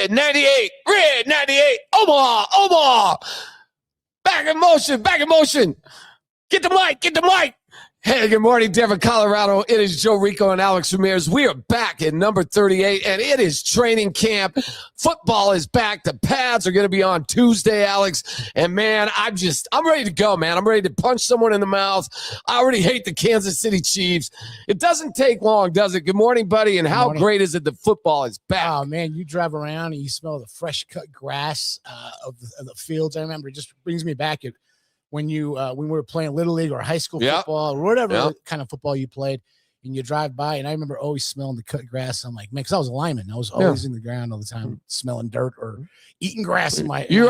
Red 98, Omaha. Back in motion. Get the mic. Hey, good morning, Denver, Colorado. It is Joe Rico and Alex Ramirez. We are back at number 38, and it is training camp. Football is back. The pads are going to be on Tuesday, Alex. And, man, I'm ready to go, man. I'm ready to punch someone in the mouth. I already hate the Kansas City Chiefs. It doesn't take long, does it? Good morning, buddy, and how great is it that football is back? Oh, man, you drive around and you smell the fresh-cut grass of the fields. I remember it just brings me back when we were playing Little League or high school football or whatever kind of football you played, and you drive by, and I remember always smelling the cut grass. I'm like, man, because I was a lineman. I was always in the ground all the time, smelling dirt or eating grass in my. You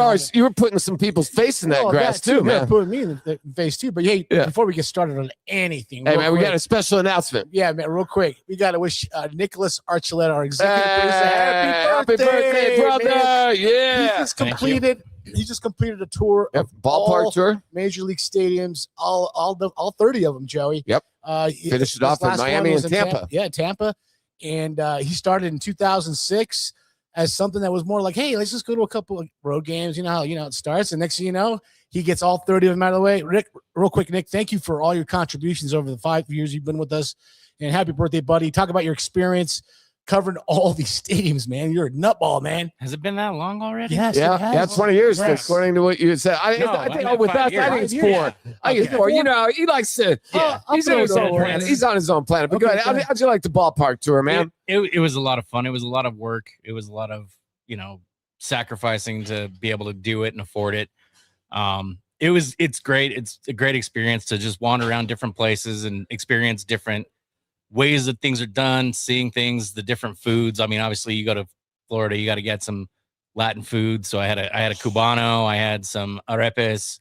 were putting some people's face in that grass too, man. Putting me in the face too. But hey, before we get started on anything, hey man, we got a special announcement. Yeah, man, real quick, we got to wish Nicholas Archuleta, our executive producer, happy birthday, brother! Man. Yeah, He just completed a tour of ballpark tour, major league stadiums, all 30 of them, Joey. Yep. Finished it off in Miami and Tampa. Tampa. And he started in 2006 as something that was more like, hey, let's just go to a couple of road games. You know how it starts. And next thing you know, he gets all 30 of them out of the way. Rick, real quick, Nick, thank you for all your contributions over the 5 years you've been with us. And happy birthday, buddy. Talk about your experience covering all these stadiums, man. You're a nutball, man. Has it been that long already? Yes. Yeah, 20 years, according to what you said. I think with us, I think it's 4. I think it's 4. You know, he likes to. Yeah, he's on his own planet. He's on his own planet. But go ahead. How'd you like the ballpark tour, man? It was a lot of fun. It was a lot of work. It was a lot of sacrificing to be able to do it and afford it. It's great. It's a great experience to just wander around different places and experience different ways that things are done, seeing things, the different foods. I mean, obviously you go to Florida, you got to get some Latin food. So I had a Cubano, I had some arepes.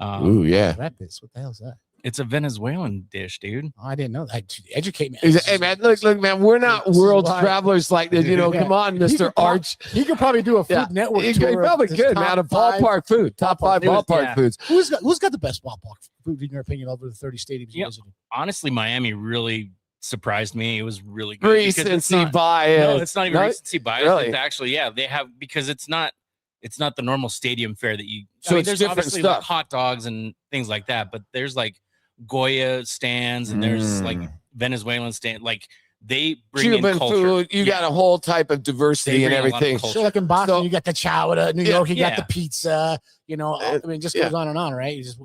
Ooh, yeah. Arepes, what the hell is that? It's a Venezuelan dish, dude. Oh, I didn't know that. Educate me. Hey, man, look, man, we're not world travelers like this. Come on, Mr. Arch. He could probably do a Food Network tour. He probably could, man. A ballpark food. Top 5 ballpark foods. Who's got the best ballpark food, in your opinion, over the 30 stadiums you visited? Honestly, Miami really surprised me. It was really good. Recency bias. No, it's not even recency bias. Really? It's actually, they have, because it's not the normal stadium fare that you. So it's there's different obviously stuff. like hot dogs and things like that, but there's like Goya stands and there's like Venezuelan stand. Like they bring Cuban in culture. food. You got a whole type of diversity and everything. So like in Boston, you got the chowder. New York, you got the pizza. I mean, it just goes on and on, right? You just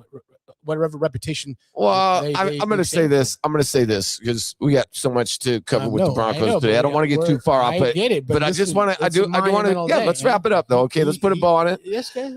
whatever repetition. Well, I'm going to say this. I'm going to say this because we got so much to cover with the Broncos today. I don't want to get too far off, but I just want to. I do want to. Yeah, let's wrap it up though. Okay, let's put a bow on it. Yes, guys.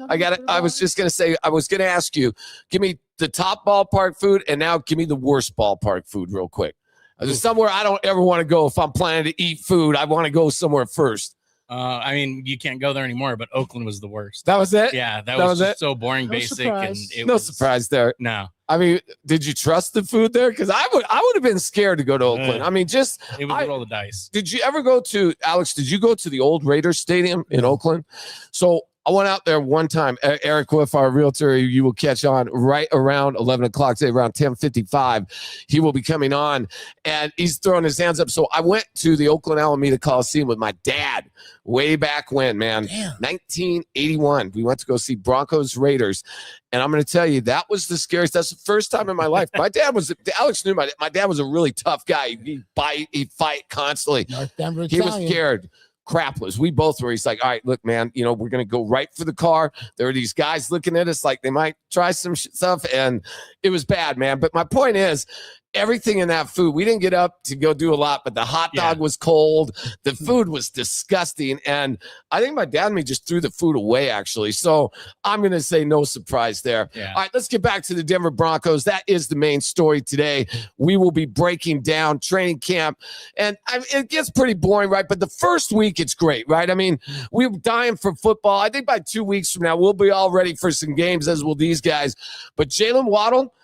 I was just going to say. I was going to ask you. Give me the top ballpark food, and now give me the worst ballpark food, real quick. There's somewhere I don't ever want to go if I'm planning to eat food. I want to go somewhere first. I mean, you can't go there anymore, but Oakland was the worst. That was it? Yeah, that was just so boring, No basic. surprise. And No surprise there. No. I mean, did you trust the food there? Because I would have been scared to go to Oakland. I mean, it was a roll of the dice. Did you ever go to, Alex, did you go to the old Raiders Stadium in Oakland? So I went out there one time. Eric Whiff, our realtor, you will catch on right around 11 o'clock today, around 10:55. He will be coming on, and he's throwing his hands up. So I went to the Oakland Alameda Coliseum with my dad way back when, man. Damn. 1981. We went to go see Broncos Raiders, and I'm going to tell you, that was the scariest. That's the first time in my life. My dad was, Alex knew my dad was a really tough guy. He'd fight constantly. North Denver He was Italian. scared. Crapless. We both were. He's like, all right, look, man, we're going to go right for the car. There are these guys looking at us like they might try some stuff. And it was bad, man. But my point is, everything in that food, we didn't get up to go do a lot, but the hot dog was cold. The food was disgusting. And I think my dad and me just threw the food away, actually. So I'm going to say no surprise there. Yeah. All right, let's get back to the Denver Broncos. That is the main story today. We will be breaking down training camp. And it gets pretty boring, right? But the first week, it's great, right? I mean, we're dying for football. I think by 2 weeks from now, we'll be all ready for some games, as will these guys. But Jalen Waddle,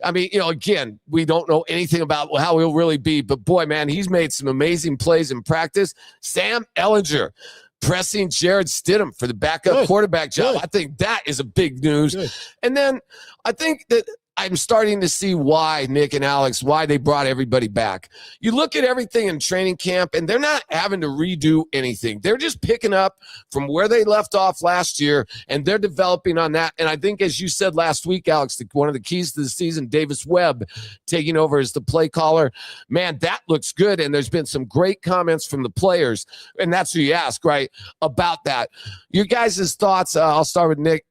I mean, again, we don't know anything about how he'll really be, but boy, man, he's made some amazing plays in practice. Sam Ehlinger pressing Jared Stidham for the backup quarterback job. I think that is a big news. And then I think that I'm starting to see why, Nick and Alex, why they brought everybody back. You look at everything in training camp, and they're not having to redo anything. They're just picking up from where they left off last year, and they're developing on that. And I think, as you said last week, Alex, one of the keys to the season, Davis Webb taking over as the play caller, man, that looks good. And there's been some great comments from the players, and that's who you ask, right, about that. Your guys' thoughts, I'll start with Nick.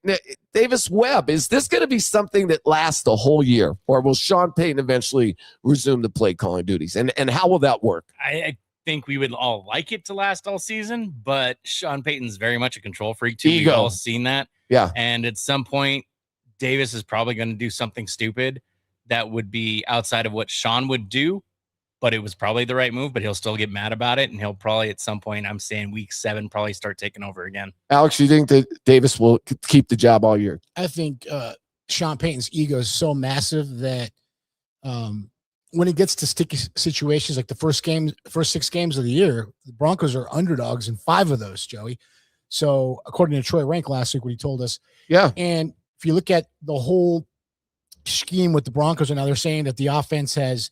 Davis Webb, is this going to be something that lasts the whole year, or will Sean Payton eventually resume the play calling duties? And how will that work? I think we would all like it to last all season, but Sean Payton's very much a control freak too. Ego. We've all seen that. Yeah. And at some point, Davis is probably going to do something stupid that would be outside of what Sean would do, but it was probably the right move, but he'll still get mad about it. And he'll probably at some point, I'm saying week 7, probably start taking over again. Alex, you think that Davis will keep the job all year? I think Sean Payton's ego is so massive that when it gets to sticky situations like the first 6 games of the year, the Broncos are underdogs in 5 of those, Joey. So according to Troy Rank last week, what he told us. Yeah. And if you look at the whole scheme with the Broncos, and now they're saying that the offense has,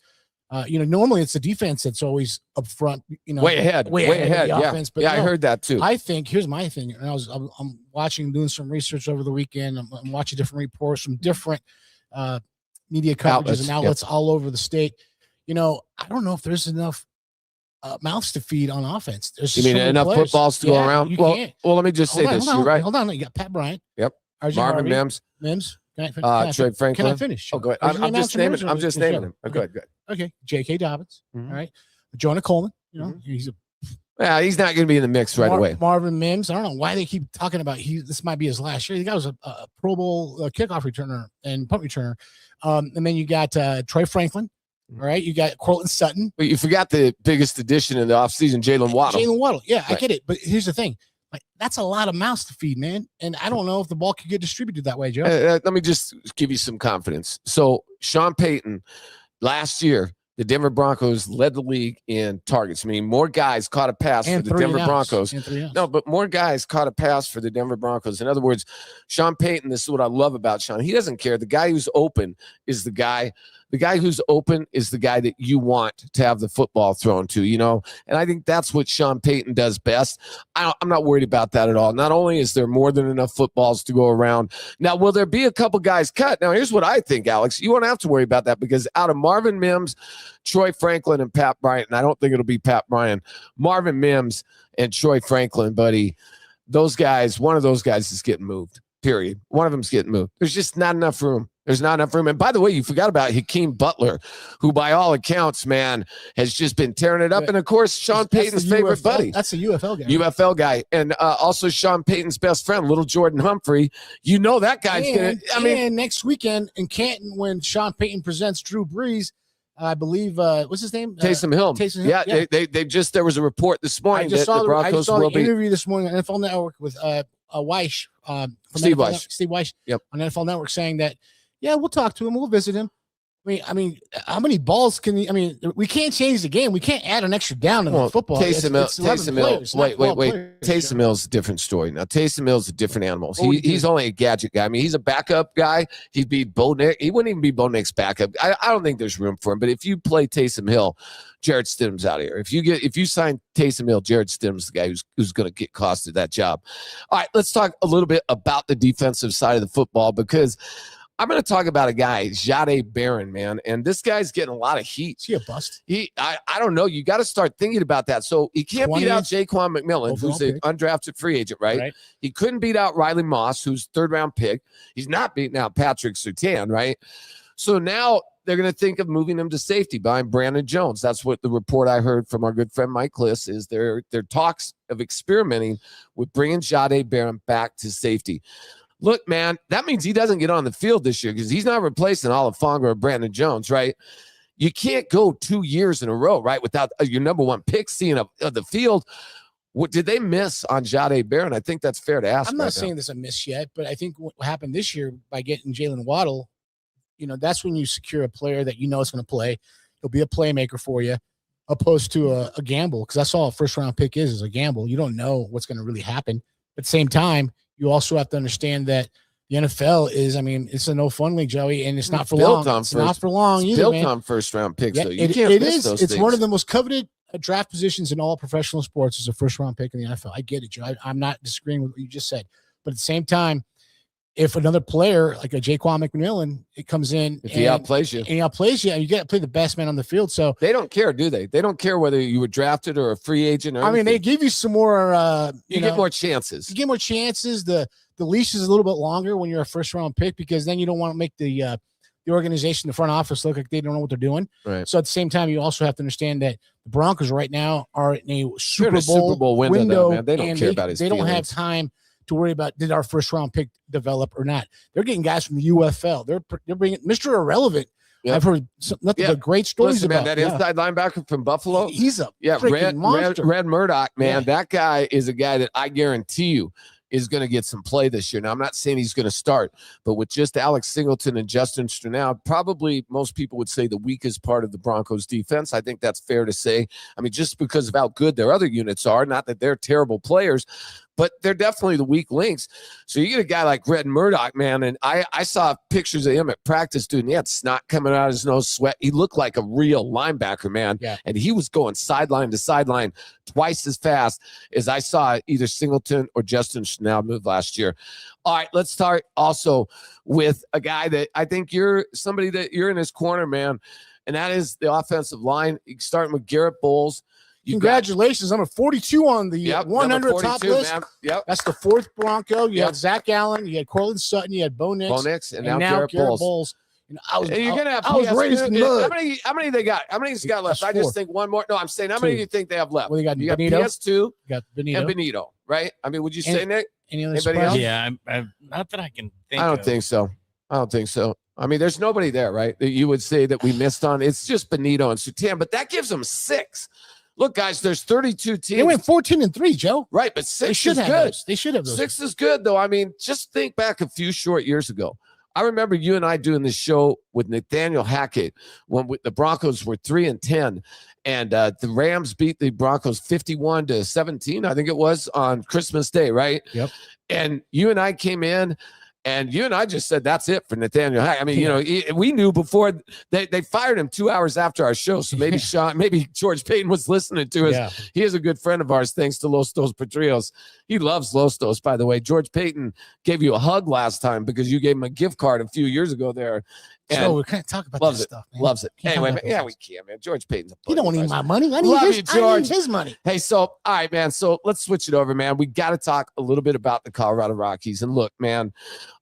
normally it's the defense that's always up front, way ahead. Of the offense. But I heard that too. I think, here's my thing, and I'm watching, doing some research over the weekend. I'm watching different reports from different media coverages and outlets all over the state. I don't know if there's enough mouths to feed on offense. There's you mean enough players. footballs to go around? Well, let me just say this. You're right. Hold on. You got Pat Bryant. Yep. Marvin Mims. Trey Franklin. Can I finish? Oh, go ahead. I'm just naming them. Oh, go ahead. Okay. J.K. Dobbins. Mm-hmm. All right. Jonah Coleman. He's he's not going to be in the mix right away. Marvin Mims. I don't know why they keep talking about this might be his last year. The guy was a Pro Bowl kickoff returner and punt returner. And then you got Troy Franklin. All right. You got Cortland Sutton. But you forgot the biggest addition in the offseason, Jalen Waddle. Yeah, right. I get it. But here's the thing. That's a lot of mouths to feed, man. And I don't know if the ball could get distributed that way, Joe. Let me just give you some confidence. So Sean Payton, last year, the Denver Broncos led the league in targets. I mean, more guys caught a pass for the Denver Broncos. No, but more guys caught a pass for the Denver Broncos. In other words, Sean Payton, this is what I love about Sean. He doesn't care. The guy who's open is the guy. The guy who's open is the guy that you want to have the football thrown to, And I think that's what Sean Payton does best. I'm not worried about that at all. Not only is there more than enough footballs to go around. Now, will there be a couple guys cut? Now, here's what I think, Alex. You won't have to worry about that because out of Marvin Mims, Troy Franklin, and Pat Bryant, and I don't think it'll be Pat Bryant, Marvin Mims and Troy Franklin, buddy, those guys, one of those guys is getting moved, period. One of them's getting moved. There's just not enough room. There's not enough room. And by the way, you forgot about Hakeem Butler, who by all accounts, man, has just been tearing it up. And of course, Sean Payton's favorite buddy. That's a UFL guy. UFL guy. And also Sean Payton's best friend, little Jordan Humphrey. That guy's going to, And next weekend in Canton, when Sean Payton presents Drew Brees, I believe, what's his name? Taysom Hill. Yeah. They just, there was a report this morning that the Broncos will be. Interview this morning on NFL Network with Weish, Steve Weish. Yep. On NFL Network saying that, yeah, we'll talk to him. We'll visit him. I mean, how many balls can he? I mean, we can't change the game. We can't add an extra down in the football. Taysom Hill. Wait. Taysom Hill's a different story. Now, Taysom Hill's a different animal. He's only a gadget guy. I mean, he's a backup guy. He'd be Bo Nix. He wouldn't even be Bo Nix backup. I don't think there's room for him. But if you play Taysom Hill, Jarrett Stidham's out of here. If you sign Taysom Hill, Jarrett Stidham's the guy who's going to get costed that job. All right, let's talk a little bit about the defensive side of the football because I'm going to talk about a guy, Jahdae Barron, man. And this guy's getting a lot of heat. Is he a bust? I don't know. You got to start thinking about that. So he can't beat out Jaquan McMillan, who's an undrafted free agent, right? He couldn't beat out Riley Moss, who's third-round pick. He's not beating out Patrick Surtain, right? So now they're going to think of moving him to safety behind Brandon Jones. That's what the report I heard from our good friend Mike Kliss is their talks of experimenting with bringing Jahdae Barron back to safety. Look, man, that means he doesn't get on the field this year because he's not replacing Olifonga or Brandon Jones, right? You can't go 2 years in a row, right, without your number one pick seeing the field. What did they miss on Jahdae Barron? I think that's fair to ask. I'm not saying there's a miss yet, but I think what happened this year by getting Jalen Waddle, that's when you secure a player that is going to play. He'll be a playmaker for you, opposed to a gamble, because that's all a first-round pick is a gamble. You don't know what's going to really happen. At the same time, you also have to understand that the NFL is, I mean, it's a no fun league, Joey, and it's not for built long. on It's first- not for long It's either, built man. on first round picks. Yeah, So you can't miss those It's things. one of the most coveted draft positions in all professional sports is a first round pick in the NFL. I get it, Joe. I'm not disagreeing with what you just said, but at the same time, if another player like a Jaquan McMillan, it comes in, If he outplays you, and he outplays you, and you got to play the best man on the field. So they don't care, do they? They don't care whether you were drafted or a free agent. Or I mean, they anything. give you some more. You get more chances. You get more chances. The leash is a little bit longer when you're a first round pick because then you don't want to make the organization, the front office, look like they don't know what they're doing. Right. So at the same time, you also have to understand that the Broncos right now are in a Super Bowl window, though, man. They don't and care about his They don't have feelings. time to worry about did our first round pick develop or not. They're getting guys from the UFL. They're bringing Mr. Irrelevant. Yep. I've heard nothing but great stories Listen, about man, that inside linebacker from Buffalo. He's a Yeah, freaking monster. Red Murdoch, man. Yeah. That guy is a guy that I guarantee you is going to get some play this year. Now, I'm not saying he's going to start, but with just Alex Singleton and Justin Strnad, probably most people would say the weakest part of the Broncos defense. I think that's fair to say. I mean, just because of how good their other units are, not that they're terrible players, but they're definitely the weak links. So you get a guy like Red Murdoch, man, and I saw pictures of him at practice, dude, and he had snot coming out of his nose, sweat. He looked like a real linebacker, man. Yeah. And he was going sideline to sideline twice as fast as I saw either Singleton or Justin Strnad move last year. All right, let's start also with a guy that I think you're somebody that you're in his corner, man, and that is the offensive line. Starting with Garrett Bowles. Congratulations. I'm a 42 on the Yep, 100 number top 42, list. man. Yep. That's the fourth Bronco. You Yep. had Zach Allen, you had Cortland Sutton, you had Bo Nix, Bo Nix, and and now Garrett Bowles. You know, I was, And you're gonna have I was raised in mud. How many they got? How many's got left? That's I just four. think one more. No, I'm saying how many Two. do you think they have left? Well, you got got Benito. PS2 You got Benito. and Benito, right? I mean, would you say, And- Nick? Any other Anybody surprises? else? Yeah, I'm not that I can think. I don't of. think so. I don't think so. I mean, there's nobody there, right? That you would say that we missed on. It's just Benito and Sutan, but that gives them 6. Look, guys, there's 32 teams. They went 14-3, Joe. Right, but They 6 should is have good. those. They should have those. 6 is good, though. I mean, just think back a few short years ago. I remember you and I doing this show with Nathaniel Hackett when the Broncos were 3-10, and the Rams beat the Broncos 51-17, I think it was, on Christmas Day, right? Yep. And you and I came in, and you and I just said, that's it for Nathaniel Hackett. I mean, you know, we knew before they fired him 2 hours after our show. So maybe maybe George Payton was listening to us. Yeah. He is a good friend of ours, thanks to Los Dos Patrios. He loves Los Dos, by the way. George Payton gave you a hug last time because you gave him a gift card a few years ago there. And So we can't talk about loves this it. stuff, man. Loves it. Can't Anyway, talk man, about yeah, this. we can, man. George Payton's a You don't need buddy of my ours. money. I need Love his, you, I need George. his money. Hey, so, all right, man. So let's switch it over, man. We got to talk a little bit about the Colorado Rockies. And look, man,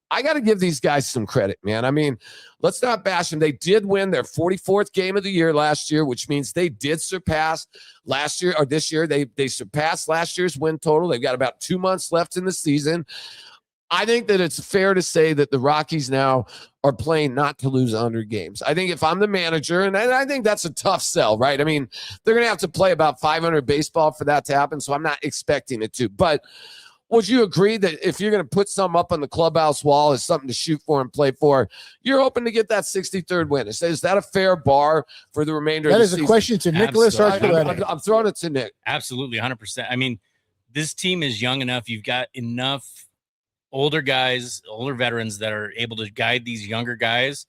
I got to give these guys some credit, man. I mean, let's not bash them. They did win their 44th game of the year last year, which means they did surpass last year or this year. They surpassed last year's win total. They've got about 2 months left in the season. I think that it's fair to say that the Rockies now are playing not to lose 100 games. I think if I'm the manager, and I think that's a tough sell, right? I mean, they're going to have to play about 500 baseball for that to happen, so I'm not expecting it to. But would you agree that if you're going to put some up on the clubhouse wall as something to shoot for and play for, you're hoping to get that 63rd win? Is that a fair bar for the remainder of That the is a season? question to Nicholas Absolutely. Archuleta. I'm throwing it to Nick. Absolutely, 100%. I mean, this team is young enough. You've got enough older guys, older veterans that are able to guide these younger guys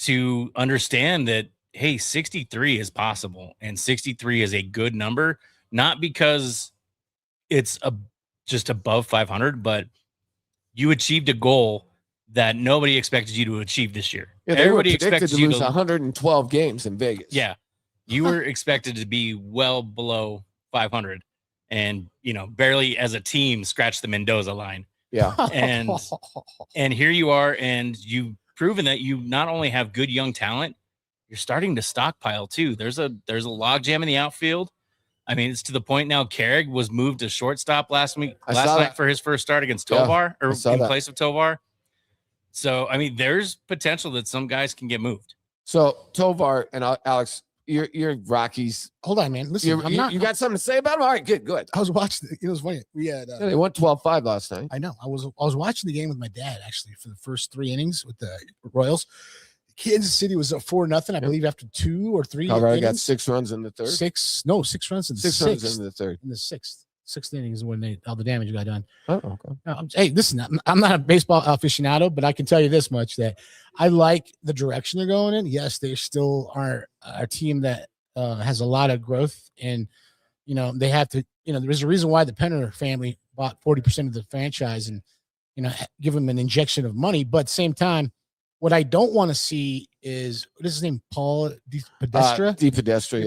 to understand that, hey, 63 is possible and 63 is a good number, not because it's just above 500, but you achieved a goal that nobody expected you to achieve this year. Yeah, they Everybody were predicted expected to you lose to 112 games in Vegas. Yeah. You were expected to be well below 500 and, you know, barely as a team scratch the Mendoza line. Yeah. And here you are, and you've proven that you not only have good young talent, you're starting to stockpile too. There's a logjam in the outfield. I mean, it's to the point now Carrick was moved to shortstop last night for his first start against Tovar, or in place of Tovar. So, I mean, there's potential that some guys can get moved. So Tovar and Alex, you're Rockies. Hold on, man. Listen, You got something to say about them? All right, good. I was watching. It was funny. We had. Yeah, they won 12-5 last night. I know. I was watching the game with my dad actually for the first 3 innings with the Royals. Kansas City was up 4-0, I believe, after 2 or 3. Colorado got innings. 6 runs in the third. 6 runs in the 6 runs sixth. in the third. In the sixth. Sixth inning is when all the damage got done. Oh, okay. Hey, listen, I'm not a baseball aficionado, but I can tell you this much, that I like the direction they're going in. Yes, they still are a team that has a lot of growth, and they have to. There's a reason why the Penner family bought 40% of the franchise, and give them an injection of money. But at the same time, what I don't want to see is, what is his name? Paul DePodestra? DePodestra.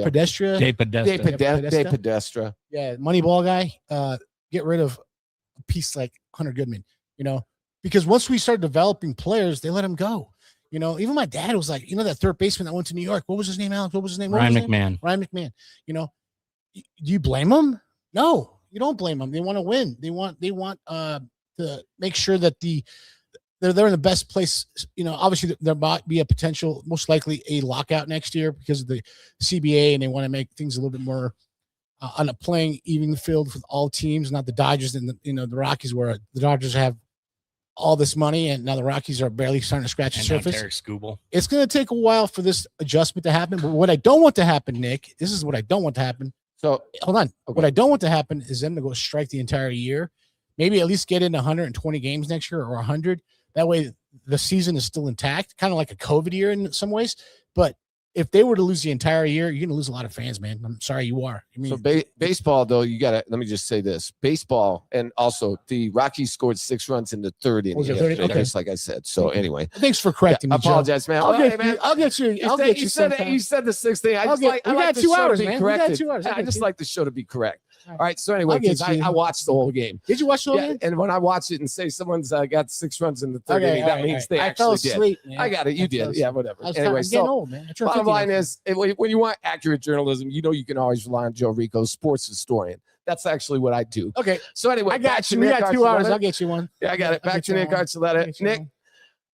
Yeah, Moneyball guy. Get rid of a piece like Hunter Goodman, because once we start developing players, they let him go. Even my dad was like, that third baseman that went to New York. What was his name, Alex? What was his name? Ryan McMahon. Ryan McMahon. Do you blame him? No, you don't blame them. They want to win. They want to make sure that they're in the best place. Obviously there might be a potential, most likely a lockout next year because of the CBA, and they want to make things a little bit more on a playing even field with all teams, not the Dodgers and the Rockies, where the Dodgers have all this money and now the Rockies are barely starting to scratch the surface. Derek Skubal. It's going to take a while for this adjustment to happen. But what I don't want to happen, Nick, this is what I don't want to happen. So hold on. Okay. What I don't want to happen is them to go strike the entire year. Maybe at least get into 120 games next year or 100. That way the season is still intact, kind of like a COVID year in some ways. But if they were to lose the entire year, you're going to lose a lot of fans, man. I'm sorry, you are. I mean, so baseball, though, let me just say this. Baseball, and also the Rockies scored 6 runs in the third inning. Okay. Just like I said. So anyway. Thanks for correcting me, I apologize, Joe. man. I'll get you. You said the sixth thing. I got 2 hours, man. We got 2 hours. I just like the show to be correct. All right. So anyway, because I watched the whole game. Did you watch the whole game? And when I watch it and say someone's got 6 runs in the third inning, that means they actually fell asleep, did. Man. I got it. You did. Yeah, whatever. Anyway, I'm getting old, man. Bottom line is, when you want accurate journalism, you can always rely on Joe Rico, sports historian. That's actually what I do. Okay. So anyway, I got you. We got 2 hours. I'll get you one. Yeah, I got it. Back to Nick Archuleta. Nick,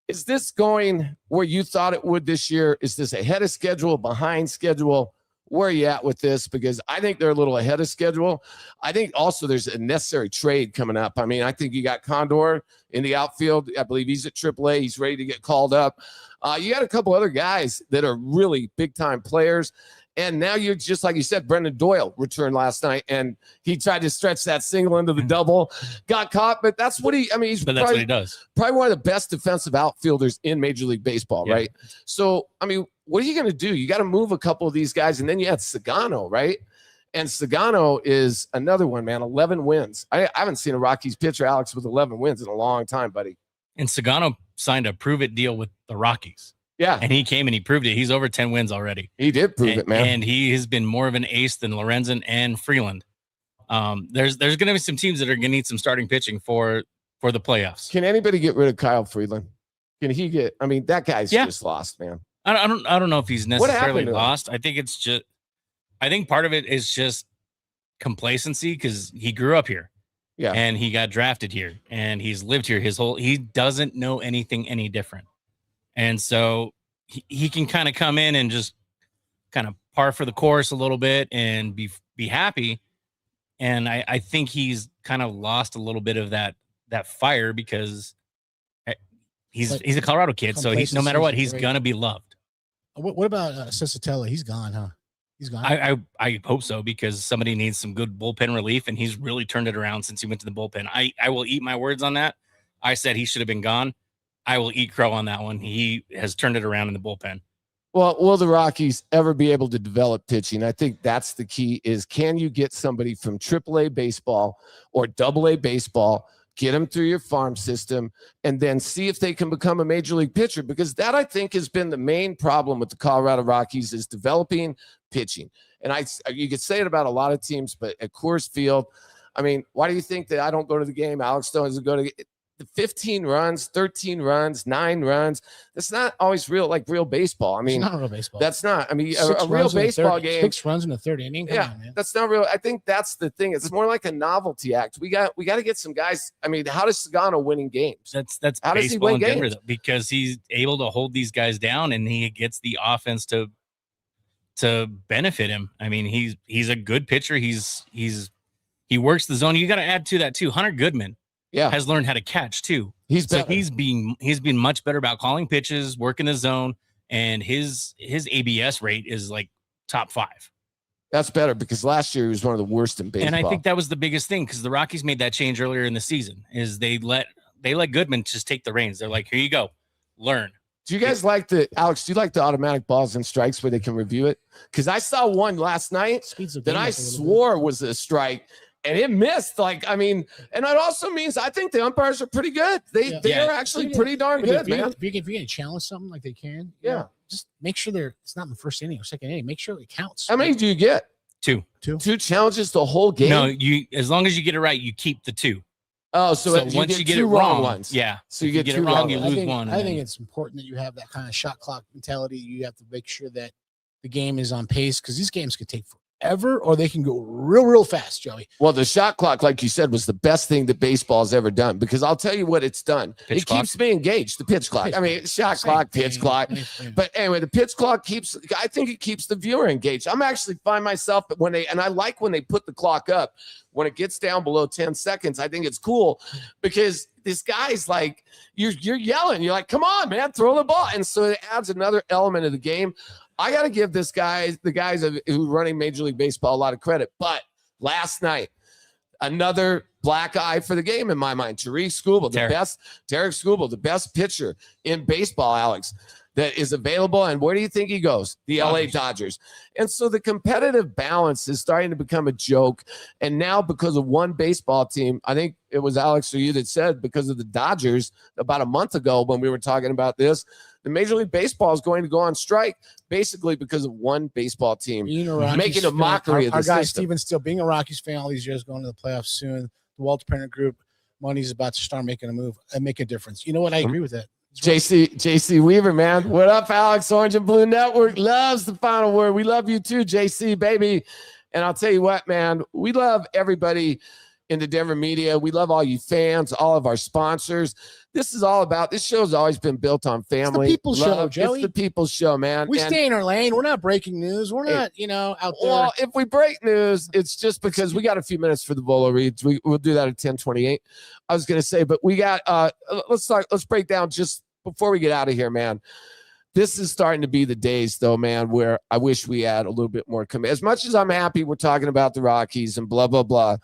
is this going where you thought it would this year? Is this ahead of schedule, behind schedule? Where are you at with this? Because I think they're a little ahead of schedule. I think also there's a necessary trade coming up. I mean, I think you got Condor in the outfield. I believe he's at AAA. He's ready to get called up. You got a couple other guys that are really big-time players. And now you're just like you said, Brendan Doyle returned last night, and he tried to stretch that single into the double, got caught. But that's what that's what he does. Probably one of the best defensive outfielders in Major League Baseball, right? So, what are you going to do? You got to move a couple of these guys, and then you had Sagano, right? And Sagano is another one, man. 11 wins. I haven't seen a Rockies pitcher, Alex, with 11 wins in a long time, buddy. And Sagano signed a prove-it deal with the Rockies. Yeah. And he came and he proved it. He's over 10 wins already. He did prove it, man. And he has been more of an ace than Lorenzen and Freeland. There's going to be some teams that are going to need some starting pitching for the playoffs. Can anybody get rid of Kyle Freeland? Can he get – that guy's just lost, man. I don't know if he's necessarily lost. I think part of it is just complacency because he grew up here. Yeah. And he got drafted here and he's lived here he doesn't know anything any different. And so he can kind of come in and just kind of par for the course a little bit and be happy. And I think he's kind of lost a little bit of that fire because he's a Colorado kid. So no matter what, he's going to be loved. What about Sensatella? He's gone, huh? He's gone. I hope so because somebody needs some good bullpen relief, and he's really turned it around since he went to the bullpen. I will eat my words on that. I said he should have been gone. I will eat crow on that one. He has turned it around in the bullpen. Well, will the Rockies ever be able to develop pitching? I think that's the key is can you get somebody from AAA baseball or AA baseball, get them through your farm system, and then see if they can become a major league pitcher? Because that, I think, has been the main problem with the Colorado Rockies is developing pitching. And you could say it about a lot of teams, but at Coors Field, why do you think that I don't go to the game? Alex doesn't go to the 15 runs, 13 runs, 9 runs. That's not always real baseball. It's not real baseball. That's not. A real baseball game. 6 runs in the third inning. Come on, man. That's not real. I think that's the thing. It's more like a novelty act. We got to get some guys. How does Sagano win in games? That's how baseball in Denver, though, because he's able to hold these guys down and he gets the offense to benefit him. He's a good pitcher. He works the zone. You got to add to that too. Hunter Goodman. Yeah, has learned how to catch too. He's been much better about calling pitches, working the zone, and his ABS rate is like top 5. That's better because last year he was one of the worst in baseball. And I think that was the biggest thing because the Rockies made that change earlier in the season. Is they let Goodman just take the reins. They're like, here you go, learn. Do you guys like Alex? Do you like the automatic balls and strikes where they can review it? Because I saw one last night that I swore was a strike. And it missed, and it also means I think the umpires are pretty good. They are actually pretty darn good, man. If you can challenge something like they can, just make sure it's not in the first inning or second inning. Make sure it counts. How many do you get? Two challenges the whole game. No, as long as you get it right, you keep the 2. Oh, so once you get two it wrong ones. Yeah. So you get it wrong, you lose one. I think it's important that you have that kind of shot clock mentality. You have to make sure that the game is on pace because these games could take forever or they can go real fast, Joey. Well, the shot clock, like you said, was the best thing that baseball has ever done because I'll tell you what it's done. It keeps me engaged. The pitch clock. Shot clock, pitch clock. But anyway, the pitch clock I think it keeps the viewer engaged. I'm actually find myself and I like when they put the clock up when it gets down below 10 seconds. I think it's cool because this guy's like, you're yelling. You're like, come on, man, throw the ball. And so it adds another element of the game. I got to give the guys who are running Major League Baseball a lot of credit. But last night, another black eye for the game in my mind. Tarek Skubal, the best pitcher in baseball, Alex, that is available. And where do you think he goes? The LA Dodgers. And so the competitive balance is starting to become a joke. And now because of one baseball team, I think it was Alex or you that said because of the Dodgers about a month ago when we were talking about this, the Major League Baseball is going to go on strike basically because of one baseball team making a mockery of the system. Our guy Steven Steele, being a Rockies fan all these years, going to the playoffs soon, the Walter Penner Group, money's about to start making a move and make a difference. You know what? I agree with that. JC Weaver, man. What up, Alex? Orange and Blue Network loves the final word. We love you too, JC, baby. And I'll tell you what, man, we love everybody in the Denver media. We love all you fans, all of our sponsors. This show's always been built on family. It's the people's show, Joey. It's the people's show, man. We stay in our lane. We're not breaking news. We're not, out there. Well, if we break news, it's just because we got a few minutes for the Volo reads. We'll do that at 10:28. I was going to say, but we got, let's break down just before we get out of here, man. This is starting to be the days, though, man, where I wish we had a little bit more commitment. As much as I'm happy we're talking about the Rockies and blah, blah, blah.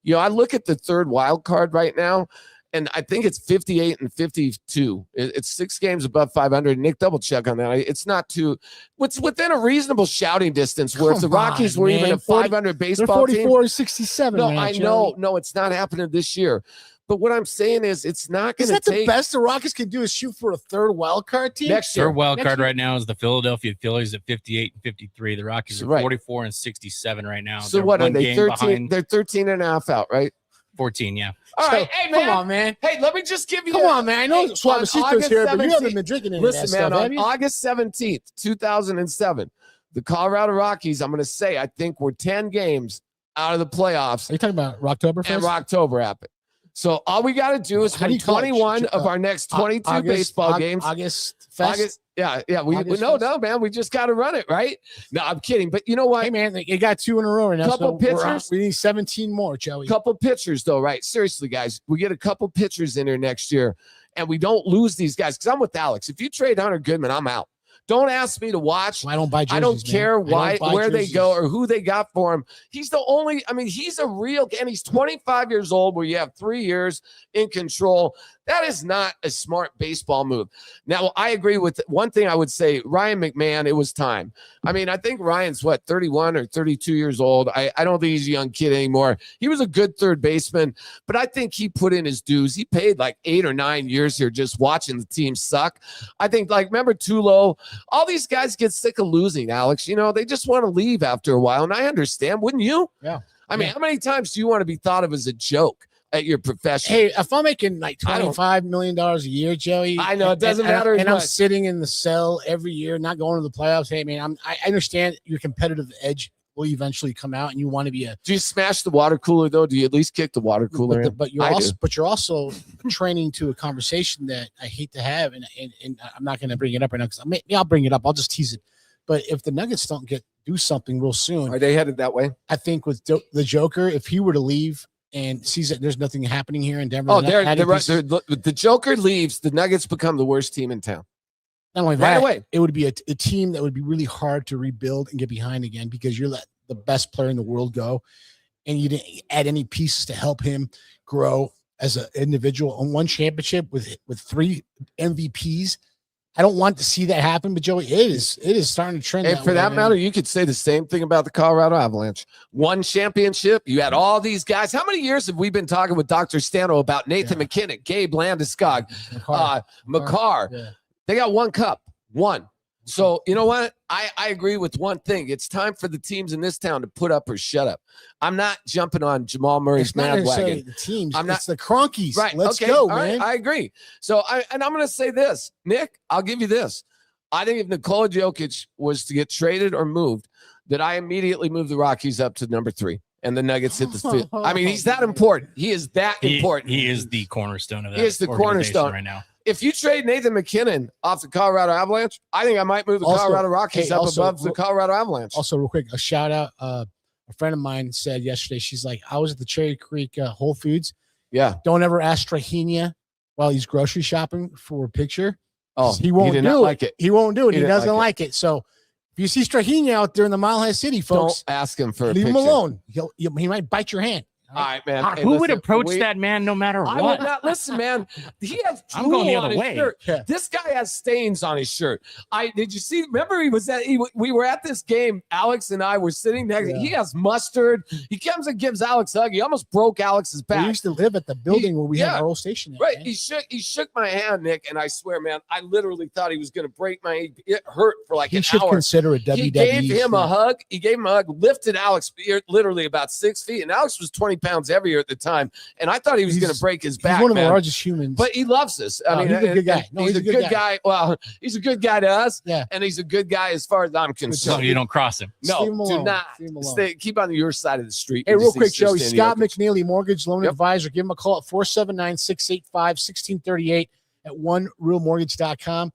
I look at the third wild card right now, and I think it's 58 and 52. It's 6 games above 500. Nick, double check on that. It's not too. It's within a reasonable shouting distance. Where if the Rockies were even a 500 baseball team, 44 67. No, I know. No, it's not happening this year. But what I'm saying is, it's not going to take. Is that the best the Rockies can do is shoot for a third wild card team? Next year. Third wild card right now is the Philadelphia Phillies at 58 and 53. The Rockies are 44 and 67 right now. So what are they? 13. They're 13 and a half out, right? 14, yeah. All right, hey man, come on, man. Hey, let me just give you. Come on, man. I know Suavecito's here, but you haven't been drinking any Listen, of that man, stuff, on August 17th, 2007, the Colorado Rockies. I'm going to say I think we're 10 games out of the playoffs. Are you talking about Rocktoberfest? And Rocktober happened. So all we got to do is win 21 of our next 22 baseball games. August Fest. Yeah. We no, man. We just got to run it, right? No, I'm kidding. But you know what? Hey, man, you got 2 in a row right now. Couple pitchers. We need 17 more, Joey. Couple pitchers, though, right? Seriously, guys, we get a couple pitchers in here next year, and we don't lose these guys. Because I'm with Alex. If you trade Hunter Goodman, I'm out. Don't ask me to watch. Well, I don't buy jerseys, I don't care where jerseys. they go or who they got for him. He's the only, he's a real, and he's 25 years old where you have 3 years in control. That is not a smart baseball move. Now, I agree with one thing I would say, Ryan McMahon, it was time. I think Ryan's 31 or 32 years old. I don't think he's a young kid anymore. He was a good third baseman, but I think he put in his dues. He paid like 8 or 9 years here just watching the team suck. I think, remember Tulo? All these guys get sick of losing, Alex. They just want to leave after a while, and I understand. Wouldn't you? Yeah. How many times do you want to be thought of as a joke at your profession? Hey, if I'm making like $25 million a year, Joey, I know it doesn't matter. And I'm sitting in the cell every year, not going to the playoffs. Hey, man, I understand your competitive edge will eventually come out, and you want to be a. Do you smash the water cooler though? Do you at least kick the water cooler? But you're also training to a conversation that I hate to have, and I'm not going to bring it up right now because I'll bring it up. I'll just tease it. But if the Nuggets don't do something real soon, are they headed that way? I think with the Joker, if he were to leave and sees that there's nothing happening here in Denver. Oh, the Joker leaves, the Nuggets become the worst team in town. Not only that, it would be a team that would be really hard to rebuild and get behind again because the best player in the world go, and you didn't add any pieces to help him grow as an individual on one championship with 3 MVPs. I don't want to see that happen, but Joey, it is starting to trend. And for that matter, you could say the same thing about the Colorado Avalanche. One championship, you had all these guys. How many years have we been talking with Dr. Stano about Nathan McKinnon, Gabe Landeskog, Makar? Yeah. They got 1 cup, 1. So you know what? I agree with one thing. It's time for the teams in this town to put up or shut up. I'm not jumping on Jamal Murray's bandwagon. The teams. I'm not. It's the Cronkies. Right. Let's okay. go, All man. right. I agree. So I'm going to say this, Nick. I'll give you this. I think if Nikola Jokic was to get traded or moved, that I immediately move the Rockies up to number 3. And the Nuggets hit the field. I mean, he's that important. He is that important. He is the cornerstone of that. He is the cornerstone right now. If you trade Nathan McKinnon off the Colorado Avalanche, I think I might move the Colorado Rockies up above the Colorado Avalanche. Also, real quick, a shout out. A friend of mine said yesterday, she's like, I was at the Cherry Creek Whole Foods. Yeah. Don't ever ask Strahinia while he's grocery shopping for a picture. Oh, he won't do it. He won't do it. He doesn't like it. So if you see Strahinia out there in the Mile High City, folks, don't ask him for a leave picture. him alone. He might bite your hand. All right, man. Hey, who would approach that man no matter I what? would not listen, man. He has I'm going the drool on other his way. shirt. Yeah. This guy has stains on his shirt. Did you see? Remember, we were at this game. Alex and I were sitting next. Yeah. He has mustard. He comes and gives Alex a hug. He almost broke Alex's back. We used to live at the building where we had our old station. Right. Man. He shook my hand, Nick, and I swear, man, I literally thought he was going to break my. It hurt for like an hour. He should consider a WWE. He gave him a hug. He gave him a hug. Lifted Alex literally about 6 feet, and Alex was 20 pounds heavier at the time, and I thought he was going to break his back. He's one of the largest humans, but he loves us. I mean, he's a good guy. He's a good guy. Well, he's a good guy to us. Yeah, and he's a good guy as far as I'm concerned. So you don't cross him. No, do not. Keep on your side of the street. Hey, real quick, Joey. Scott McNeely, mortgage loan advisor. Give him a call at 479-685-1638 at onerealmortgage.com.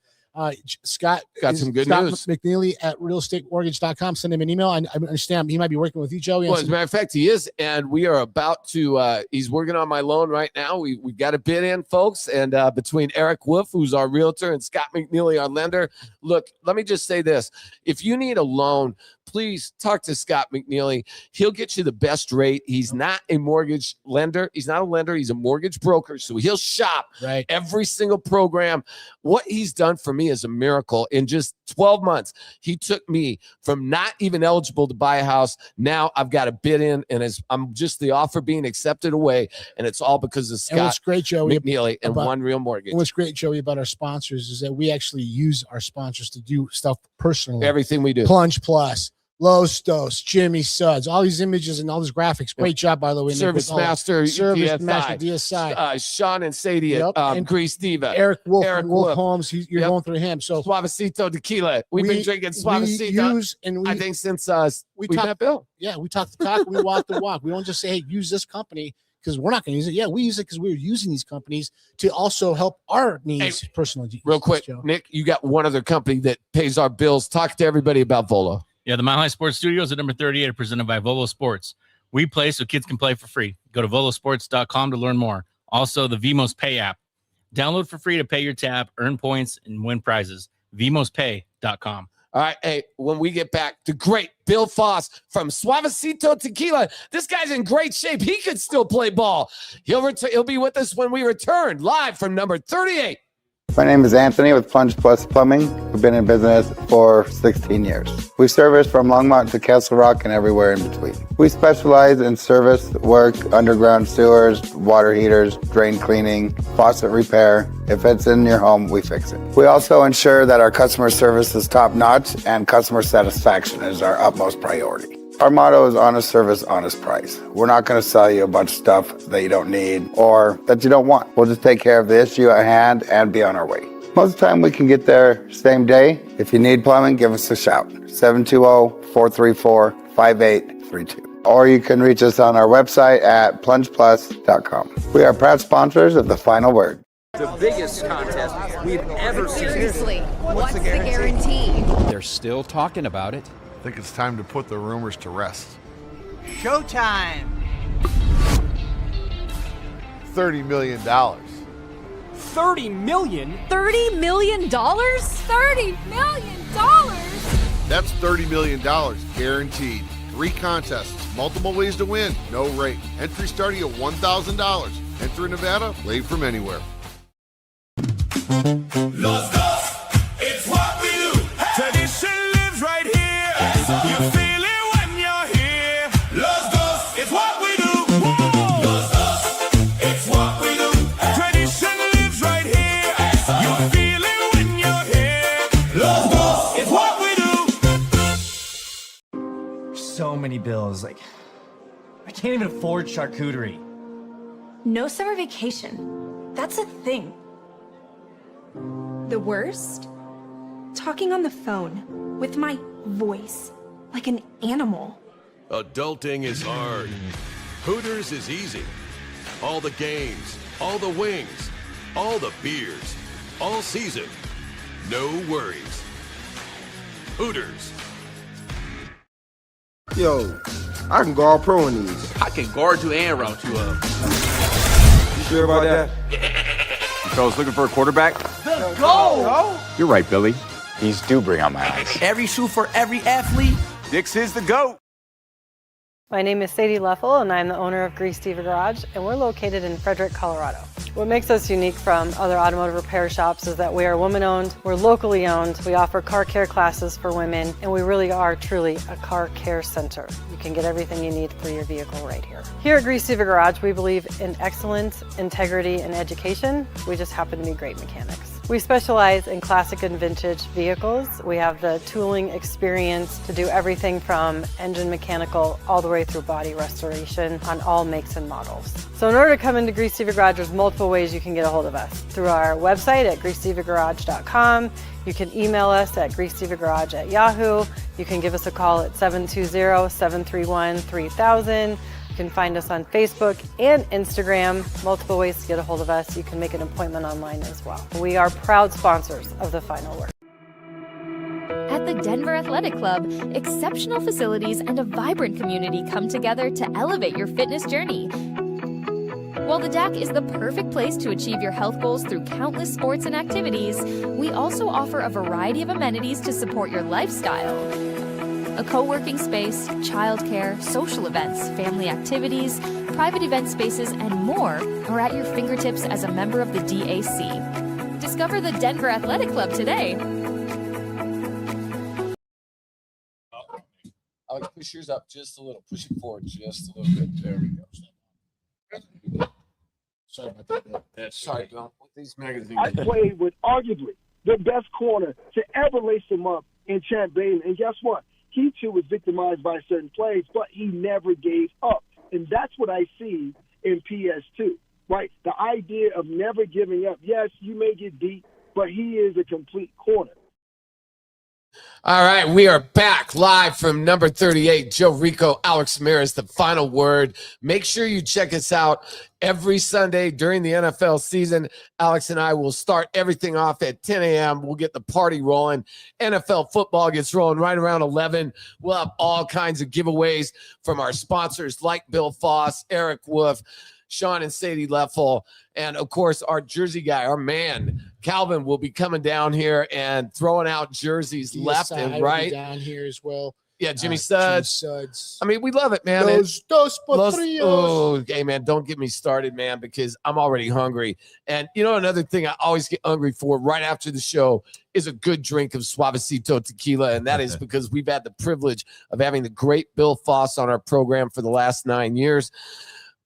Scott got some good news. McNeely at realestatemortgage.com. Send him an email. I understand he might be working with you, Joey. Well, as a matter of fact, he is, and we are about to. He's working on my loan right now. We got a bid in, folks, and between Eric Wolf, who's our realtor, and Scott McNeely, our lender. Look, let me just say this: if you need a loan, please talk to Scott McNeely. He'll get you the best rate. He's not a mortgage lender. He's not a lender. He's a mortgage broker. So he'll shop every single program. What he's done for me is a miracle. In just 12 months, he took me from not even eligible to buy a house. Now I've got a bid in, and I'm just the offer being accepted away. And it's all because of Scott and what's great, Joey, McNeely and One Real Mortgage. And what's great, Joey, about our sponsors is that we actually use our sponsors to do stuff personally. Everything we do. Plunge Plus, Los Dos, Jimmy Suds, all these images and all these graphics. Great job, by the way. Service Master, DSI. Sean and Sadie at Grease Diva. Eric Wolf and Wolf Holmes. You're going through him. So Suavecito Tequila. We've been drinking Suavecito. I think since we met Bill. Yeah, we talk the talk and we walk the walk. We don't just say, hey, use this company because we're not going to use it. Yeah, we use it because we're using these companies to also help our needs personally. Real quick, Nick, you got one other company that pays our bills. Talk to everybody about Volo. Yeah, the Mile High Sports Studios at number 38 are presented by Volo Sports. We play so kids can play for free. Go to volosports.com to learn more. Also, the Vimos Pay app. Download for free to pay your tab, earn points, and win prizes. VimosPay.com. All right, hey, when we get back, the great Bill Foss from Suavecito Tequila. This guy's in great shape. He could still play ball. He'll be with us when we return, live from number 38. My name is Anthony with Plunge Plus Plumbing. We've been in business for 16 years. We service from Longmont to Castle Rock and everywhere in between. We specialize in service work, underground sewers, water heaters, drain cleaning, faucet repair. If it's in your home, we fix it. We also ensure that our customer service is top-notch and customer satisfaction is our utmost priority. Our motto is honest service, honest price. We're not going to sell you a bunch of stuff that you don't need or that you don't want. We'll just take care of the issue at hand and be on our way. Most of the time we can get there same day. If you need plumbing, give us a shout. 720-434-5832. Or you can reach us on our website at plungeplus.com. We are proud sponsors of The Final Word. The biggest contest we've ever seen. Seriously, what's the guarantee? They're still talking about it. I think it's time to put the rumors to rest. Showtime! $30 million. $30 million? $30 million? $30 million? That's $30 million guaranteed. 3 contests, multiple ways to win, no rate. Entry starting at $1,000. Enter in Nevada, play from anywhere. Los Dos, it's what we do. Tradition lives right here. You feel it when you're here. Los Dos, it's what we do. Los Dos, it's what we do. Tradition lives right here. You feel it when you're here. Los Dos, it's what we do. So many bills, like I can't even afford charcuterie. No summer vacation. That's a thing. The worst? Talking on the phone with my voice like an animal. Adulting is hard. Hooters is easy. All the games, all the wings, all the beers, all season. No worries. Hooters. Yo, I can guard pro in these. I can guard you and route you up. You sure about that? You fellas looking for a quarterback? The goal! You're right, Billy. These do bring out my eyes. Every shoe for every athlete. Dix is the GOAT. My name is Sadie Leffel, and I'm the owner of Grease Diva Garage, and we're located in Frederick, Colorado. What makes us unique from other automotive repair shops is that we are woman-owned, we're locally owned, we offer car care classes for women, and we really are truly a car care center. You can get everything you need for your vehicle right here. Here at Grease Diva Garage, we believe in excellence, integrity, and education. We just happen to be great mechanics. We specialize in classic and vintage vehicles. We have the tooling experience to do everything from engine mechanical all the way through body restoration on all makes and models. So in order to come into Grease Diva Garage, there's multiple ways you can get a hold of us. Through our website at greasedivagarage.com. You can email us at greasedivagarage@yahoo. You can give us a call at 720-731-3000. You can find us on Facebook and Instagram, multiple ways to get a hold of us. You can make an appointment online as well. We are proud sponsors of the Final Word. At the Denver Athletic Club, exceptional facilities and a vibrant community come together to elevate your fitness journey. While the DAC is the perfect place to achieve your health goals through countless sports and activities, we also offer a variety of amenities to support your lifestyle. A co-working space, childcare, social events, family activities, private event spaces, and more are at your fingertips as a member of the DAC. Discover the Denver Athletic Club today. I'll push yours up just a little. Push it forward just a little bit. There we go. Sorry about that. Sorry, Bill. These magazines. I played with arguably the best corner to ever lace him up in Champ Bailey. And guess what? He too was victimized by certain plays, but he never gave up. And that's what I see in PS2, right? The idea of never giving up. Yes, you may get beat, but he is a complete corner. All right, we are back live from number 38. Joe Rico, Alex Ramirez, the Final Word. Make sure you check us out every Sunday during the NFL season. Alex and I will start everything off at 10 a.m. We'll get the party rolling. NFL football gets rolling right around 11. We'll have all kinds of giveaways from our sponsors like Bill Foss, Eric Wolf, Sean and Sadie Leffel, and of course our jersey guy, our man Calvin, will be coming down here and throwing out jerseys left and right. Down here as well. Yeah, Jimmy Suds. I mean, we love it, man. Hey, man, don't get me started, man, because I'm already hungry. And you know, another thing I always get hungry for right after the show is a good drink of Suavecito tequila. And that is because we've had the privilege of having the great Bill Foss on our program for the last 9 years.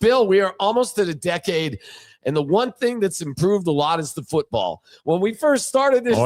Bill, we are almost at a decade, and the one thing that's improved a lot is the football. When we first started this,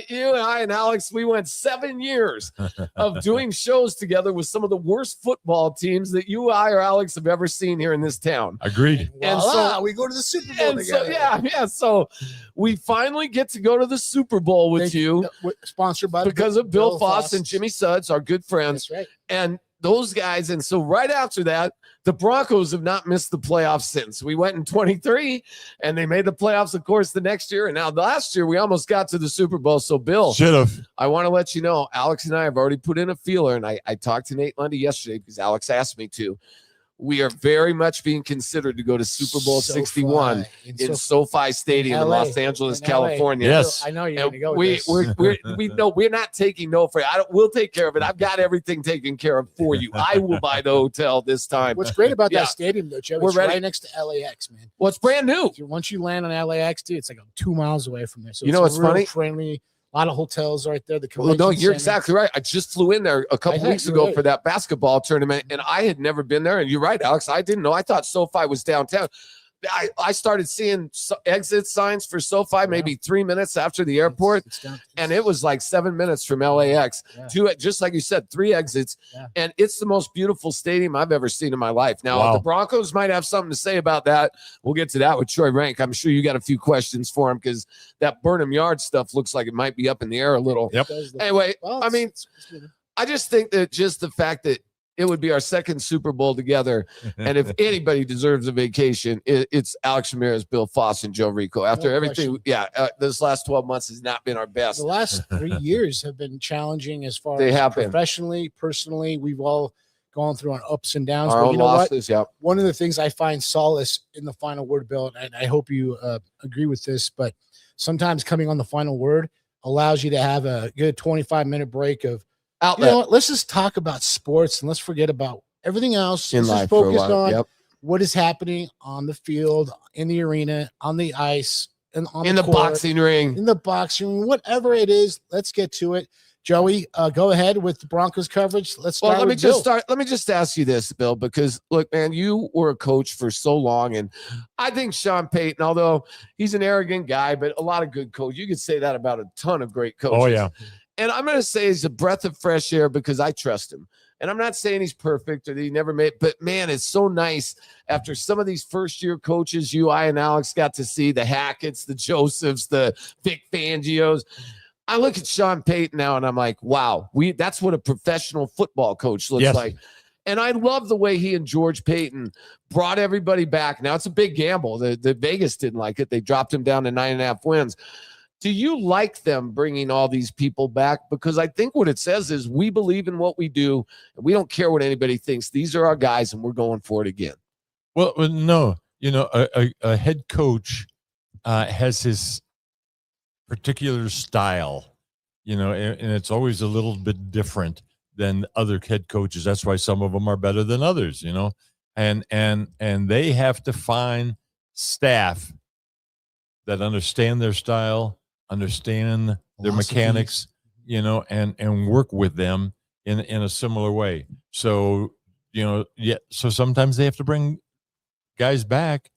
you and I and Alex, we went 7 years of doing shows together with some of the worst football teams that you, I, or Alex have ever seen here in this town. Agreed. And so we go to the Super Bowl together. So we finally get to go to the Super Bowl with you. Sponsored by because of Bill Foss and Jimmy Suds, our good friends. That's right. And those guys. And so right after that, the Broncos have not missed the playoffs since. We went in 23 and they made the playoffs, of course, the next year. And now last year we almost got to the Super Bowl. So Bill, I want to let you know, Alex and I have already put in a feeler, and I talked to Nate Lundy yesterday because Alex asked me to. we are very much being considered to go to Super Bowl 61 in SoFi Stadium in Los Angeles, California. Yes, I know you're going to go with this. We're not taking no for it. We'll take care of it. I've got everything taken care of for you. I will buy the hotel this time. What's great about that stadium, though, Joe, it's right next to LAX, man. Well, it's brand new. Once you land on LAX, dude, it's like 2 miles away from there. So you know what's funny? Friendly. A lot of hotels right there. Well, no, you're exactly right. I just flew in there a couple weeks ago for that basketball tournament, and I had never been there. And you're right, Alex. I didn't know. I thought SoFi was downtown. I started seeing exit signs for SoFi maybe 3 minutes after the airport, and it was like 7 minutes from LAX. Just like you said, 3 exits, and it's the most beautiful stadium I've ever seen in my life. Now, the Broncos might have something to say about that. We'll get to that with Troy Rank. I'm sure you got a few questions for him because that Burnham Yard stuff looks like it might be up in the air a little. Anyway, I mean, I just think that just the fact that it would be our second Super Bowl together. And if anybody deserves a vacation, it's Alex Ramirez, Bill Foss, and Joe Rico. After everything, this last 12 months has not been our best. The last 3 years have been challenging as far as professionally, personally. We've all gone through our ups and downs. Our but own you know losses, what? One of the things I find solace in the final word, Bill, and I hope you agree with this, but sometimes coming on the final word allows you to have a good 25-minute break of outlet. You know what? Let's just talk about sports and let's forget about everything else. Let's just focus on what is happening on the field, in the arena, on the ice, and on the court, boxing ring. In the boxing ring, whatever it is, let's get to it. Joey, go ahead with the Broncos coverage. Let's start. Let me just ask you this, Bill, because look, man, you were a coach for so long, and I think Sean Payton, although he's an arrogant guy, but a lot of good coaches. You could say that about a ton of great coaches. Oh yeah. And I'm going to say he's a breath of fresh air because I trust him. And I'm not saying he's perfect or that he never made, but man, it's so nice after some of these first-year coaches I and Alex got to see, the Hackett's, the Josephs, the Vic Fangios. I look at Sean Payton now and I'm like, wow, that's what a professional football coach looks like. And I love the way he and George Payton brought everybody back. Now, it's a big gamble. The Vegas didn't like it. They dropped him down to 9.5 wins. Do you like them bringing all these people back? Because I think what it says is we believe in what we do, and we don't care what anybody thinks. These are our guys, and we're going for it again. Well, no. You know, a head coach has his particular style, you know, and it's always a little bit different than other head coaches. That's why some of them are better than others, you know, and they have to find staff that understand their style, understand their mechanics, you know, and work with them in a similar way. So, you know, so sometimes they have to bring guys back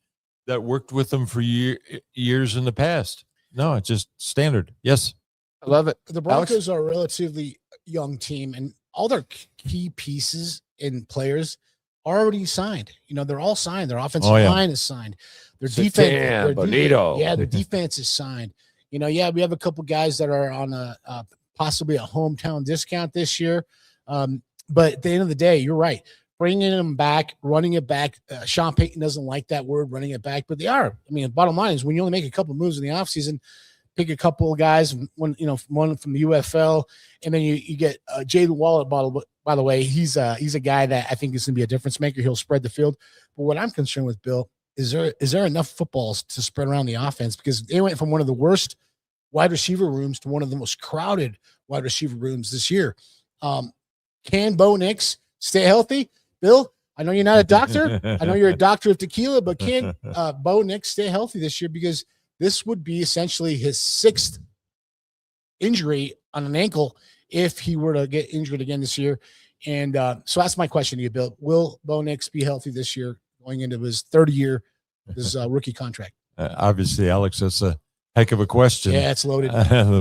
that worked with them for years in the past. No, it's just standard. Yes. I love it. The Broncos are a relatively young team, and all their key pieces and players are already signed. You know, they're all signed. Their offensive line is signed. Their defense, the defense is signed. You know, we have a couple guys that are on possibly a hometown discount this year. But at the end of the day, you're right. Bringing them back, running it back. Sean Payton doesn't like that word, running it back, but they are. I mean, the bottom line is when you only make a couple moves in the offseason, pick a couple of guys, one from the UFL, and then you get Jaylen Waddle. By the way, he's a guy that I think is going to be a difference maker. He'll spread the field. But what I'm concerned with, Bill, is there enough footballs to spread around the offense? Because they went from one of the worst wide receiver rooms to one of the most crowded wide receiver rooms this year. Can Bo Nix stay healthy? Bill, I know you're not a doctor. I know you're a doctor of tequila, but can Bo Nix stay healthy this year? Because this would be essentially his 6th injury on an ankle if he were to get injured again this year. And so that's my question to you, Bill. Will Bo Nix be healthy this year going into his third year, his rookie contract? Obviously, Alex, that's a heck of a question. Yeah, it's loaded.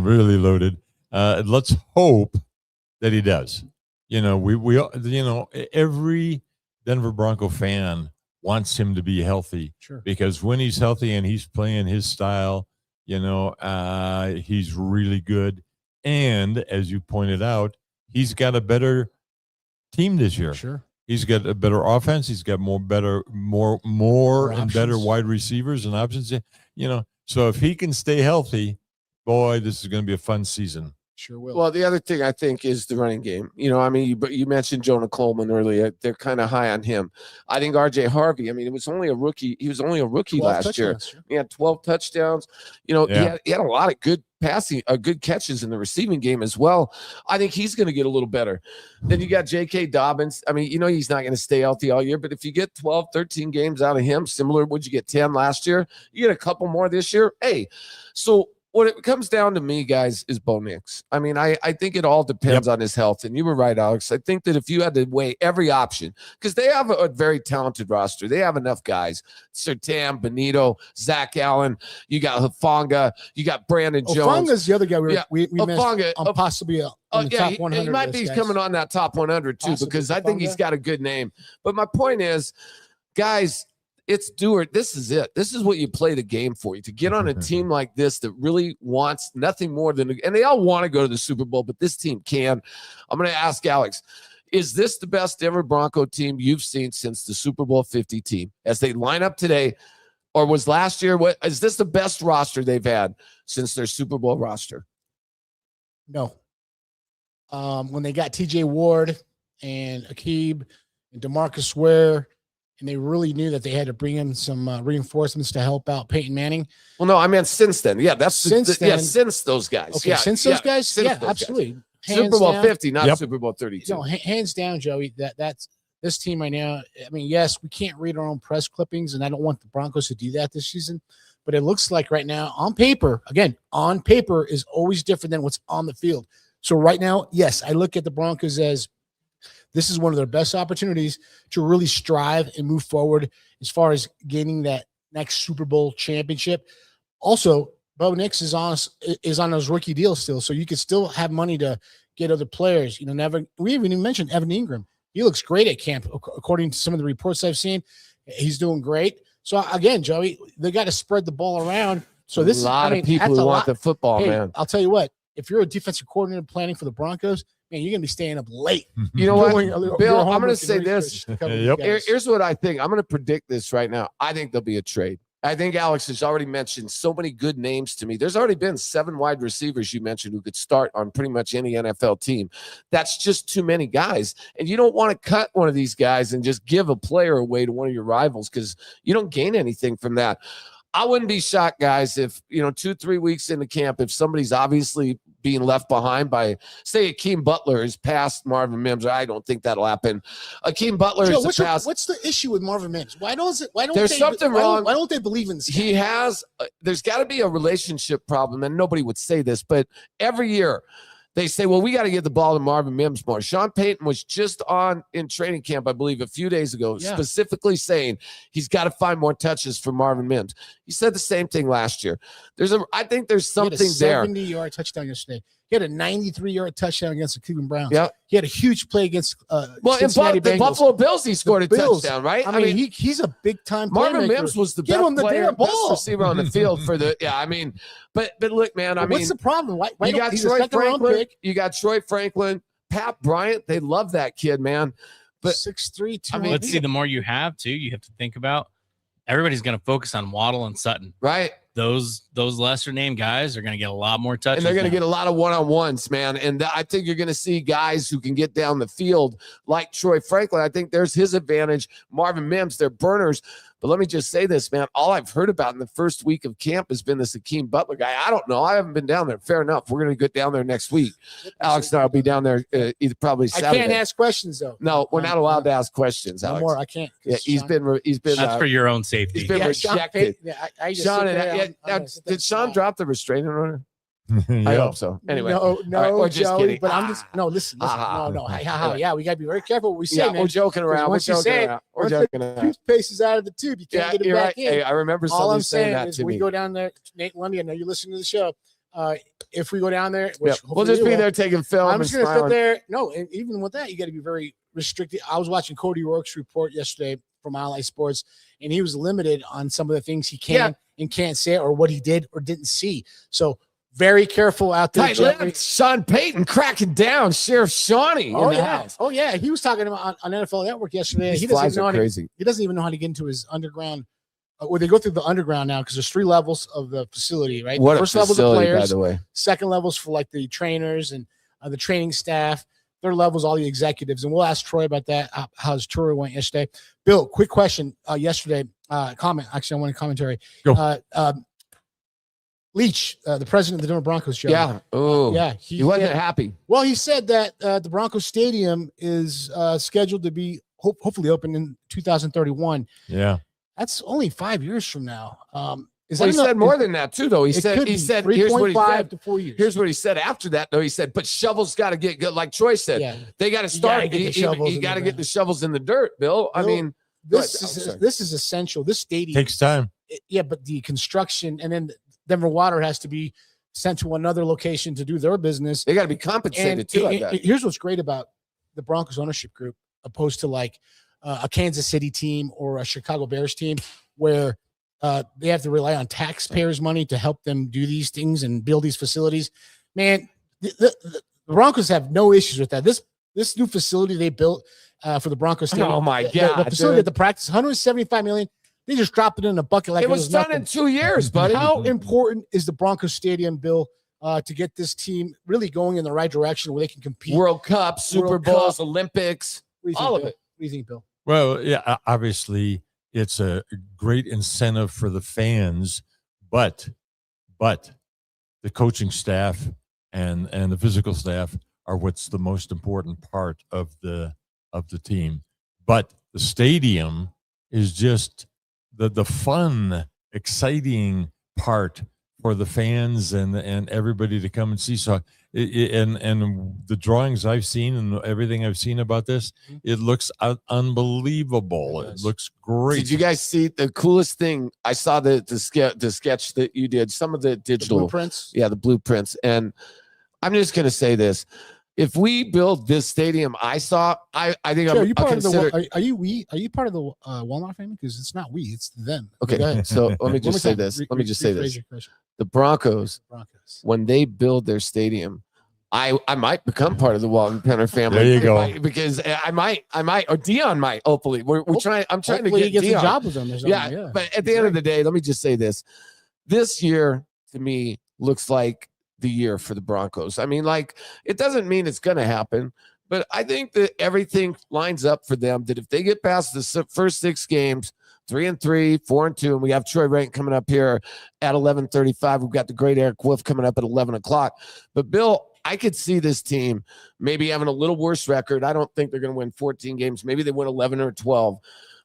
Really loaded. Let's hope that he does. You know, we every Denver Bronco fan wants him to be healthy. Sure. Because when he's healthy and he's playing his style, you know, he's really good. And as you pointed out, he's got a better team this year. Sure. He's got a better offense. He's got more and better wide receivers and options. You know, so if he can stay healthy, boy, this is going to be a fun season. Sure will. Well, the other thing I think is the running game. You know, I mean, you mentioned Jonah Coleman earlier. They're kind of high on him. I think RJ Harvey, I mean, it was only a rookie. He was only a rookie last year. He had 12 touchdowns. You know, he had a lot of good passing, good catches in the receiving game as well. I think he's going to get a little better. Then you got J.K. Dobbins. I mean, you know, he's not going to stay healthy all year, but if you get 12, 13 games out of him, similar, would you get 10 last year? You get a couple more this year. Hey, so what it comes down to me, guys, is Bo Nix. I mean, I think it all depends on his health. And you were right, Alex. I think that if you had to weigh every option, because they have a very talented roster. They have enough guys. Sertan, Benito, Zach Allen. You got Hufanga. You got Brandon Jones. Hufanga's the other guy we Hufanga, missed possibly on the top 100. He might be coming on that top 100 too, because I think he's got a good name. But my point is, guys, it's do or this is it. This is what you play the game for. To get on a team like this that really wants nothing more than, and they all want to go to the Super Bowl, but this team can. I'm going to ask Alex, is this the best ever Bronco team you've seen since the Super Bowl 50 team as they line up today? Or was last year, what is this the best roster they've had since their Super Bowl roster? No. When they got TJ Ward and Akib and DeMarcus Ware, and they really knew that they had to bring in some reinforcements to help out Peyton Manning. Well, no, I meant since then. Yeah, that's since those guys. Okay, yeah, since those guys, absolutely. Super Bowl 50, not Super Bowl 32. No, hands down, Joey. That's this team right now. I mean, yes, we can't read our own press clippings, and I don't want the Broncos to do that this season. But it looks like right now, on paper, is always different than what's on the field. So right now, yes, I look at the Broncos as this is one of their best opportunities to really strive and move forward as far as gaining that next Super Bowl championship. Also, Bo Nix is on those rookie deals still, so you could still have money to get other players. You know, we even mentioned Evan Ingram. He looks great at camp, according to some of the reports I've seen. He's doing great. So again, Joey, they got to spread the ball around. So this a lot of people who want the football, man. I'll tell you what. If you're a defensive coordinator planning for the Broncos, man, you're gonna be staying up late. You know what, Bill? I'm gonna say this. Here's what I think. I'm gonna predict this right now. I think there'll be a trade. I think Alex has already mentioned so many good names to me. There's already been 7 wide receivers you mentioned who could start on pretty much any NFL team. That's just too many guys. And you don't want to cut one of these guys and just give a player away to one of your rivals because you don't gain anything from that. I wouldn't be shocked, guys, if, 2-3 weeks into camp, if somebody's obviously being left behind by, say, Akeem Butler is past Marvin Mims. I don't think that'll happen. Akeem Butler is past. What's the issue with Marvin Mims? Why don't something wrong? Why don't they believe in this guy? He has. There's got to be a relationship problem, and nobody would say this, but every year they say, well, we got to get the ball to Marvin Mims more. Sean Payton was just on in training camp, I believe, a few days ago, specifically saying he's got to find more touches for Marvin Mims. He said the same thing last year. I think there's something there. He had a 70-yard touchdown yesterday. He had a 93-yard touchdown against the Cleveland Browns. Yeah. He had a huge play against Cincinnati Bengals. The Buffalo Bills, he scored a touchdown, right? I mean, he's a big-time Marvin Mims was the best player, best receiver on the field for the but look, man, what's the problem? Why you got Troy Franklin, you got Troy Franklin, Pat Bryant, they love that kid, man. But 6'3", let's see, the more you have too, you have to think about everybody's going to focus on Waddle and Sutton. Right. Those lesser named guys are going to get a lot more touches. And they're going to get a lot of one-on-ones, man. And I think you're going to see guys who can get down the field like Troy Franklin. I think there's his advantage. Marvin Mims, they're burners. But let me just say this, man. All I've heard about in the first week of camp has been this Akeem Butler guy. I don't know. I haven't been down there. Fair enough. We're going to get down there next week. Alex and I will be down there either probably Saturday. I can't ask questions, though. No, we're not allowed to ask questions, Alex. No more. I can't. Yeah, he's been. That's for your own safety. He's been rejected. Sean, did Sean drop the restraining order? Yep. I hope so. Anyway, no, right, we're just Joey, kidding. But I'm just listen. No. Yeah, we gotta be very careful what we say, man. We're joking around. We're joking around. Toothpaste is out of the tube. You can't get it back in. Hey, I remember somebody saying that to me. We go down there, Nate Lundy. I know you're listening to the show. If we go down there, we'll just be there taking film. I'm just gonna sit there. No, and even with that, you got to be very restricted. I was watching Cody Rourke's report yesterday from Ally Sports, and he was limited on some of the things he can and can't say, or what he did or didn't see. So very careful out there. Sean Payton cracking down Sheriff Shawnee in the house. Oh yeah, he was talking about on NFL Network yesterday. He doesn't even know how to get into his underground well, they go through the underground now because there's 3 levels of the facility, right? What The a first level is the facility, players, by the way. second level is for like the trainers and the training staff. Third level is all the executives. And we'll ask Troy about that, how his tour went yesterday. Bill, quick question. Yesterday, comment. Actually, I want a commentary. Go. Leach, the president of the Denver Broncos, Joe. Yeah. Oh, yeah. He wasn't happy. Well, he said that the Broncos Stadium is scheduled to be hopefully open in 2031. Yeah. That's only 5 years from now. Is Well, that he enough? said more than that too, though. He It said could be here's what he 3.5 said. to 4 years. Here's what he said after that, though. He said, but shovels got to get good. Like Troy said, Yeah. they got to You gotta start. get the shovels You in got to the get ground. the shovels in the dirt, Bill. I Bill, mean, this go ahead. is essential. This stadium Takes time. Yeah, but the construction and then Denver Water has to be sent to another location to do their business. They got to be compensated too. I bet. Here's what's great about the Broncos ownership group, opposed to like a Kansas City team or a Chicago Bears team, where they have to rely on taxpayers' money to help them do these things and build these facilities. Man, the Broncos have no issues with that. This new facility they built for the Broncos Stadium. Oh my the God, facility dude. at the practice, $175 million. They just dropped it in a bucket like It was done nothing. in 2 years, buddy. How important is the Broncos Stadium, Bill, to get this team really going in the right direction where they can compete? World Cup, Super World Bowls, Cup. Olympics, What do you think, all of Bill? it. What do you think, Bill? Well, yeah, obviously it's a great incentive for the fans, but the coaching staff and the physical staff are what's the most important part of the team. But the stadium is just the fun, exciting part for the fans and everybody to come and see. So and the drawings I've seen and everything I've seen about this, it looks unbelievable. It looks great. Did you guys see the coolest thing? I saw the sketch that you did, some of the digital blueprints? Yeah, the blueprints. And I'm just gonna say this. If we build this stadium, I think Joe, are you part of consider. the? Are you part of the Walmart family? Because it's not we, it's them. Okay, Go ahead. so let me just say time. this. Let me just say rephrase this. your question. The Broncos, when they build their stadium, I might become part of the Walton Penner family. There you go. Because I might, or Dion might. Hopefully, we're trying. I'm trying to Hopefully get he gets Dion. a job with them. Or something. Yeah, but at the end of the day, let me just say this: this year to me looks like the year for the Broncos. I mean, like, it doesn't mean it's going to happen, but I think that everything lines up for them. That if they get past the first 6 games, 3-3, 4-2, and we have Troy Rank coming up here at 11:35. We've got the great Eric Wolf coming up at 11 o'clock. But Bill, I could see this team maybe having a little worse record. I don't think they're going to win 14 games. Maybe they win 11 or 12.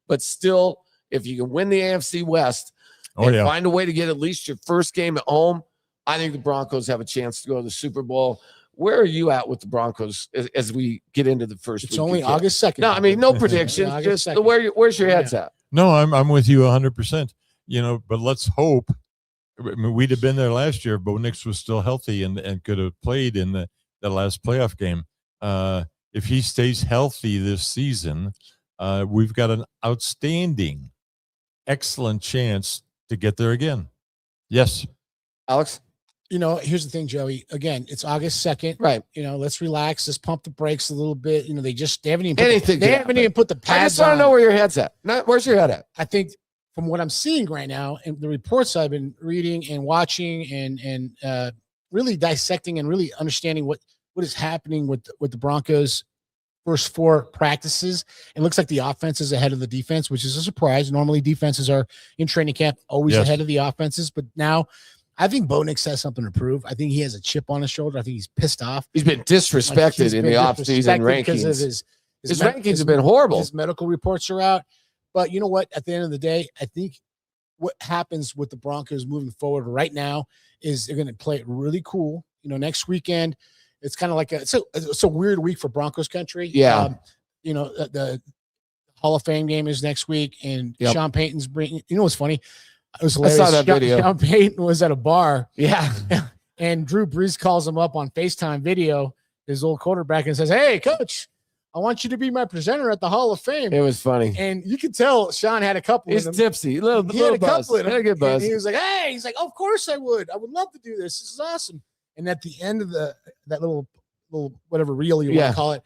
But still, if you can win the AFC West and find a way to get at least your first game at home, I think the Broncos have a chance to go to the Super Bowl. Where are you at with the Broncos as we get into the first week? It's only August 2nd. No, I mean, no predictions. August Just 2nd. where's your heads at? No, I'm with you 100%. But let's hope. I mean, we'd have been there last year. Bo Nix was still healthy and could have played in the last playoff game. If he stays healthy this season, we've got an outstanding, excellent chance to get there again. Yes, Alex. Here's the thing, Joey. Again, it's August 2nd. Right. Let's relax. Let's pump the brakes a little bit. They haven't even put the pads I just want to on. know where your head's at. Where's your head at? I think from what I'm seeing right now and the reports I've been reading and watching and really dissecting and really understanding what is happening with the Broncos first 4 practices, it looks like the offense is ahead of the defense, which is a surprise. Normally defenses are in training camp always ahead of the offenses, but now I think Bo Nix has something to prove. I think he has a chip on his shoulder. I think he's pissed off. He's been disrespected in the offseason rankings. Because of his rankings have been horrible. His medical reports are out. But you know what? At the end of the day, I think what happens with the Broncos moving forward right now is they're going to play it really cool. Next weekend, it's kind of like it's a weird week for Broncos country. Yeah. The Hall of Fame game is next week, and Sean Payton's bringing. What's funny? It was hilarious. I saw that video. Sean Payton was at a bar. Yeah. And Drew Brees calls him up on FaceTime video, his old quarterback, and says, "Hey, coach, I want you to be my presenter at the Hall of Fame." It was funny. And you could tell Sean had a couple. He's tipsy. He had a couple in him. Had a good buzz. And he was like, "Hey," he's like, "Of course I would. I would love to do this. This is awesome." And at the end of that little whatever reel you want to call it,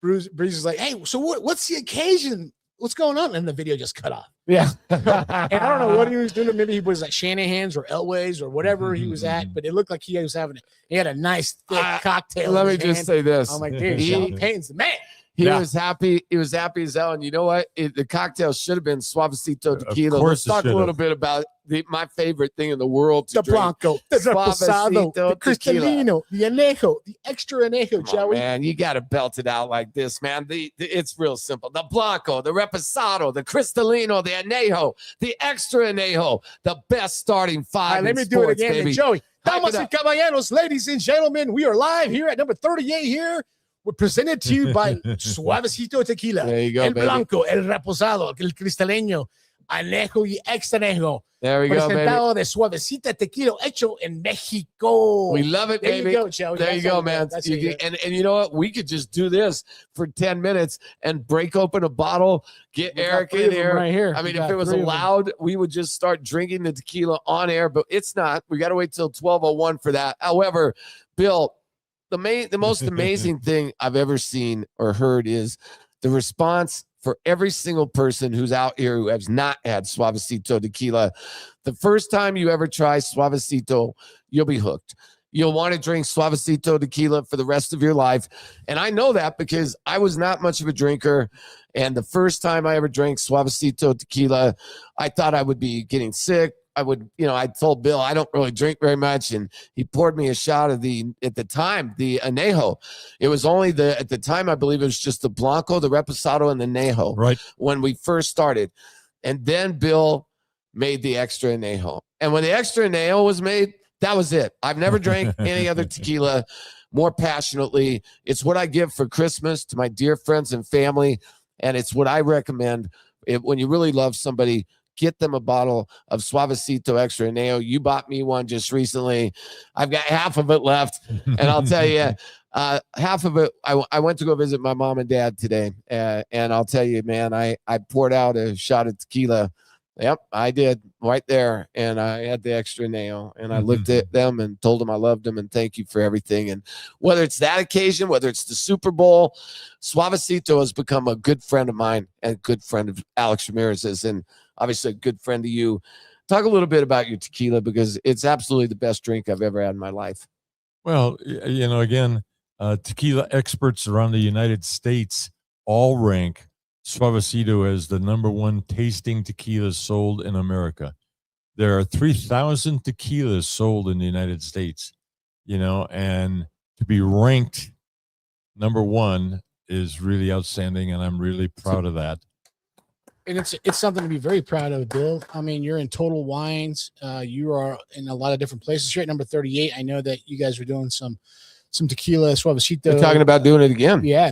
Brees is like, "Hey, so what's the occasion? what's going on? And the video just cut off. Yeah. And I don't know what he was doing. Maybe he was at Shanahan's or Elway's or whatever he was at, but it looked like he had a nice thick cocktail. Let in me his just hand. say this. I'm like, dude, Sean Payton's the man. He was happy. He was happy as hell. And you know what? The cocktail should have been Suavecito tequila. Let's talk a little bit about my favorite thing in the world. The Blanco, the Reposado, the tequila. Cristalino, the Anejo, the extra Anejo, Joey. Man, you got to belt it out like this, man. It's real simple. The Blanco, the Reposado, the Cristalino, the Anejo, the extra Anejo, the best starting five. All right, let in me sports, do it again, baby. Joey. Hype Damas it and up. caballeros, ladies and gentlemen, we are live here at number 38 here. We're presented to you by Suavecito Tequila, There you go, El baby. Blanco, El Reposado, El Cristaleño, Anejo y Extra Anejo. There we go, baby. Presentado de Suavecita Tequila, hecho en Mexico. We love it, There baby. you go, Joey. There you That's how go, we man. That's You how you can- and you know what? We could just do this for 10 minutes and break open a bottle, get We got Eric 3 in of them here. right here. I We mean, if got it was 3 of them. allowed, we would just start drinking the tequila on air, but it's not. We got to wait till 12:01 for that. However, Bill, the most amazing thing I've ever seen or heard is the response for every single person who's out here who has not had Suavecito tequila. The first time you ever try Suavecito, you'll be hooked. You'll want to drink Suavecito tequila for the rest of your life. And I know that because I was not much of a drinker. And the first time I ever drank Suavecito tequila, I thought I would be getting sick. I told Bill, I don't really drink very much. And he poured me a shot of at the time, the Anejo. It was only at the time, I believe it was just the Blanco, the Reposado, and the Anejo. Right. When we first started. And then Bill made the extra Anejo. And when the extra Anejo was made, that was it. I've never drank any other tequila more passionately. It's what I give for Christmas to my dear friends and family. And it's what I recommend when you really love somebody. Get them a bottle of Suavecito Extra Anejo. You bought me one just recently. I've got half of it left. And I'll tell you, half of it, I went to go visit my mom and dad today. And I'll tell you, man, I poured out a shot of tequila. Yep, I did right there. And I had the Extra Anejo. And I looked at them and told them I loved them and thank you for everything. And whether it's that occasion, whether it's the Super Bowl, Suavecito has become a good friend of mine and a good friend of Alex Ramirez's. And obviously a good friend to you. Talk a little bit about your tequila because it's absolutely the best drink I've ever had in my life. Well, again, tequila experts around the United States all rank Suavecito as the #1 tasting tequila sold in America. There are 3,000 tequilas sold in the United States, and to be ranked #1 is really outstanding, and I'm really proud of that. And it's something to be very proud of, Bill. I mean, you're in Total Wines. You are in a lot of different places. You're at number 38. I know that you guys are doing some tequila, Suavecito. They're talking about doing it again. Yeah,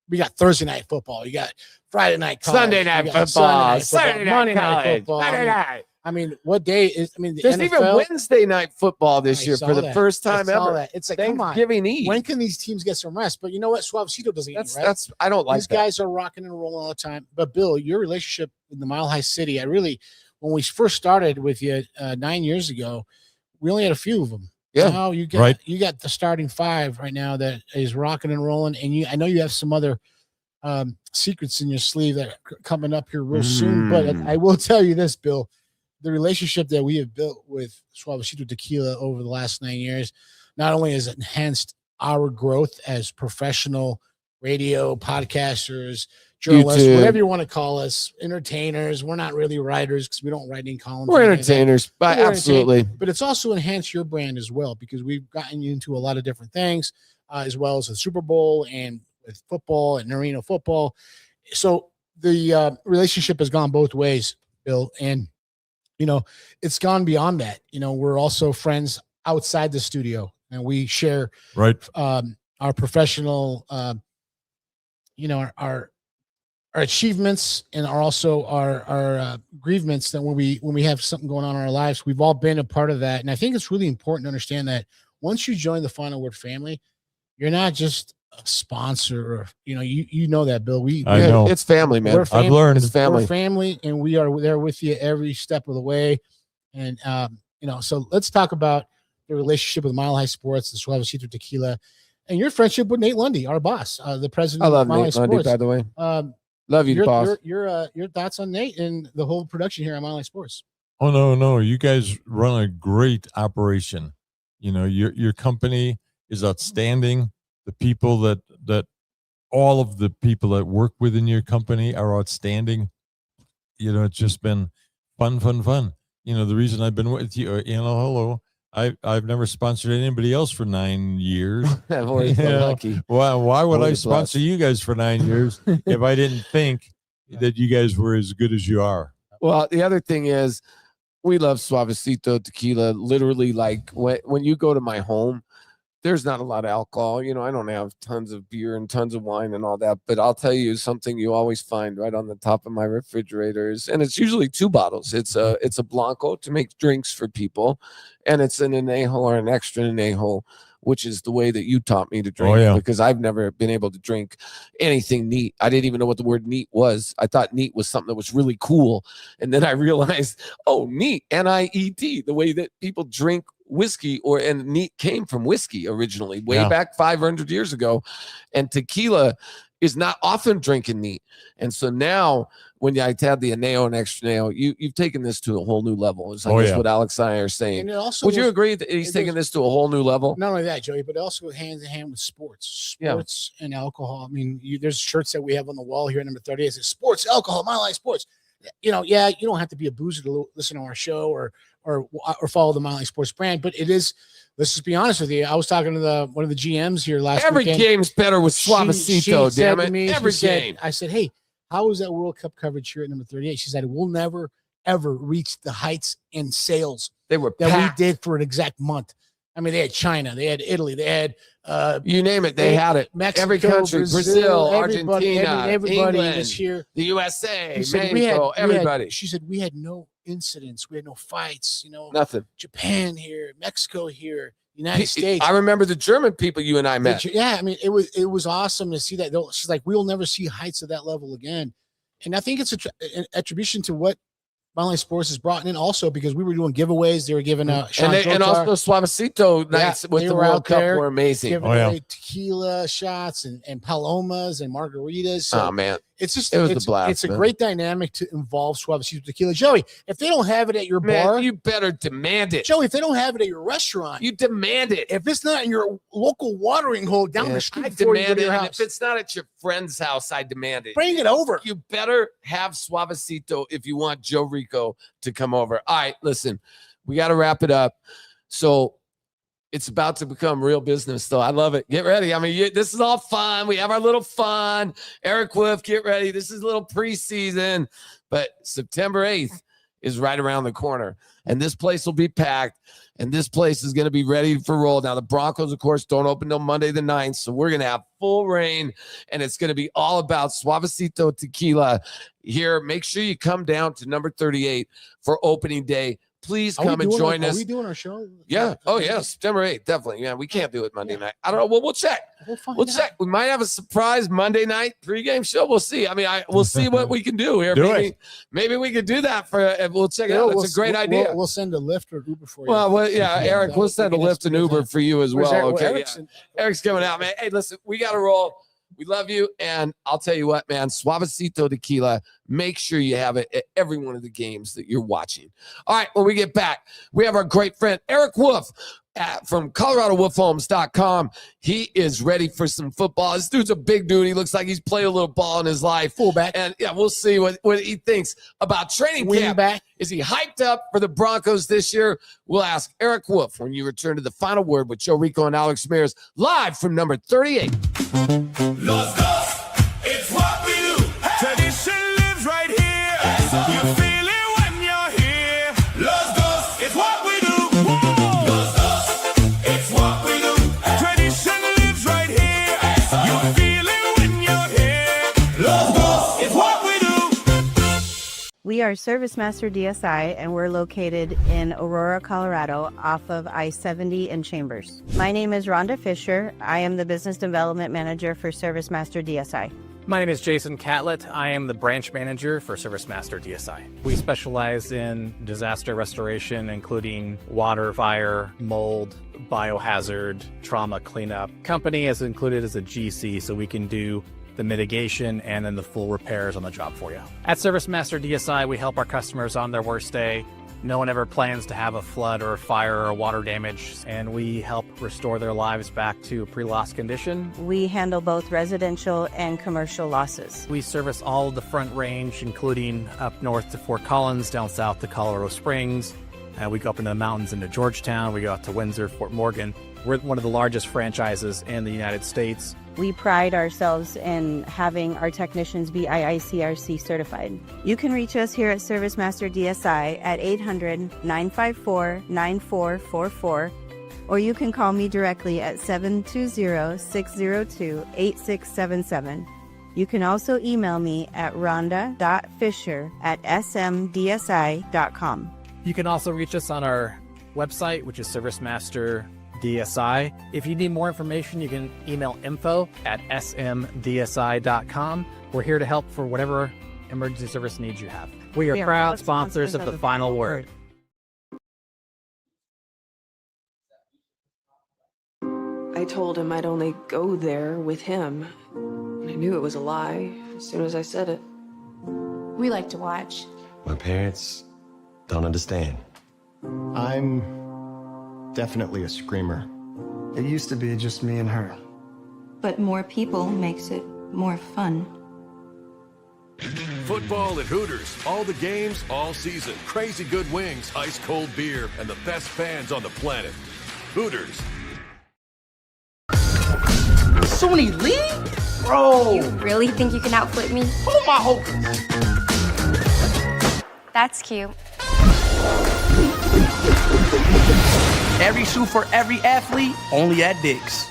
we got Thursday night football. You got Friday night college. Sunday night football. Saturday night Monday night college. football. Saturday night. I mean, what day is? The There's NFL, even Wednesday night football this year for the first time ever. That. It's like, come on, Thanksgiving Eve. when can these teams get some rest? But you know what? Suavecito doesn't eat, right? I don't like These that. guys are rocking and rolling all the time. But Bill, your relationship in the Mile High City, when we first started with you 9 years ago, we only had a few of them. Yeah. Now you got the starting 5 right now that is rocking and rolling. And I know you have some other secrets in your sleeve that are coming up here real soon. But I will tell you this, Bill, the relationship that we have built with Suavecito Tequila over the last 9 years, not only has it enhanced our growth as professional radio podcasters, journalists, YouTube. whatever you want to call us, entertainers. We're not really writers because we don't write any columns. We're or anything. entertainers, but We're absolutely. entertained. But it's also enhanced your brand as well because we've gotten you into a lot of different things, as well as the Super Bowl and with football and arena football. So the relationship has gone both ways, Bill. And, it's gone beyond that. We're also friends outside the studio and we share our professional, our achievements and also our grievements that when we have something going on in our lives, we've all been a part of that. And I think it's really important to understand that once you join the Final Word family, you're not just a sponsor or, you know that, Bill. I know. It's family, man. We're family. I've learned. It's family. We're family, and we are there with you every step of the way. And, so let's talk about the relationship with Mile High Sports, the Suavecito Tequila, and your friendship with Nate Lundy, our boss, the president I love of Mile High Nate Lundy, Sports. by the way. Love you, boss. Your thoughts on Nate and the whole production here on Mile High Sports? Oh no, you guys run a great operation. You know, your company is outstanding. The people that all of the people that work within your company are outstanding. You know, it's just been fun. You know, the reason I've been with you, hello. I've never sponsored anybody else for 9 years. I've always been lucky. Why would I Always sponsor blessed. you guys for 9 years if I didn't think that you guys were as good as you are? Well, the other thing is, we love Suavecito tequila. Literally, like when you go to my home, there's not a lot of alcohol. You know, I don't have tons of beer and tons of wine and all that, but I'll tell you something you always find right on the top of my refrigerators, and it's usually 2 bottles. It's a Blanco to make drinks for people, and it's an añejo or an extra añejo, which is the way that you taught me to drink, because I've never been able to drink anything neat. I didn't even know what the word neat was. I thought neat was something that was really cool. And then I realized, oh, neat, N-I-E-T, the way that people drink whiskey, and neat came from whiskey originally, way back 500 years ago. And tequila is not often drinking neat. And so now when I had the añejo and extra añejo, you've taken this to a whole new level. It's like what Alex and I are saying. And it also Would you agree that he's taking this to a whole new level? Not only that, Joey, but it also goes hand in hand with sports and alcohol. I mean, there's shirts that we have on the wall here at number 38. It says sports, alcohol, Mile High Sports. You know, you don't have to be a boozer to listen to our show or follow the Mile High Sports brand, but it is. Let's just be honest with you. I was talking to one of the GMs here last Every weekend. game's better with Suavecito, damn it. Every game. I said, hey, how was that World Cup coverage here at number 38? She said, we'll never, ever reach the heights in sales they were that packed. we did for an exact month. I mean, they had China, they had Italy, they had you name it, they had it. Mexico, every country, Brazil, Argentina, everybody England, was here. The USA, She said, Mexico, everybody. She said we had no incidents, we had no fights, Nothing. Japan here, Mexico here, United States. I remember the German people you and I met. Yeah, I mean, it was awesome to see that. She's like, we'll never see heights of that level again. And I think it's an attribution to what Mile High Sports has brought in also, because we were doing giveaways. They were giving and also Suavecito nights with the World Cup were amazing. Giving away tequila shots and palomas and margaritas. So man, it was a blast. It's a great dynamic to involve Suavecito tequila. Joey, if they don't have it at your bar, you better demand it. Joey, if they don't have it at your restaurant, you demand it. If it's not in your local watering hole down the street, I before you go demand to it. your And house, if it's not at your friend's house, I demand it. Bring it over. You better have Suavecito if you want Joe Rico to come over. All right, listen, we got to wrap it up. So it's about to become real business, though. I love it. Get ready. I mean, this is all fun. We have our little fun. Eric Wolf, get ready. This is a little preseason, but September 8th is right around the corner, and this place will be packed, and this place is going to be ready for roll. Now, the Broncos, of course, don't open till Monday the 9th, so we're going to have full reign, and it's going to be all about Suavecito tequila here. Make sure you come down to number 38 for opening day. Please come and join us. Are we doing our show? Yeah. Oh, yeah. September 8th. Definitely. Yeah. We can't do it Monday night. I don't know. Well, we'll check. We'll check. We might have a surprise Monday night pregame show. We'll see. I mean, we'll see what we can do here. Maybe we could do that we'll check it out. It's a great idea. We'll send a Lyft or Uber for you. Well, yeah, Eric, we'll send a Lyft and Uber for you as well. Okay. Eric's coming out, man. Hey, listen, we got to roll. We love you. And I'll tell you what, man, Suavecito tequila, make sure you have it at every one of the games that you're watching. All right, when we get back, we have our great friend, Eric Wolf from ColoradoWolfHomes.com. He is ready for some football. This dude's a big dude. He looks like he's played a little ball in his life. Fullback. And yeah, we'll see what he thinks about training camp. Back. Is he hyped up for the Broncos this year? We'll ask Eric Wolf when you return to the final word with Joe Rico and Alex Mears live from number 38. Los Dos, it's what we do. Tradition lives right here. You feel it when you're here. Los Dos, it's what we do. Los Dos, it's what we do. Tradition lives right here. You feel it when you're here. Los Dos, it's what we do. We are Service Master DSI, and we're located in Aurora, Colorado, off of I-70 and Chambers. My name is Rhonda Fisher. I am the Business Development Manager for Service Master DSI. My name is Jason Catlett. I am the Branch Manager for Service Master DSI. We specialize in disaster restoration, including water, fire, mold, biohazard, trauma cleanup. Company is included as a GC, so we can do the mitigation, and then the full repairs on the job for you. At ServiceMaster DSI, we help our customers on their worst day. No one ever plans to have a flood or a fire or water damage, and we help restore their lives back to pre-loss condition. We handle both residential and commercial losses. We service all of the Front Range, including up north to Fort Collins, down south to Colorado Springs. We go up into the mountains into Georgetown. We go out to Windsor, Fort Morgan. We're one of the largest franchises in the United States. We pride ourselves in having our technicians be IICRC certified. You can reach us here at ServiceMaster DSI at 800-954-9444, or you can call me directly at 720-602-8677. You can also email me at rhonda.fisher@smdsi.com. You can also reach us on our website, which is ServiceMaster DSI. If you need more information, you can email info@smdsi.com. We're here to help for whatever emergency service needs you have. We are proud sponsors of The Final Word. I told him I'd only go there with him. And I knew it was a lie as soon as I said it. We like to watch. My parents don't understand. I'm definitely a screamer. It used to be just me and her. But more people makes it more fun. Football at Hooters. All the games, all season. Crazy good wings, ice cold beer, and the best fans on the planet. Hooters. Sony Lee? Bro! You really think you can outflip me? Hold my hokers! That's cute. Every shoe for every athlete, only at Dick's.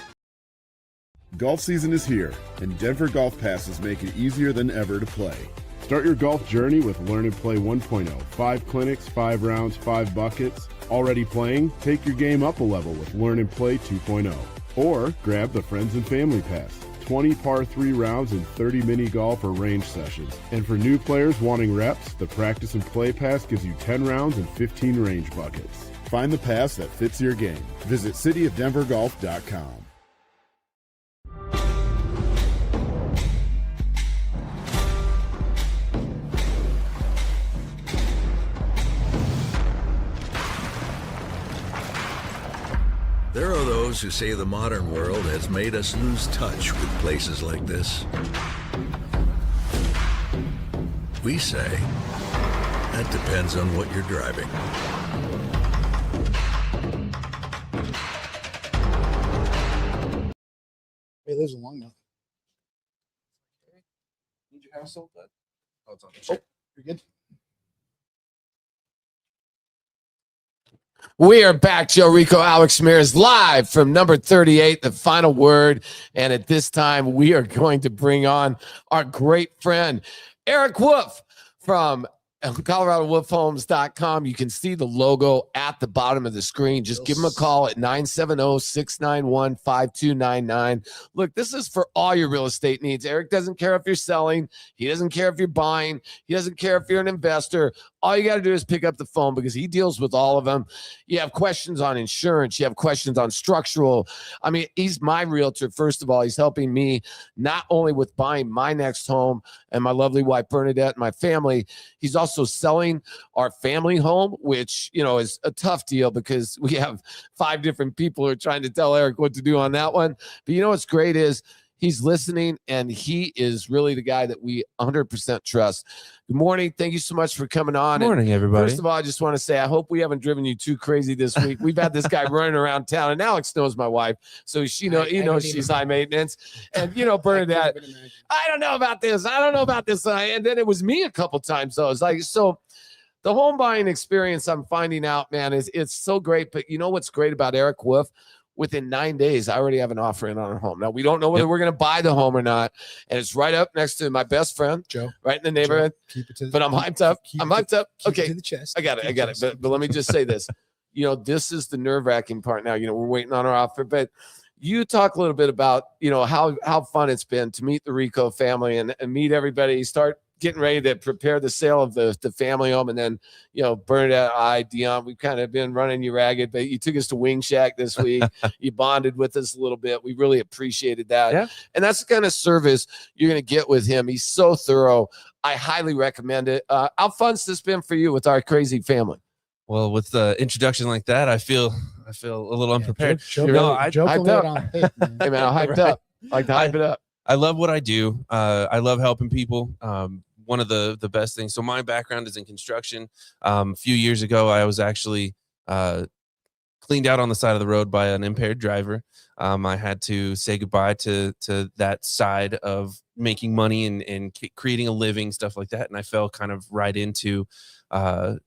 Golf season is here, and Denver Golf Passes make it easier than ever to play. Start your golf journey with Learn and Play 1.0. 5 clinics, 5 rounds, 5 buckets. Already playing? Take your game up a level with Learn and Play 2.0. Or grab the Friends and Family Pass. 20 par 3 rounds and 30 mini golf or range sessions. And for new players wanting reps, the Practice and Play Pass gives you 10 rounds and 15 range buckets. Find the pass that fits your game. Visit cityofdenvergolf.com. There are those who say the modern world has made us lose touch with places like this. We say, that depends on what you're driving. He lives in Longmont. Need your house sold? Oh, it's on the check. You're good. We are back. Joe Rico, Alex Mears, live from number 38, The Final Word. And at this time, we are going to bring on our great friend, Eric Wolf from ColoradoWolfHomes.com. You can see the logo at the bottom of the screen. Just give him a call at 970-691-5299. Look, this is for all your real estate needs. Eric doesn't care if you're selling. He doesn't care if you're buying. He doesn't care if you're an investor. All you got to do is pick up the phone because he deals with all of them. You have questions on insurance. You have questions on structural. I mean, he's my realtor. First of all, he's helping me not only with buying my next home and my lovely wife, Bernadette, and my family. He's also selling our family home, which, you know, is a tough deal because we have 5 different people who are trying to tell Eric what to do on that one. But you know what's great is he's listening, and he is really the guy that we 100% trust. Good morning. Thank you so much for coming on. Good morning, everybody. First of all, I just want to say I hope we haven't driven you too crazy this week. We've had this guy running around town, and Alex knows my wife, so she knows she's high maintenance. And you know, Bernadette, I don't know about this. I don't know about this. And then it was me a couple times though. It's like, so the home buying experience, I'm finding out, man, it's so great. But you know what's great about Eric Wolf? Within 9 days, I already have an offer in on our home. Now, we don't know whether we're going to buy the home or not. And it's right up next to my best friend, Joe, right in the neighborhood. But I'm hyped up. I'm hyped up. Okay. To the chest. I got it. But let me just say this. You know, this is the nerve-wracking part now. You know, we're waiting on our offer. But you talk a little bit about, you know, how fun it's been to meet the Rico family and meet everybody. Start getting ready to prepare the sale of the family home, and then Bernadette, Dion, we've kind of been running you ragged, but you took us to Wing Shack this week. You bonded with us a little bit. We really appreciated that. Yeah. And that's the kind of service you're going to get with him. He's so thorough. I highly recommend it. How fun's this been for you with our crazy family? Well, with the introduction like that, I feel a little unprepared. Joke hey, man, I'll hyped up. Like to hype it up. I love what I do. I love helping people. One of the best things. So my background is in construction. A few years ago, I was actually cleaned out on the side of the road by an impaired driver. I had to say goodbye to that side of making money and creating a living, stuff like that. And I fell kind of right into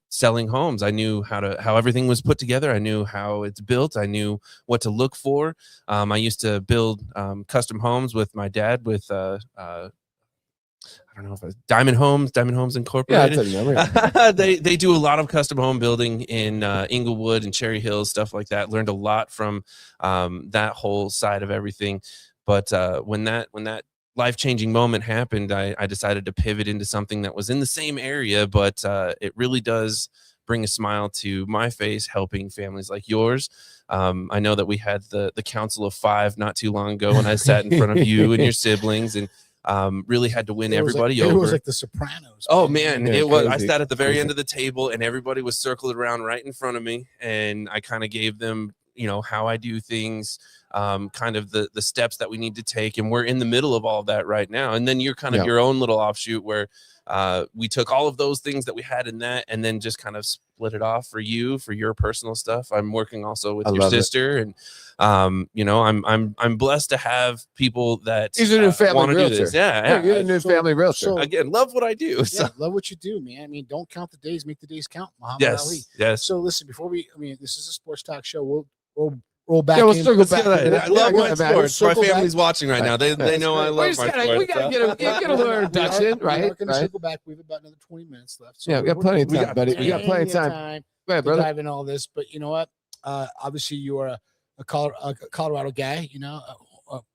selling homes. I knew how everything was put together. I knew how it's built. I knew what to look for. I used to build custom homes with my dad with I don't know if it's Diamond Homes Incorporated. Yeah, they do a lot of custom home building in Inglewood and Cherry Hills, stuff like that. Learned a lot from that whole side of everything. But when that life-changing moment happened, I decided to pivot into something that was in the same area, but it really does bring a smile to my face, helping families like yours. I know that we had the Council of Five not too long ago when I sat in front of you and your siblings and really had to win everybody over. It was like the Sopranos. Oh man, Yeah, it was. crazy. I sat at the very end of the table and everybody was circled around right in front of me, and I kind of gave them, how I do things, kind of the steps that we need to take, and we're in the middle of all of that right now. And then you're kind of your own little offshoot where we took all of those things that we had in that and then just kind of split it off for your personal stuff. I'm working also with your sister, and I'm blessed to have people that He's a new family realtor. do this. Yeah, you're a new family realtor. so- again, love what I do. So. Yeah, love what you do, man. I mean, don't count the days, make the days count. Muhammad Yes, Ali. yes. So listen, this is a sports talk show. We'll roll back. Yeah, we'll in. circle back. I love my sports. My Circle family's back. watching right now. They know I love my sports. We gotta get a little introduction, We right? are going to circle back. We have about another 20 minutes left. So Yeah, we got plenty of time, buddy. We got plenty of time. Go ahead, to brother. dive in all this. But you know what? Obviously, you are a Colorado guy.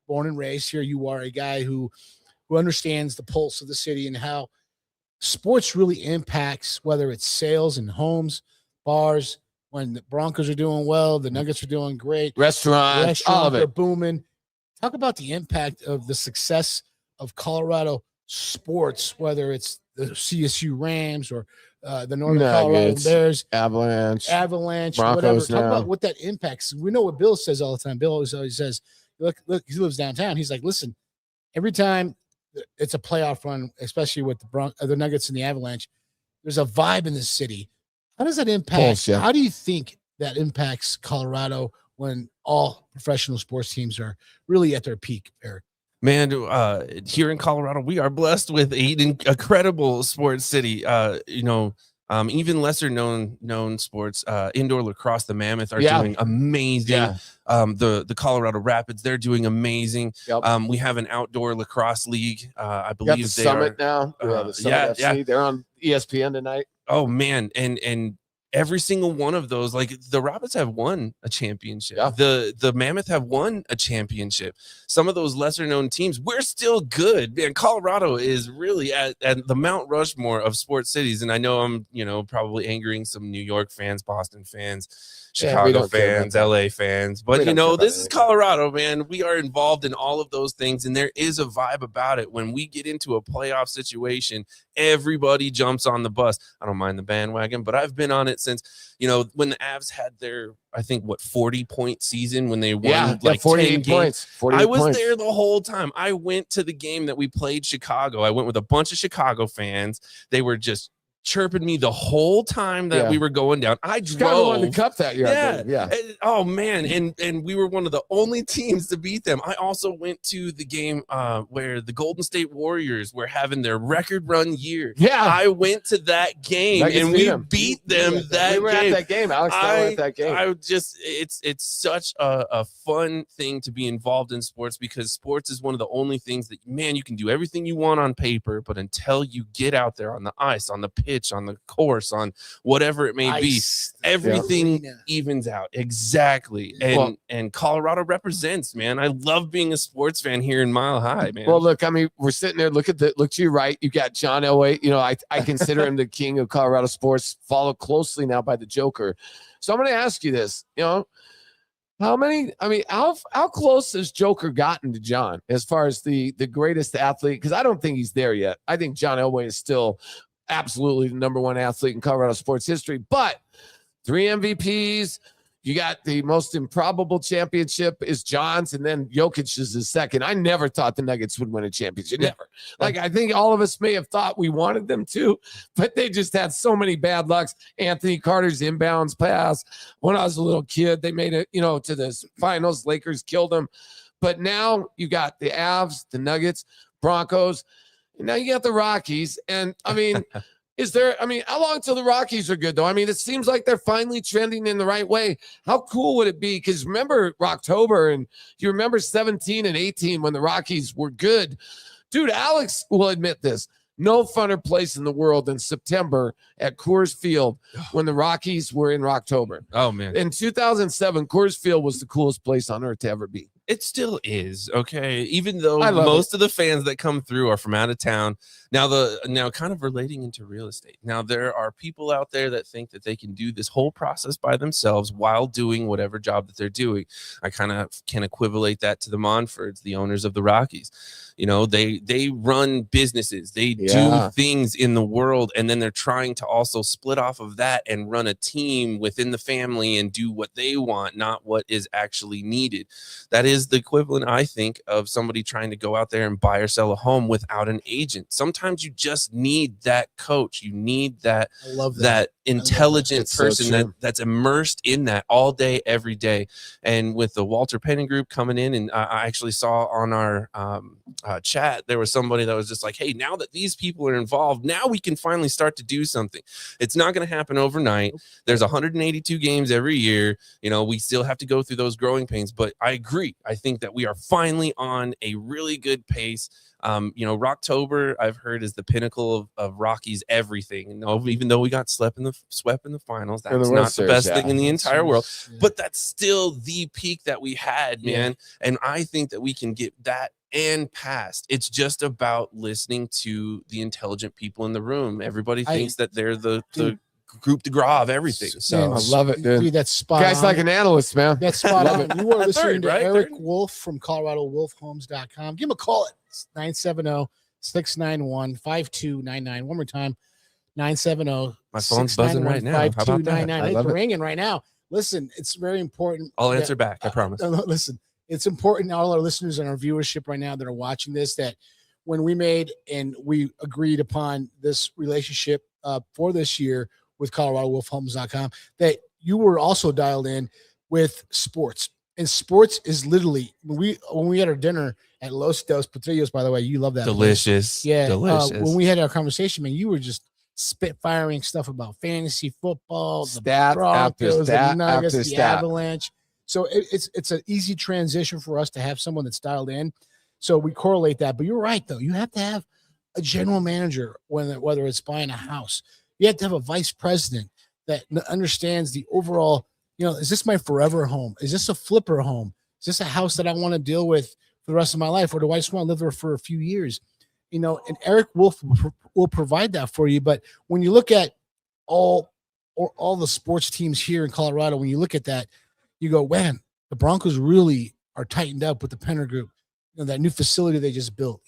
Born and raised here. You are a guy who understands the pulse of the city and how sports really impacts whether it's sales and homes, bars. When the Broncos are doing well, the Nuggets are doing great. Restaurants, all of are it. booming. Talk about the impact of the success of Colorado sports, whether it's the CSU Rams or the Northern Colorado Nuggets, Bears, Avalanche, Broncos, Broncos whatever. Talk now. about what that impacts. We know what Bill says all the time. Bill always says, look, he lives downtown. He's like, listen, every time it's a playoff run, especially with the Nuggets and the Avalanche, there's a vibe in the city. How does that impact? Pulse, yeah. How do you think that impacts Colorado when all professional sports teams are really at their peak, Eric? Man, here in Colorado, we are blessed with an incredible sports city. Even lesser known sports, indoor lacrosse, the Mammoth are doing amazing. Yeah. The Colorado Rapids, they're doing amazing. Yep. We have an outdoor lacrosse league. I believe Got the they Summit are now. The Summit FC. They're on ESPN tonight. Oh man, and every single one of those, like the Rapids have won a championship. Yeah. The Mammoth have won a championship. Some of those lesser known teams, we're still good. Man, Colorado is really at the Mount Rushmore of sports cities. And I know I'm, probably angering some New York fans, Boston fans, Chicago fans, LA fans. But this is Colorado, man. We are involved in all of those things. And there is a vibe about it. When we get into a playoff situation, everybody jumps on the bus. I don't mind the bandwagon, but I've been on it since, when the Avs had their, I think, 40-point season when they won 48 points. 48 I was points. there the whole time. I went to the game that we played Chicago. I went with a bunch of Chicago fans. They were just chirping me the whole time that we were going down. I Chicago won the drove. cup that year. I believe. Yeah. Oh man, and we were one of the only teams to beat them. I also went to the game where the Golden State Warriors were having their record run year. Yeah. I went to that game and we beat them that We were game. at that game. Alex and I were at that game. I just it's such a fun thing to be involved in sports, because sports is one of the only things that, man, you can do everything you want on paper, but until you get out there on the ice, on the pitch, pitch, on the course, on whatever it may be. Everything evens out. Exactly. And Colorado represents, man. I love being a sports fan here in Mile High, man. Well, look, I mean, we're sitting there. Look to your right. You got John Elway. You know, I consider him the king of Colorado sports, followed closely now by the Joker. So I'm going to ask you this, you know, how close has Joker gotten to John as far as the greatest athlete? Because I don't think he's there yet. I think John Elway is still absolutely the number one athlete in Colorado sports history, but 3 MVPs. You got the most improbable championship is John's, and then Jokic is his second. I never thought the Nuggets would win a championship. Never. Like, I think all of us may have thought we wanted them to, but they just had so many bad lucks. Anthony Carter's inbounds pass. When I was a little kid, they made it, to the finals. Lakers killed them. But now you got the Avs, the Nuggets, Broncos, and now you got the Rockies. And, I mean... how long till the Rockies are good, though? I mean, it seems like they're finally trending in the right way. How cool would it be? Because remember October, and you remember 17 and 18 when the Rockies were good. Dude, Alex will admit this. No funner place in the world than September at Coors Field when the Rockies were in October. Oh, man. In 2007, Coors Field was the coolest place on earth to ever be. It still is, okay. Even though most of the fans that come through are from out of town. Now kind of relating into real estate. Now there are people out there that think that they can do this whole process by themselves while doing whatever job that they're doing. I kind of can equivalate that to the Monfords, the owners of the Rockies. They run businesses, they do things in the world, and then they're trying to also split off of that and run a team within the family and do what they want, not what is actually needed. That is the equivalent, I think, of somebody trying to go out there and buy or sell a home without an agent. Sometimes you just need that coach. You need that intelligent person that's immersed in that all day, every day. And with the Walter Penning Group coming in, and I actually saw on our chat, there was somebody that was just like, hey, now that these people are involved, now we can finally start to do something. It's not going to happen overnight. There's 182 games every year. We still have to go through those growing pains, but I agree. I think that we are finally on a really good pace. Rocktober, I've heard, is the pinnacle of Rockies everything. Even though we got swept in the finals, that's not the best thing in the entire world. But that's still the peak that we had, man. And I think that we can get that and past. It's just about listening to the intelligent people in the room. Everybody thinks that they're the group de gras of everything. So man, I love it, dude. That's spot Guy's on. like an analyst, man. That's spot on. You are listening to Eric Wolf from ColoradoWolfHomes.com. Give him a call at 970-691-5299. One more time, 970. My phone's buzzing right now. How about that? It's ringing right now. Listen, it's very important. I'll answer back. I promise. Listen, it's important. All our listeners and our viewership right now that are watching this, that when we made and we agreed upon this relationship for this year with ColoradoWolfHomes.com, that you were also dialed in with sports. And sports is literally, when we had our dinner at Los Dos Potrillos, by the way, you love that. Delicious. Place. Yeah. Delicious. When we had our conversation, man, you were just spitfiring stuff about fantasy football, the Stat Broncos, stat the Nuggets, after the stat. Avalanche. So it's an easy transition for us to have someone that's dialed in. So we correlate that. But you're right, though. You have to have a general manager, whether it's buying a house. You have to have a vice president that understands the overall, is this my forever home? Is this a flipper home? Is this a house that I want to deal with for the rest of my life? Or do I just want to live there for a few years? And Eric Wolf will provide that for you. But when you look at all the sports teams here in Colorado, when you look at that, you go, man, the Broncos really are tightened up with the Penner Group, that new facility they just built.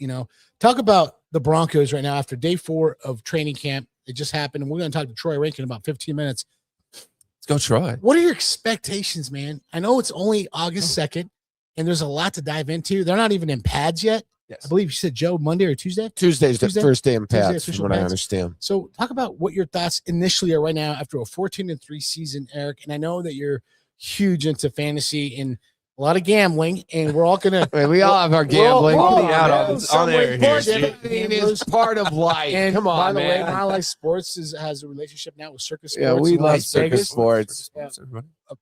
Talk about the Broncos right now after day 4 of training camp. It just happened, and we're going to talk to Troy Rankin in about 15 minutes. Let's go, Troy. What are your expectations, man? I know it's only August 2nd, and there's a lot to dive into. They're not even in pads yet. Yes. I believe you said, Joe, Monday or Tuesday? Tuesday's the first day in Tuesday, pads, from what I understand. So talk about what your thoughts initially are right now after a 14-3 season, Eric. And I know that you're huge into fantasy and a lot of gambling, and we're all gonna. We all have our gambling. On air here. Gambling is part of life. And come on, by the man. way, Mile High Sports has a relationship now with Circus Sports. Yeah, we in love Las Circus Vegas. Sports. Yeah.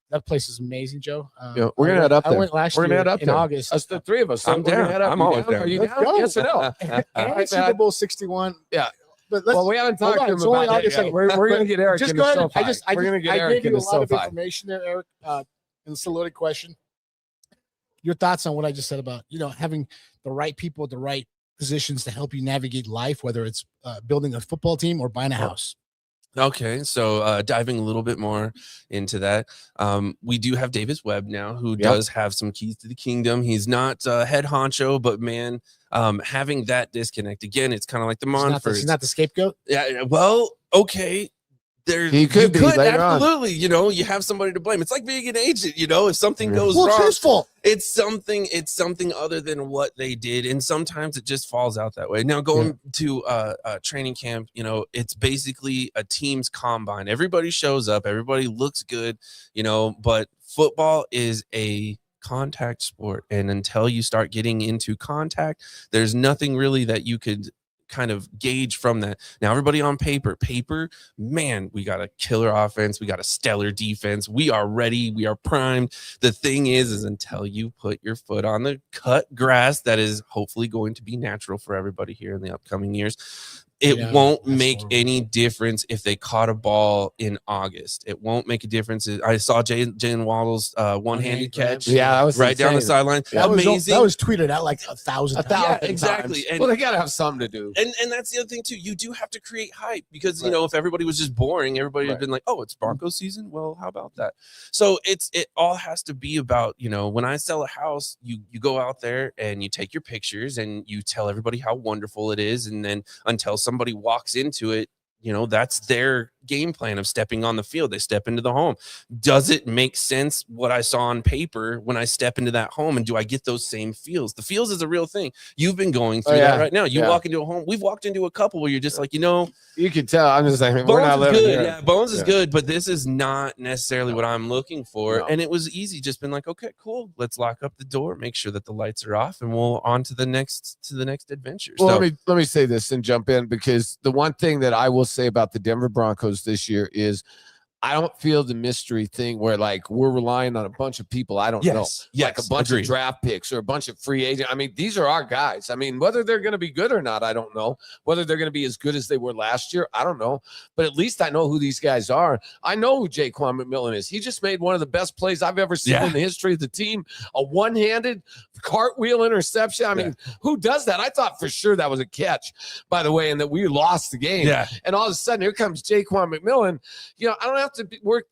That place is amazing, Joe. We're gonna head up there. I went last we're gonna year head up in there. August. Us, the three of us. I'm down. I'm always down. Are you Let's down? go. Yes or no? And Super Bowl 61. Yeah. But let's, Well, we haven't talked to him it's only about August that yet. 2nd. We're going to get Eric Just into go ahead. SoFi. We're going to get I Eric gave you into a lot of SoFi. information there, Eric. It's a loaded question. Your thoughts on what I just said about, having the right people at the right positions to help you navigate life, whether it's building a football team or buying a house. Okay, so diving a little bit more into that, we do have Davis Webb now, who does have some keys to the kingdom. He's not head honcho, but man, having that disconnect again, it's kind of like the Monforts. He's not the scapegoat. Yeah, well, okay. He could be later on. Absolutely. You have somebody to blame. It's like being an agent. If something goes Well, wrong, it's his fault. It's something other than what they did, and sometimes it just falls out that way. Now going to training camp, it's basically a team's combine. Everybody shows up, everybody looks good, but football is a contact sport, and until you start getting into contact, there's nothing really that you could kind of gauge from that. Now everybody on paper, man, we got a killer offense, we got a stellar defense, we are ready, we are primed. The thing is until you put your foot on the cut grass that is hopefully going to be natural for everybody here in the upcoming years, it won't make any difference if they caught a ball in August. It won't make a difference. I saw Jalen Waddle's one-handed catch. Yeah, that was right down the sideline. Amazing. That was tweeted out like 1,000 times. Yeah, exactly. Well, they got to have something to do. And that's the other thing too. You do have to create hype because if everybody was just boring, everybody would been like, "Oh, it's Broncos season. Well, how about that?" So it all has to be about when I sell a house, you go out there and you take your pictures and you tell everybody how wonderful it is, and then until somebody walks into it, that's their game plan of stepping on the field. They step into the home. Does it make sense what I saw on paper when I step into that home? And do I get those same feels? The feels is a real thing. You've been going through that right now. You walk into a home. We've walked into a couple where you're just like, you can tell. I'm just saying, we're not living living good. here. Yeah, Bones is good, but this is not necessarily what I'm looking for. And it was easy. Just been like, okay, cool. Let's lock up the door, make sure that the lights are off, and we'll on to the next adventure. Well, let me say this and jump in, because the one thing that I will say about the Denver Broncos this year is I don't feel the mystery thing where like we're relying on a bunch of people I don't know, like a bunch of draft picks or a bunch of free agents. I mean, these are our guys. I mean, whether they're going to be good or not, I don't know. Whether they're going to be as good as they were last year, I don't know. But at least I know who these guys are. I know who Jaquan McMillan is. He just made one of the best plays I've ever seen in the history of the team. A one-handed cartwheel interception. I mean, who does that? I thought for sure that was a catch, by the way, and that we lost the game. Yeah. And all of a sudden, here comes Jaquan McMillan. I don't have to work.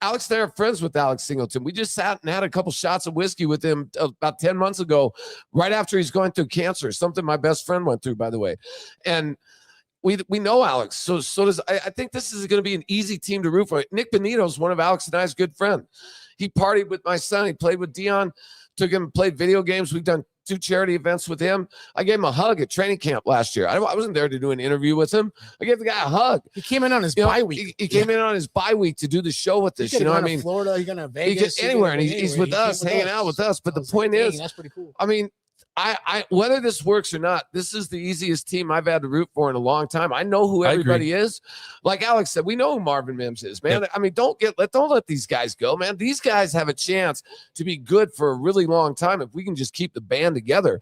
Alex, they're friends with Alex Singleton. We just sat and had a couple shots of whiskey with him about 10 months ago, right after he's going through cancer, something my best friend went through, by the way. And we know Alex. So does I think this is going to be an easy team to root for. Nick Benito is one of Alex and I's good friends. He partied with my son. He played with Dion, took him, played video games. We've done 2 charity events with him. I gave him a hug at training camp last year. I wasn't there to do an interview with him. I gave the guy a hug. He came in on his bye week. He came in on his bye week to do the show with us. You know what I mean? Florida, you're going to Vegas. Anywhere, and he's with us, hanging out with us. But the point is, that's pretty cool. I mean, I whether this works or not, this is the easiest team I've had to root for in a long time. I know who everybody is. Like Alex said, we know who Marvin Mims is, man. Yep. I mean, don't let these guys go, man. These guys have a chance to be good for a really long time if we can just keep the band together.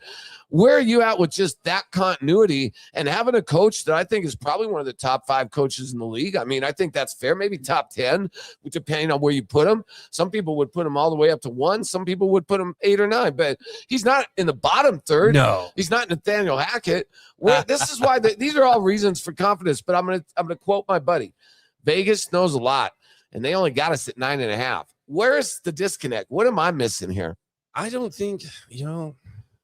Where are you at with just that continuity and having a coach that I think is probably one of the top 5 coaches in the league? I mean, I think that's fair. Maybe top 10, depending on where you put him. Some people would put him all the way up to 1. Some people would put him 8 or 9, but he's not in the bottom third. No, he's not Nathaniel Hackett. This is why these are all reasons for confidence. But I'm gonna quote my buddy. Vegas knows a lot, and they only got us at 9.5. Where's the disconnect? What am I missing here? I don't think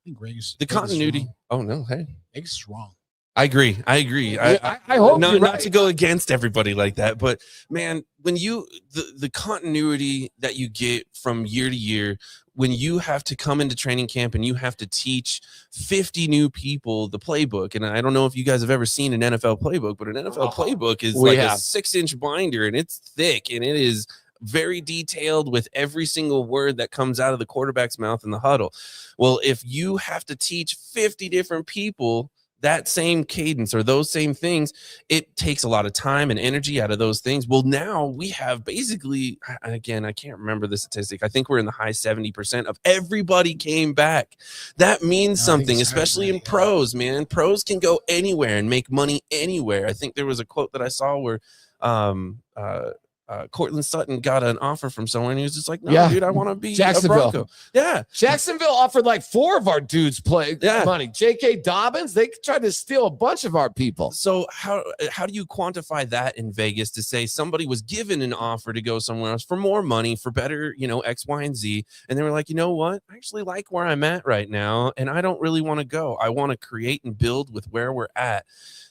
Vegas, the continuity. Oh no, hey, Vegas is wrong. I agree. I hope not to go against everybody like that, but man, when the continuity that you get from year to year, when you have to come into training camp and you have to teach 50 new people the playbook, and I don't know if you guys have ever seen an NFL playbook, but an NFL playbook is like a 6-inch binder, and it's thick, and it is very detailed with every single word that comes out of the quarterback's mouth in the huddle. Well, if you have to teach 50 different people that same cadence or those same things, it takes a lot of time and energy out of those things. Well, now we have basically, again, I can't remember the statistic. I think we're in the high 70% of everybody came back. That means something, especially in pros, man. Pros can go anywhere and make money anywhere. I think there was a quote that I saw where Cortland Sutton got an offer from someone. And he was just like, no, dude, I want to be a Bronco. Yeah. Jacksonville offered like 4 of our dudes money. J.K. Dobbins, they tried to steal a bunch of our people. So how do you quantify that in Vegas to say somebody was given an offer to go somewhere else for more money, for better, X, Y, and Z. And they were like, you know what? I actually like where I'm at right now. And I don't really want to go. I want to create and build with where we're at.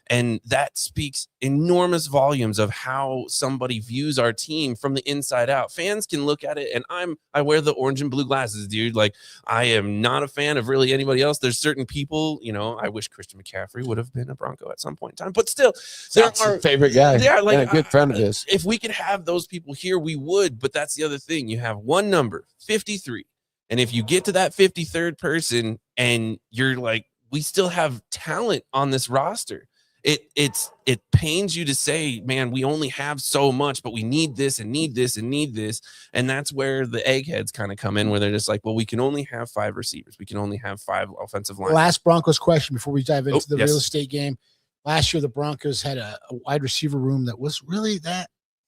And that speaks enormous volumes of how somebody views our team from the inside out. Fans can look at it, and I wear the orange and blue glasses, dude. Like, I am not a fan of really anybody else. There's certain people, I wish Christian McCaffrey would have been a Bronco at some point in time, but still, that's our favorite guy. Yeah, like and a good friend of his. If we could have those people here, we would. But that's the other thing. You have one number, 53, and if you get to that 53rd person, and you're like, we still have talent on this roster. It pains you to say, man, we only have so much, but we need this and need this and need this. And that's where the eggheads kind of come in, where they're just like, well, we can only have 5 receivers. We can only have 5 offensive line. Last Broncos question before we dive into the real estate game. Last year, the Broncos had a wide receiver room that was really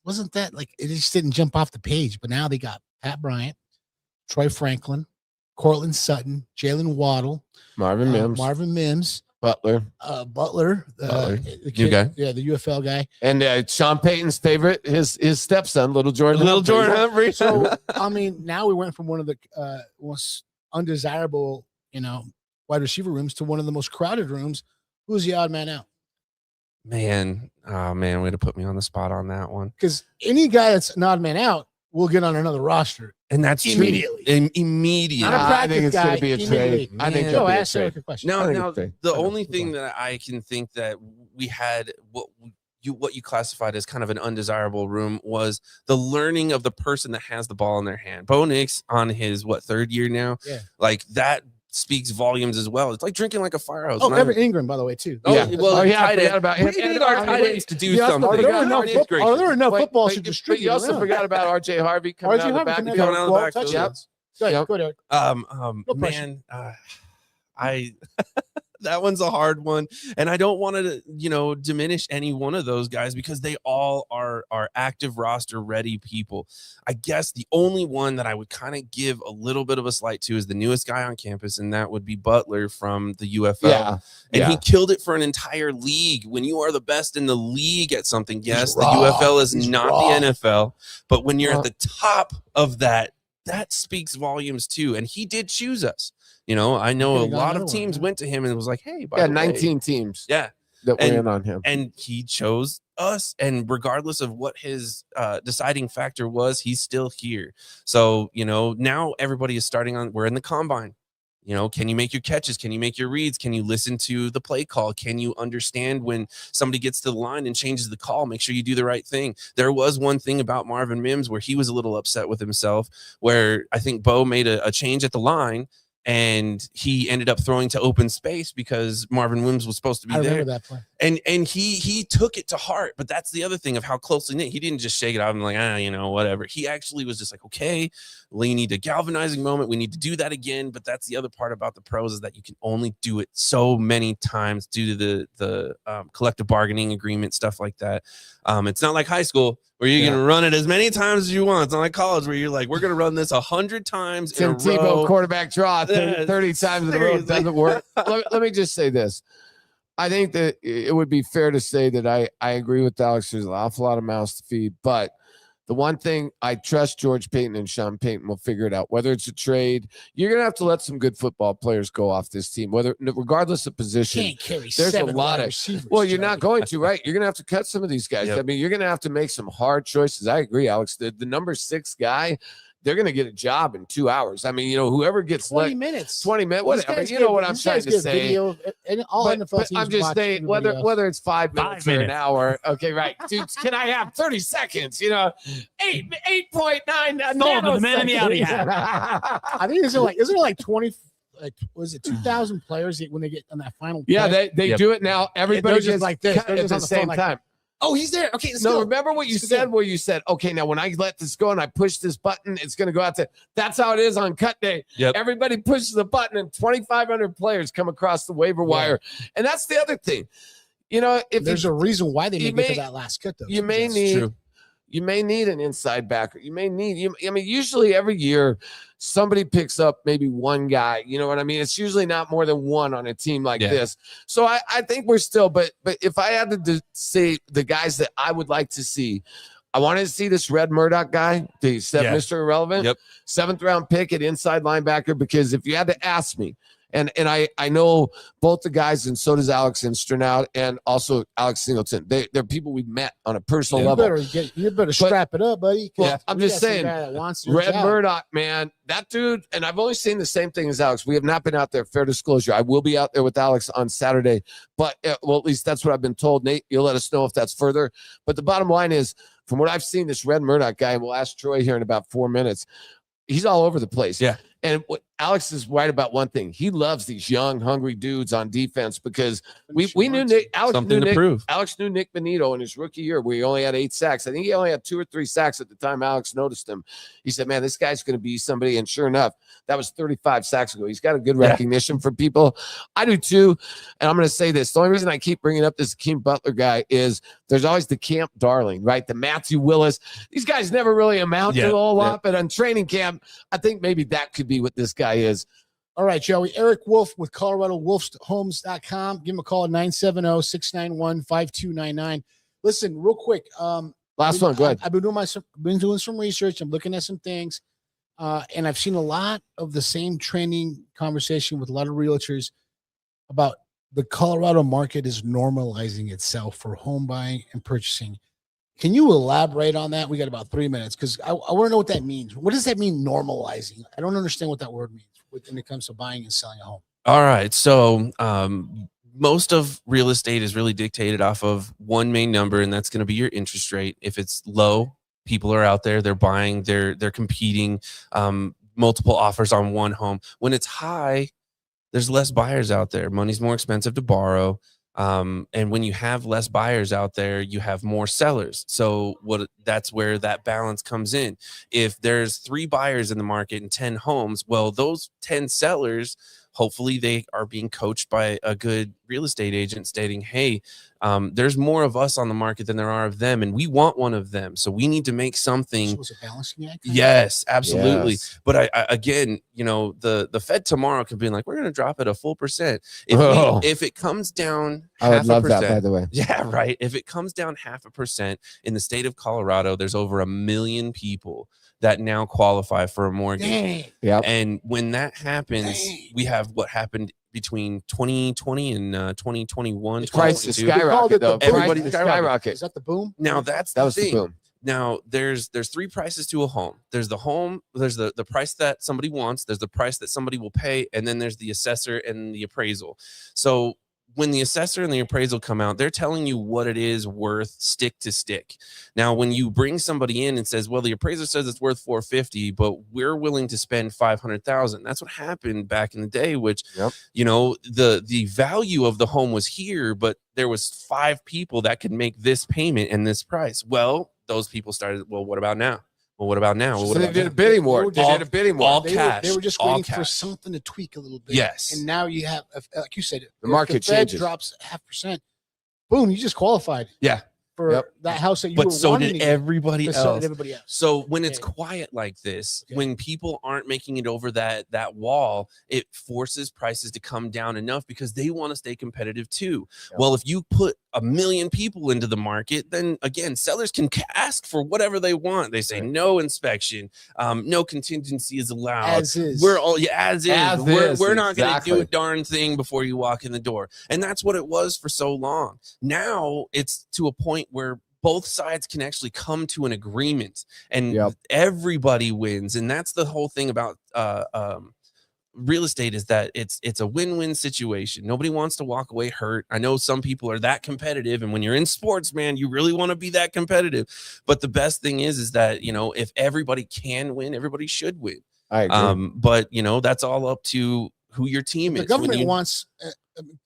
wasn't that like, it just didn't jump off the page. But now they got Pat Bryant, Troy Franklin, Cortland Sutton, Jalen Waddle, Marvin Mims. Butler, the new guy, the UFL guy, and Sean Payton's favorite, his stepson, Little Jordan Humphrey. So I mean, now we went from one of the most undesirable, wide receiver rooms to one of the most crowded rooms. Who's the odd man out? Man, way to put me on the spot on that one. Because any guy that's an odd man out will get on another roster. And that's immediately. Immediately. I think it's going to be a trade. I think it'll be a trade. Now, the only thing that I can think that we had what you classified as kind of an undesirable room was the learning of the person that has the ball in their hand. Bo Nix on his 3rd year now. Yeah. Like that speaks volumes as well. It's like drinking like a fire hose. Oh, Evan Ingram, by the way, too. Oh, yeah. Well, I forgot about him. We need our tight ends to do something. Are there enough footballs to distribute? You also forgot about R.J. Harvey coming out of the back. Coming out of the back. Touchdowns. Go ahead. I that one's a hard one, and I don't want to diminish any one of those guys because they all are active roster ready people. I guess the only one that I would kind of give a little bit of a slight to is the newest guy on campus, and that would be Butler from the UFL. He killed it for an entire league. When you are the best in the league at something, yes, the UFL is not the NFL, but when you're at the top of that speaks volumes too. And he did choose us. I know a lot of teams went to him and was like, hey, by the way, 19 teams. Yeah. That went in on him. And he chose us. And regardless of what his deciding factor was, he's still here. So, now everybody is we're in the combine. Can you make your catches? Can you make your reads? Can you listen to the play call? Can you understand when somebody gets to the line and changes the call? Make sure you do the right thing. There was one thing about Marvin Mims where he was a little upset with himself, where I think Bo made a change at the line, and he ended up throwing to open space because Marvin Mims was supposed to be there. I remember that play. And he took it to heart. But that's the other thing of how closely knit. He didn't just shake it out and like, whatever. He actually was just like, okay, we need a galvanizing moment. We need to do that again. But that's the other part about the pros is that you can only do it so many times due to the collective bargaining agreement, stuff like that. It's not like high school where you can run it as many times as you want. It's not like college where you're like, we're going to run this 100 times in a row. Tebow quarterback draw 30 times in a row. It doesn't work. Let me just say this. I think that it would be fair to say that I agree with Alex. There's an awful lot of mouths to feed, but the one thing I trust George Payton and Sean Payton will figure it out. Whether it's a trade, you're gonna have to let some good football players go off this team. Regardless of position, can't carry there's a 7 lot of receivers. Well, you're not going to, right? You're gonna have to cut some of these guys. Yep. I mean, you're gonna have to make some hard choices. I agree, Alex. The number 6 guy, they're going to get a job in 2 hours. I mean, whoever gets 20 minutes, whatever. You know what I'm trying to say. Video, and all NFL teams I'm just saying whether it's 5 minutes or an hour. Okay, right, dude. Can I have 30 seconds? 8.9. The man in the alley. I think is there like 20 like, was it 2,000 players when they get on that final? Yeah, play? they do it now. Everybody they're just gets like this. cut They're at just the on the same phone, like, time. oh, he's there. Okay, let's No, go. remember what you Let's said go. where you said, okay, now when I let this go and I push this button, it's going to go out to, that's how it is on cut day. Yep. Everybody pushes the button and 2,500 players come across the waiver wire. And that's the other thing. You know, if There's a reason why they you make it may- to that last cut, though. you too, may Jess. need you may need an inside backer. You may need I mean, usually every year somebody picks up maybe one guy. You know what I mean? It's usually not more than one on a team like this. So I think we're still, but if I had to say the guys that I would like to see, I wanted to see this Red Murdoch guy, the Mr. Irrelevant, 7th round pick at inside linebacker, because if you had to ask me, and I know both the guys, and so does Alex Instranout and also Alex Singleton. They're people we've met on a personal level. You better strap it up, buddy. Well, I'm just saying, Red Murdoch. Murdoch, man, that dude, and I've only seen the same thing as Alex. We have not been out there, fair disclosure. I will be out there with Alex on Saturday, but well, at least that's what I've been told. Nate, you'll let us know if that's further. But the bottom line is, from what I've seen, this Red Murdoch guy, and we'll ask Troy here in about 4 minutes, he's all over the place. Yeah. And what Alex is right about one thing. He loves these young, hungry dudes on defense, because we knew Alex knew Nick Benito in his rookie year where he only had 8 sacks. I think he only had 2 or 3 sacks at the time Alex noticed him. He said, man, this guy's going to be somebody. And sure enough, that was 35 sacks ago. He's got a good recognition for people. I do too. And I'm going to say this. The only reason I keep bringing up this Akeem Butler guy is there's always the camp darling, right? The Matthew Willis. These guys never really amount to a whole lot, but on training camp, I think maybe that could be what this guy is. All right, Joey. Eric Wolf with ColoradoWolfsHomes.com. Give him a call at 970-691-5299. Listen, real quick. Last one, go ahead. I've been doing some research. I'm looking at some things, and I've seen a lot of the same training conversation with a lot of realtors about the Colorado market is normalizing itself for home buying and purchasing. Can you elaborate on that? We got about 3 minutes, because I want to know what that means. What does that mean, normalizing? I don't understand what that word means when it comes to buying and selling a home. All right. So most of real estate is really dictated off of one main number, and that's going to be your interest rate. If it's low, people are out there, they're buying, they're competing, multiple offers on one home. When it's high, there's less buyers out there. Money's more expensive to borrow. And when you have less buyers out there, you have more sellers. So that's where that balance comes in. If there's 3 buyers in the market and 10 homes, well, those 10 sellers, hopefully they are being coached by a good real estate agent stating, hey, there's more of us on the market than there are of them, and we want one of them. So we need to make something. So it's a balancing act? Yes, absolutely. Yes. But I again, you know, the Fed tomorrow could be like, we're going to drop it a full percent. If it comes down, I would love that, by the way. Yeah, right. If it comes down 0.5% in the state of Colorado, there's over 1 million people that now qualify for a mortgage. Dang. Yep. And when that happens, we have what happened between 2020 and 2021. Prices 2022. skyrocket, though. Everybody Prices skyrocket. skyrocket. Is that the boom? Now that was thing. the boom. Now there's 3 prices to a home. There's the home, there's the price that somebody wants, there's the price that somebody will pay, and then there's the assessor and the appraisal. So when the assessor and the appraisal come out, they're telling you what it is worth stick to stick. Now, when you bring somebody in and says, well, the appraiser says it's worth $450, but we're willing to spend $500,000. That's what happened back in the day, which, you know, the value of the home was here, but there was 5 people that could make this payment and this price. Well, those people started, well, what about now? Well, what about now? Well, So what they about did a now? bidding war. They did a bidding war. All They cash. were just all waiting for cash. something to tweak a little bit. Yes. And now you have, like you said, The market if the Fed changes. drops 0.5%. Boom, you just qualified Yeah. for that house that you were But so wanting did to get. everybody But so else. did everybody else. So when it's quiet like this, when people aren't making it over that wall, it forces prices to come down enough because they want to stay competitive too. Well, if you put 1 million people into the market, then again, sellers can ask for whatever they want. They say no inspection, no contingency is allowed. As is. We're all as is. As We're is, not going to exactly. do a darn thing before you walk in the door. And that's what it was for so long. Now it's to a point where both sides can actually come to an agreement and everybody wins. And that's the whole thing about real estate, is that it's a win-win situation. Nobody wants to walk away hurt. I know some people are that competitive, and when you're in sports, man, you really want to be that competitive. But the best thing is that, you know, if everybody can win, everybody should win. I agree. But you know, that's all up to who your team is. The government wants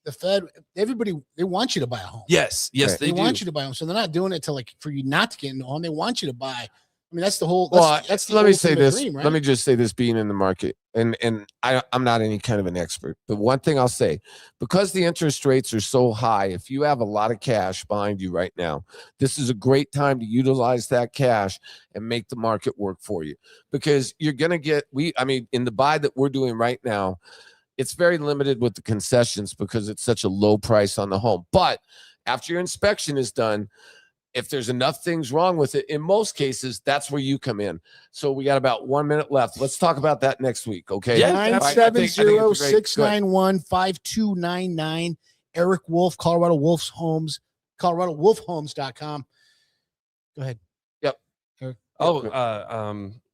the Fed, everybody, they want you to buy a home. Yes, They do. want you to buy a home. So they're not doing it for you not to get into a home. They want you to buy. I mean, that's the whole. That's the let me say ultimate this. dream, right? Let me just say this: being in the market, and I'm not any kind of an expert, but one thing I'll say, because the interest rates are so high, if you have a lot of cash behind you right now, this is a great time to utilize that cash and make the market work for you, because you're gonna get. In the buy that we're doing right now, it's very limited with the concessions because it's such a low price on the home. But after your inspection is done, if there's enough things wrong with it, in most cases, that's where you come in. So we got about 1 minute left. Let's talk about that next week, okay? 970-691-5299. Eric Wolf, Colorado Wolf's Homes, ColoradoWolfHomes.com. Go ahead. Yep. Eric. Got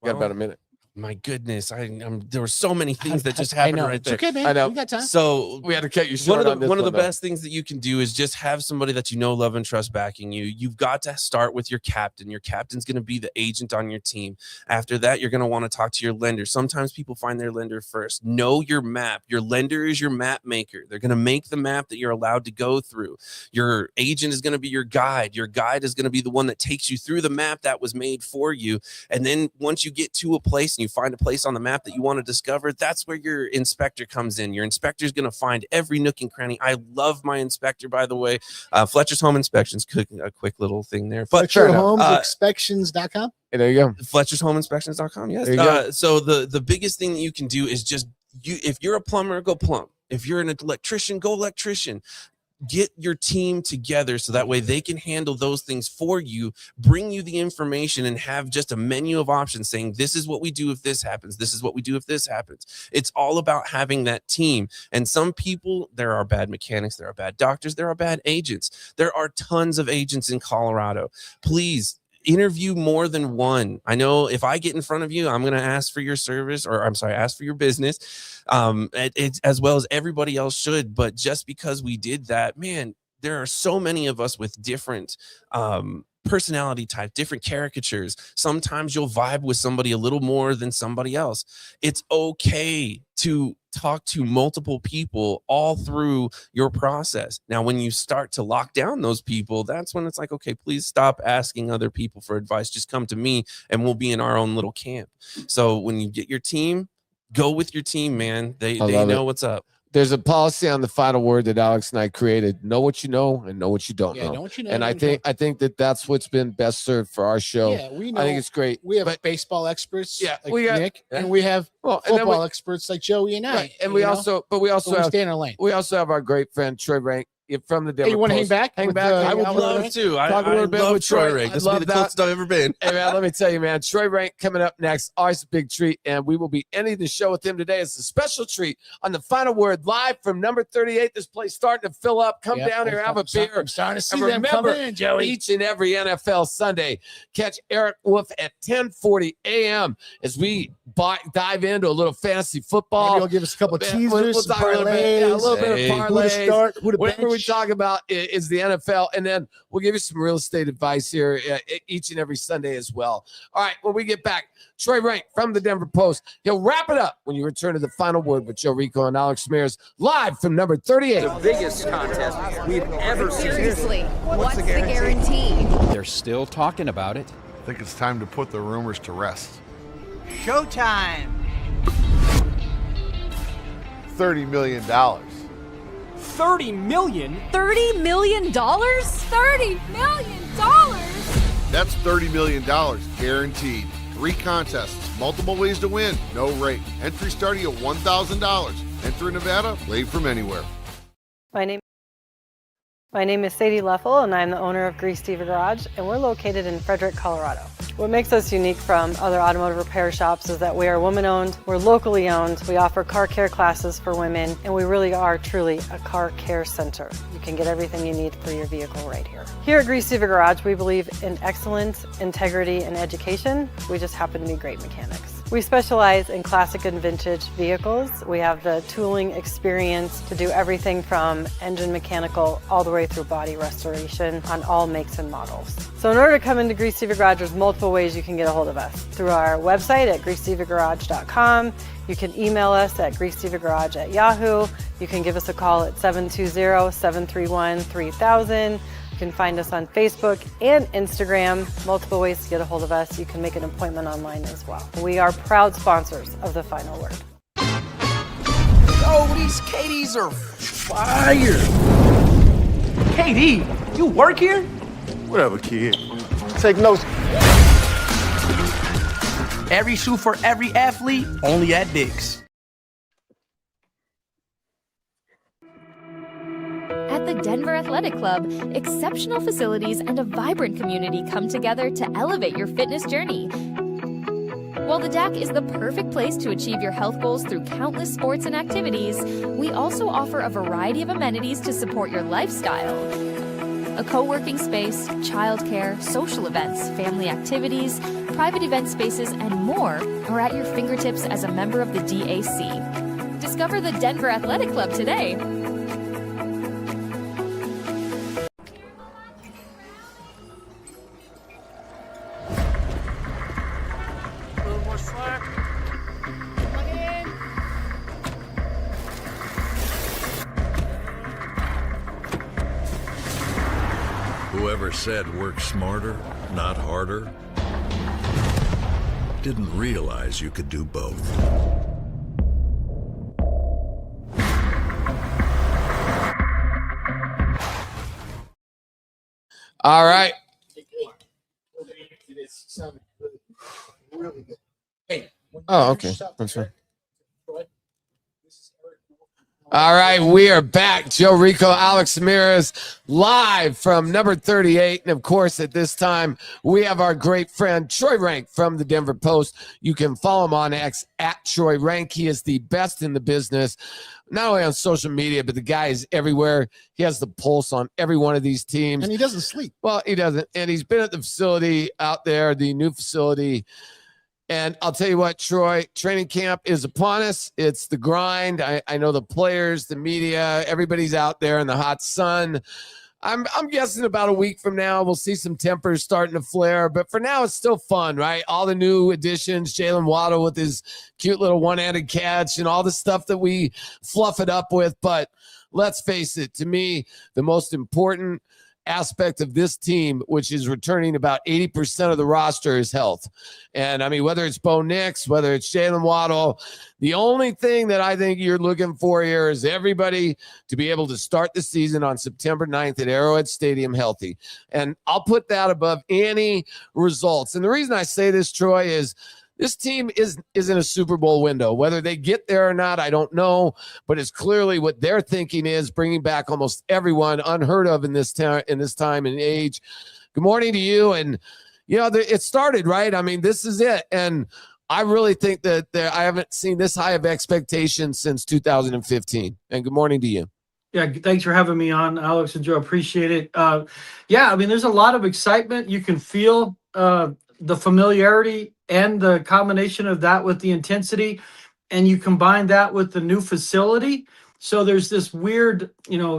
about a minute. My goodness, there were so many things that just happened right there. It's okay, man. I know. We got time. So we had to cut you short on this one of the best things that you can do is just have somebody that you know, love, and trust backing you. You've got to start with your captain. Your captain's going to be the agent on your team. After that, you're going to want to talk to your lender. Sometimes people find their lender first. Know your map. Your lender is your map maker. They're going to make the map that you're allowed to go through. Your agent is going to be your guide. Your guide is going to be the one that takes you through the map that was made for you. And then once you get to a place and you find a place on the map that you want to discover, that's where your inspector comes in. Your inspector is going to find every nook and cranny. I love my inspector, by the way. Fletcher's Home Inspections, a quick little thing there. But FletcherHomesInspections.com. There you go. Fletcher'sHomeInspections.com. Yes. There you go. So the biggest thing that you can do is just if you're a plumber, go plumb. If you're an electrician, go electrician. Get your team together so that way they can handle those things for you, bring you the information, and have just a menu of options saying, this is what we do if this happens. This is what we do if this happens. It's all about having that team. And some people, there are bad mechanics, there are bad doctors, there are bad agents. There are tons of agents in Colorado. Please interview more than one. I know if I get in front of you, I'm going to ask for your service, or ask for your business. It's as well as everybody else should. But just because we did that, man, there are so many of us with different personality type, different caricatures. Sometimes you'll vibe with somebody a little more than somebody else. It's okay to talk to multiple people all through your process. Now, when you start to lock down those people, that's when it's like, okay, please stop asking other people for advice. Just come to me and we'll be in our own little camp. So when you get your team, go with your team, man. They know what's up. There's a policy on the final word that Alex and I created. Know what you know and know what you don't know. Know what you know. And I think that's what's been best served for our show. Yeah, we know. I think it's great. We have baseball experts, like we got Nick, and we have football experts like Joey and I. Right. And we also stay in our lane. We also have our great friend Troy Rank from the Denver Hey, you want to hang Post. back? Hang back. I would love to. Talk a little bit love with Troy Rank. This will be the closest I've ever been. Hey, man, let me tell you, man, Troy Rank coming up next. Always a big treat. And we will be ending the show with him today. It's a special treat on the final word live from number 38. This place starting to fill up. Come down here, have a beer. I'm starting to see and them remember, coming in, Joey. each and every NFL Sunday, catch Eric Wolf at 10:40 a.m. as we dive into a little fantasy football. Maybe he'll give us a couple of teasers, We'll talk a little bit, a little bit of who to parlays. start, who to Whatever we bench. talk about is the NFL, and then we'll give you some real estate advice here each and every Sunday as well. All right, when we get back, Troy Rank from the Denver Post. He'll wrap it up when you return to the final word with Joe Rico and Alex Mears live from number 38. The biggest contest we've ever seen. Seriously, what's the guarantee? They're still talking about it. I think it's time to put the rumors to rest. Showtime. $30 million. $30 million? $30 million? $30 million? That's $30 million guaranteed. 3 contests, multiple ways to win, no rate. Entry starting at $1,000. Enter in Nevada, play from anywhere. My name is Sadie Leffel, and I'm the owner of Grease Diva Garage, and we're located in Frederick, Colorado. What makes us unique from other automotive repair shops is that we are woman-owned, we're locally owned, we offer car care classes for women, and we really are truly a car care center. You can get everything you need for your vehicle right here. Here at Grease Diva Garage, we believe in excellence, integrity, and education. We just happen to be great mechanics. We specialize in classic and vintage vehicles. We have the tooling experience to do everything from engine mechanical all the way through body restoration on all makes and models. So in order to come into Grease Diva Garage, there's multiple ways you can get a hold of us. Through our website at greasedivagarage.com. You can email us at greasedivagarage@yahoo. You can give us a call at 720-731-3000. You can find us on Facebook and Instagram. Multiple ways to get a hold of us. You can make an appointment online as well. We are proud sponsors of The Final Word. Oh, these KDs are fire. KD, you work here? Whatever, kid. Take notes. Every shoe for every athlete, only at Dick's. At the Denver Athletic Club, exceptional facilities and a vibrant community come together to elevate your fitness journey. While the DAC is the perfect place to achieve your health goals through countless sports and activities, we also offer a variety of amenities to support your lifestyle. A co-working space, childcare, social events, family activities, private event spaces, and more are at your fingertips as a member of the DAC. Discover the Denver Athletic Club today. Whoever said work smarter, not harder, didn't realize you could do both. All right. Oh, okay. That's right. All right, we are back. Joe Rico, Alex Ramirez, live from number 38. And of course, at this time, we have our great friend Troy Rank from the Denver Post. You can follow him on X at Troy Rank. He is the best in the business, not only on social media, but the guy is everywhere. He has the pulse on every one of these teams. And he doesn't sleep. Well, he doesn't. And he's been at the facility out there, the new facility. And I'll tell you what, Troy, training camp is upon us. It's the grind. I know the players, the media, everybody's out there in the hot sun. I'm guessing about a week from now, we'll see some tempers starting to flare. But for now, it's still fun, right? All the new additions, Jalen Waddle with his cute little one-handed catch and all the stuff that we fluff it up with. But let's face it, to me, the most important aspect of this team, which is returning about 80% of the roster, is health. And I mean, whether it's Bo Nix, whether it's Jalen Waddle, the only thing that I think you're looking for here is everybody to be able to start the season on September 9th at Arrowhead Stadium healthy. And I'll put that above any results. And the reason I say this, Troy, is this team is in a Super Bowl window. Whether they get there or not, I don't know. But it's clearly what they're thinking is bringing back almost everyone, unheard of in this time and age. Good morning to you. And, you know, it started, right? I mean, this is it. And I really think that I haven't seen this high of expectations since 2015. And good morning to you. Yeah, thanks for having me on, Alex and Joe. Appreciate it. Yeah, I mean, there's a lot of excitement. You can feel the familiarity and the combination of that with the intensity, and you combine that with the new facility. So there's this weird,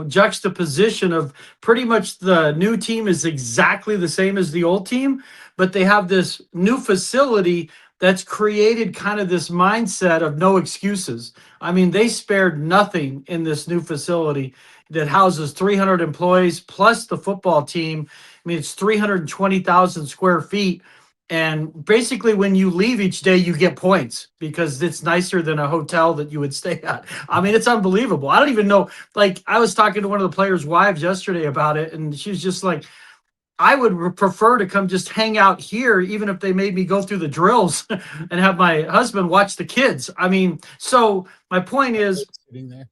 juxtaposition of pretty much the new team is exactly the same as the old team, but they have this new facility that's created kind of this mindset of no excuses. I mean, they spared nothing in this new facility that houses 300 employees plus the football team. I mean, it's 320,000 square feet. And basically, when you leave each day, you get points because it's nicer than a hotel that you would stay at. I mean, it's unbelievable. I don't even know. Like, I was talking to one of the players' wives yesterday about it, and she was just like, I would prefer to come just hang out here, even if they made me go through the drills and have my husband watch the kids. I mean, so my point is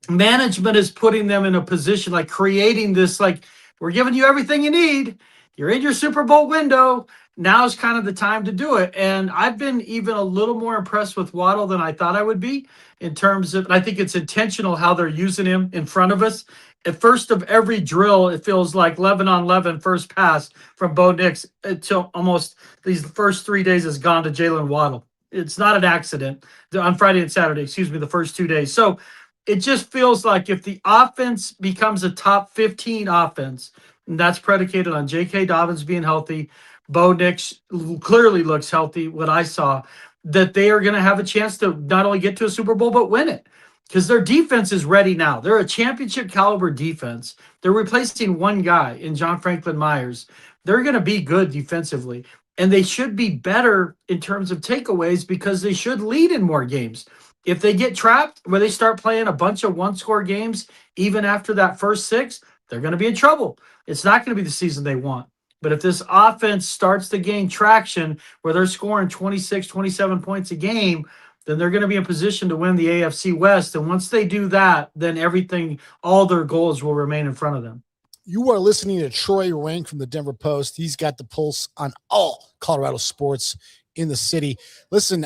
management is putting them in a position, like creating this, like, we're giving you everything you need. You're in your Super Bowl window. Now's kind of the time to do it. And I've been even a little more impressed with Waddle than I thought I would be in terms of, and I think it's intentional how they're using him in front of us. At first of every drill, it feels like 11-on-11 first pass from Bo Nix until almost these first 3 days has gone to Jalen Waddle. It's not an accident on Friday and Saturday, excuse me, the first 2 days. So it just feels like if the offense becomes a top 15 offense, and that's predicated on J.K. Dobbins being healthy, Bo Nix clearly looks healthy, what I saw, that they are going to have a chance to not only get to a Super Bowl, but win it. Because their defense is ready now. They're a championship caliber defense. They're replacing one guy in John Franklin Myers. They're going to be good defensively. And they should be better in terms of takeaways because they should lead in more games. If they get trapped where they start playing a bunch of one-score games, even after that first 6, they're going to be in trouble. It's not going to be the season they want. But if this offense starts to gain traction where they're scoring 26, 27 points a game, then they're going to be in position to win the AFC West. And once they do that, then everything, all their goals will remain in front of them. You are listening to Troy Rank from the Denver Post. He's got the pulse on all Colorado sports in the city. Listen,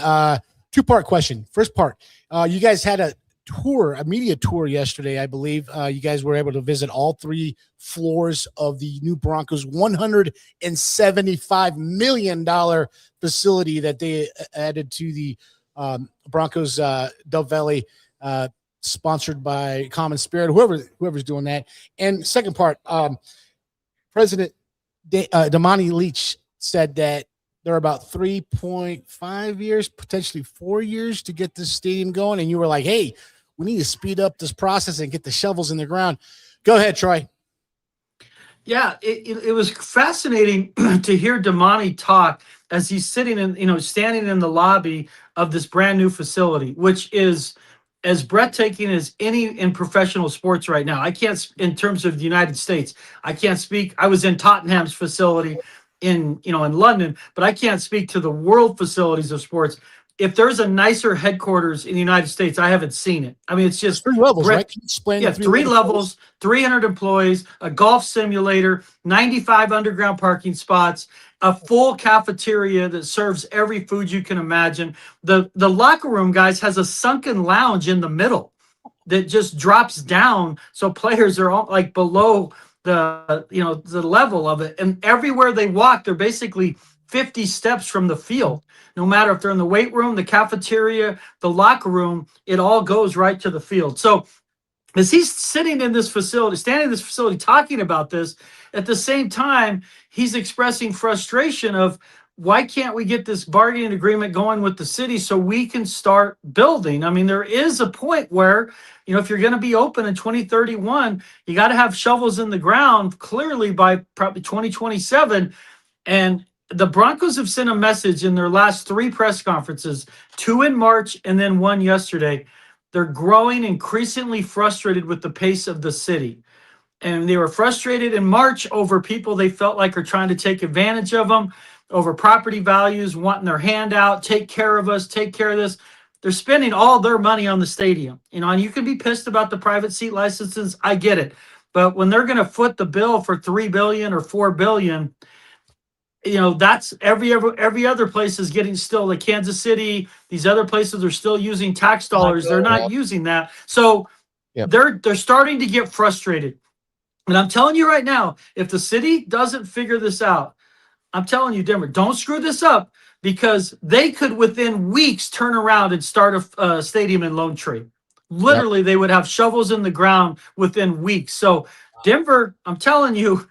two-part question. First part, you guys had a media tour yesterday, I believe. You guys were able to visit all 3 floors of the new Broncos $175 million facility that they added to the Broncos Dove Valley, sponsored by Common Spirit, whoever's doing that. And second part, President Damani Leach said that there are about 3.5 years, potentially 4 years to get this stadium going. And you were like, hey, we need to speed up this process and get the shovels in the ground. Go ahead, Troy. Yeah, it was fascinating to hear Damani talk as he's sitting in, standing in the lobby of this brand new facility, which is as breathtaking as any in professional sports right now. I can't, in terms of the United States, I can't speak. I was in Tottenham's facility in London, but I can't speak to the world facilities of sports. If there's a nicer headquarters in the United States, I haven't seen it. I mean, it's just 3 levels, right? Can you explain? Yeah, 3 levels, 300 employees, a golf simulator, 95 underground parking spots, a full cafeteria that serves every food you can imagine. The locker room, guys, has a sunken lounge in the middle that just drops down, so players are all like below the level of it, and everywhere they walk, they're basically 50 steps from the field. No matter if they're in the weight room, the cafeteria, the locker room, it all goes right to the field. So as he's sitting in this facility, standing in this facility, talking about this, at the same time, he's expressing frustration of why can't we get this bargaining agreement going with the city so we can start building? I mean, there is a point where, if you're going to be open in 2031, you got to have shovels in the ground clearly by probably 2027. And the Broncos have sent a message in their last 3 press conferences, 2 in March and then 1 yesterday. They're growing increasingly frustrated with the pace of the city. And they were frustrated in March over people they felt like are trying to take advantage of them, over property values, wanting their hand out, take care of us, take care of this. They're spending all their money on the stadium. And you can be pissed about the private seat licenses. I get it. But when they're going to foot the bill for $3 billion or $4 billion, that's every other place is getting still, like Kansas City, these other places are still using tax dollars. They're not using that. So they're starting to get frustrated. And I'm telling you right now, if the city doesn't figure this out, I'm telling you, Denver, don't screw this up, because they could within weeks turn around and start a stadium in Lone Tree. Literally, they would have shovels in the ground within weeks. So Denver, I'm telling you,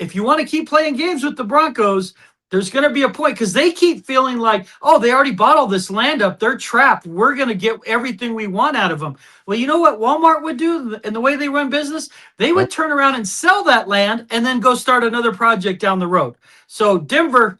if you want to keep playing games with the Broncos, there's going to be a point, because they keep feeling like, oh, they already bought all this land up. They're trapped. We're going to get everything we want out of them. Well, you know what Walmart would do in the way they run business? They would turn around and sell that land and then go start another project down the road. So Denver,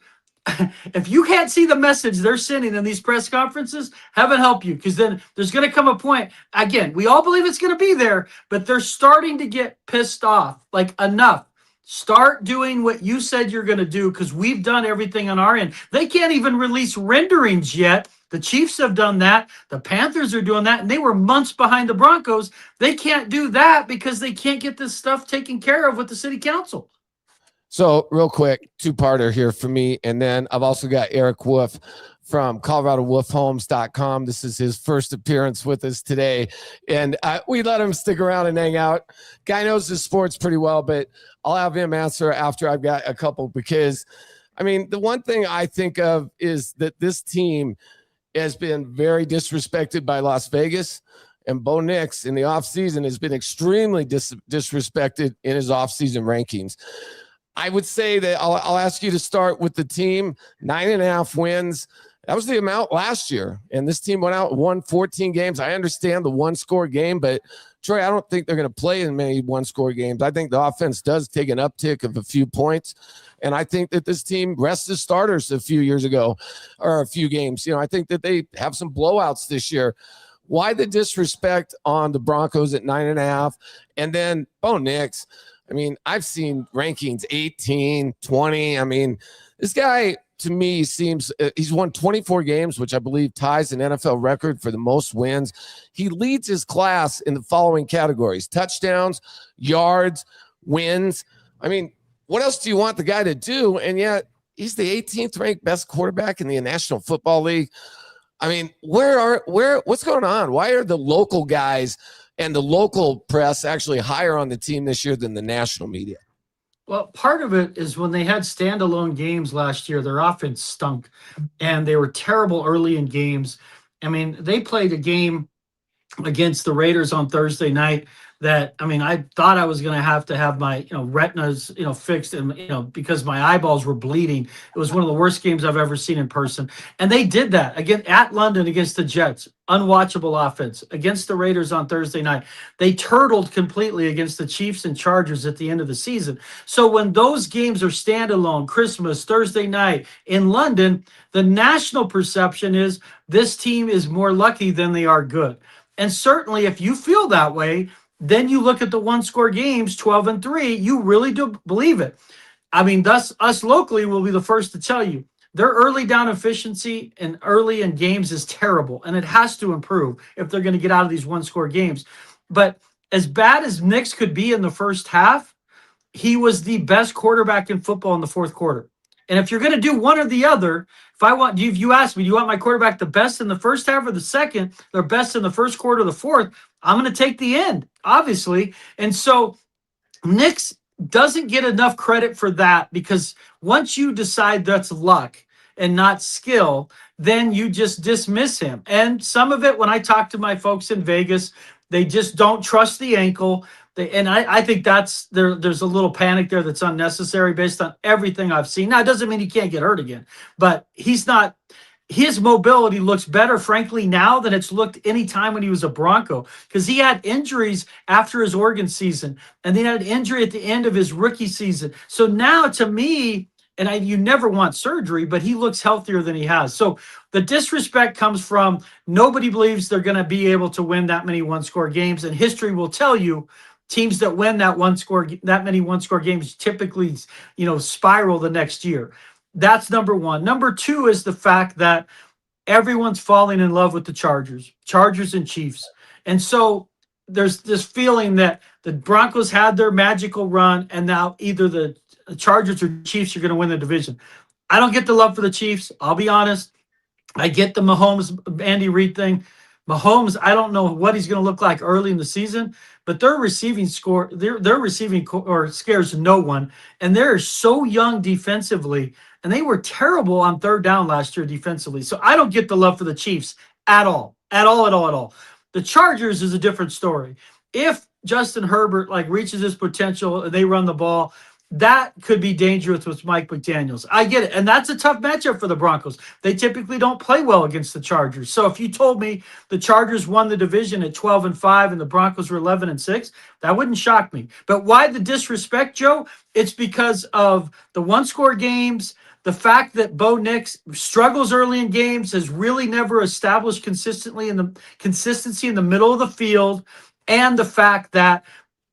if you can't see the message they're sending in these press conferences, heaven help you, because then there's going to come a point. Again, we all believe it's going to be there, but they're starting to get pissed off. Like, enough. Start doing what you said you're going to do, because we've done everything on our end. They can't even release renderings yet. The Chiefs have done that. The Panthers are doing that, and they were months behind the Broncos. They can't do that because they can't get this stuff taken care of with the city council. So real quick, 2-parter here for me. And then I've also got Eric Wolf from ColoradoWolfHomes.com. This is his first appearance with us today. And we let him stick around and hang out. Guy knows his sports pretty well, but I'll have him answer after I've got a couple, because, I mean, the one thing I think of is that this team has been very disrespected by Las Vegas, and Bo Nix in the offseason has been extremely disrespected in his offseason rankings. I would say that I'll ask you to start with the team, 9.5 wins. That was the amount last year. And this team went out and won 14 games. I understand the one-score game, but Troy, I don't think they're going to play in many one-score games. I think the offense does take an uptick of a few points. And I think that this team rested starters a few years ago, or a few games. I think that they have some blowouts this year. Why the disrespect on the Broncos at 9.5? And then Bo Nix. I mean, I've seen rankings 18, 20. I mean, this guy, to me, seems he's won 24 games, which I believe ties an NFL record for the most wins. He leads his class in the following categories: touchdowns, yards, wins. I mean, what else do you want the guy to do? And yet he's the 18th ranked best quarterback in the National Football League. I mean, what's going on? Why are the local guys and the local press actually higher on the team this year than the national media? Well, part of it is when they had standalone games last year, their offense stunk, and they were terrible early in games. I mean, they played a game against the Raiders on Thursday night that, I mean, I thought I was going to have my, retinas, fixed, and, because my eyeballs were bleeding. It was one of the worst games I've ever seen in person. And they did that again at London against the Jets. Unwatchable offense. Against the Raiders on Thursday night, they turtled completely against the Chiefs and Chargers at the end of the season. So when those games are standalone, Christmas, Thursday night in London, the national perception is this team is more lucky than they are good. And certainly if you feel that way, then you look at the one-score games, 12-3, you really do believe it. I mean, thus us locally will be the first to tell you their early down efficiency and early in games is terrible, and it has to improve if they're going to get out of these one-score games. But as bad as Nix could be in the first half, he was the best quarterback in football in the fourth quarter. And if you're going to do one or the other, if you ask me, do you want my quarterback the best in the first half or the second, or best in the first quarter or the fourth, I'm going to take the end, obviously. And so Nix doesn't get enough credit for that, because once you decide that's luck and not skill, then you just dismiss him. And some of it, when I talk to my folks in Vegas, they just don't trust the ankle. I think there's a little panic there that's unnecessary based on everything I've seen. Now, it doesn't mean he can't get hurt again, but his mobility looks better, frankly, now than it's looked any time when he was a Bronco, because he had injuries after his Oregon season, and then had an injury at the end of his rookie season. So now, to me, you never want surgery, but he looks healthier than he has. So the disrespect comes from nobody believes they're going to be able to win that many one-score games, and history will tell you teams that win that many one-score games typically, spiral the next year. That's number one. Number two is the fact that everyone's falling in love with the Chargers and Chiefs. And so there's this feeling that the Broncos had their magical run, and now either the Chargers or Chiefs are going to win the division. I don't get the love for the Chiefs. I'll be honest. I get the Mahomes, Andy Reid thing. Mahomes, I don't know what he's going to look like early in the season, but their receiving core scares no one, and they're so young defensively, and they were terrible on third down last year defensively. So I don't get the love for the Chiefs at all. The Chargers is a different story. If Justin Herbert reaches his potential and they run the ball, that could be dangerous with Mike McDaniels. I get it. And that's a tough matchup for the Broncos. They typically don't play well against the Chargers. So if you told me the Chargers won the division at 12-5 and the Broncos were 11-6, that wouldn't shock me. But why the disrespect, Joe? It's because of the one-score games, the fact that Bo Nix struggles early in games, has really never established consistency in the middle of the field, and the fact that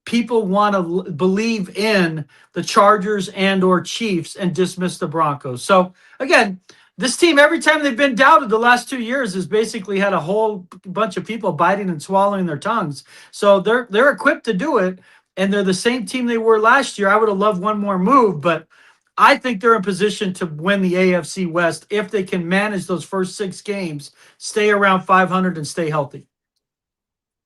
people want to believe in the Chargers and or Chiefs and dismiss the Broncos. So again, this team, every time they've been doubted the last 2 years, has basically had a whole bunch of people biting and swallowing their tongues. So they're equipped to do it, and they're the same team they were last year. I would have loved one more move, but I think they're in position to win the AFC West if they can manage those first 6 games, stay around 500, and stay healthy.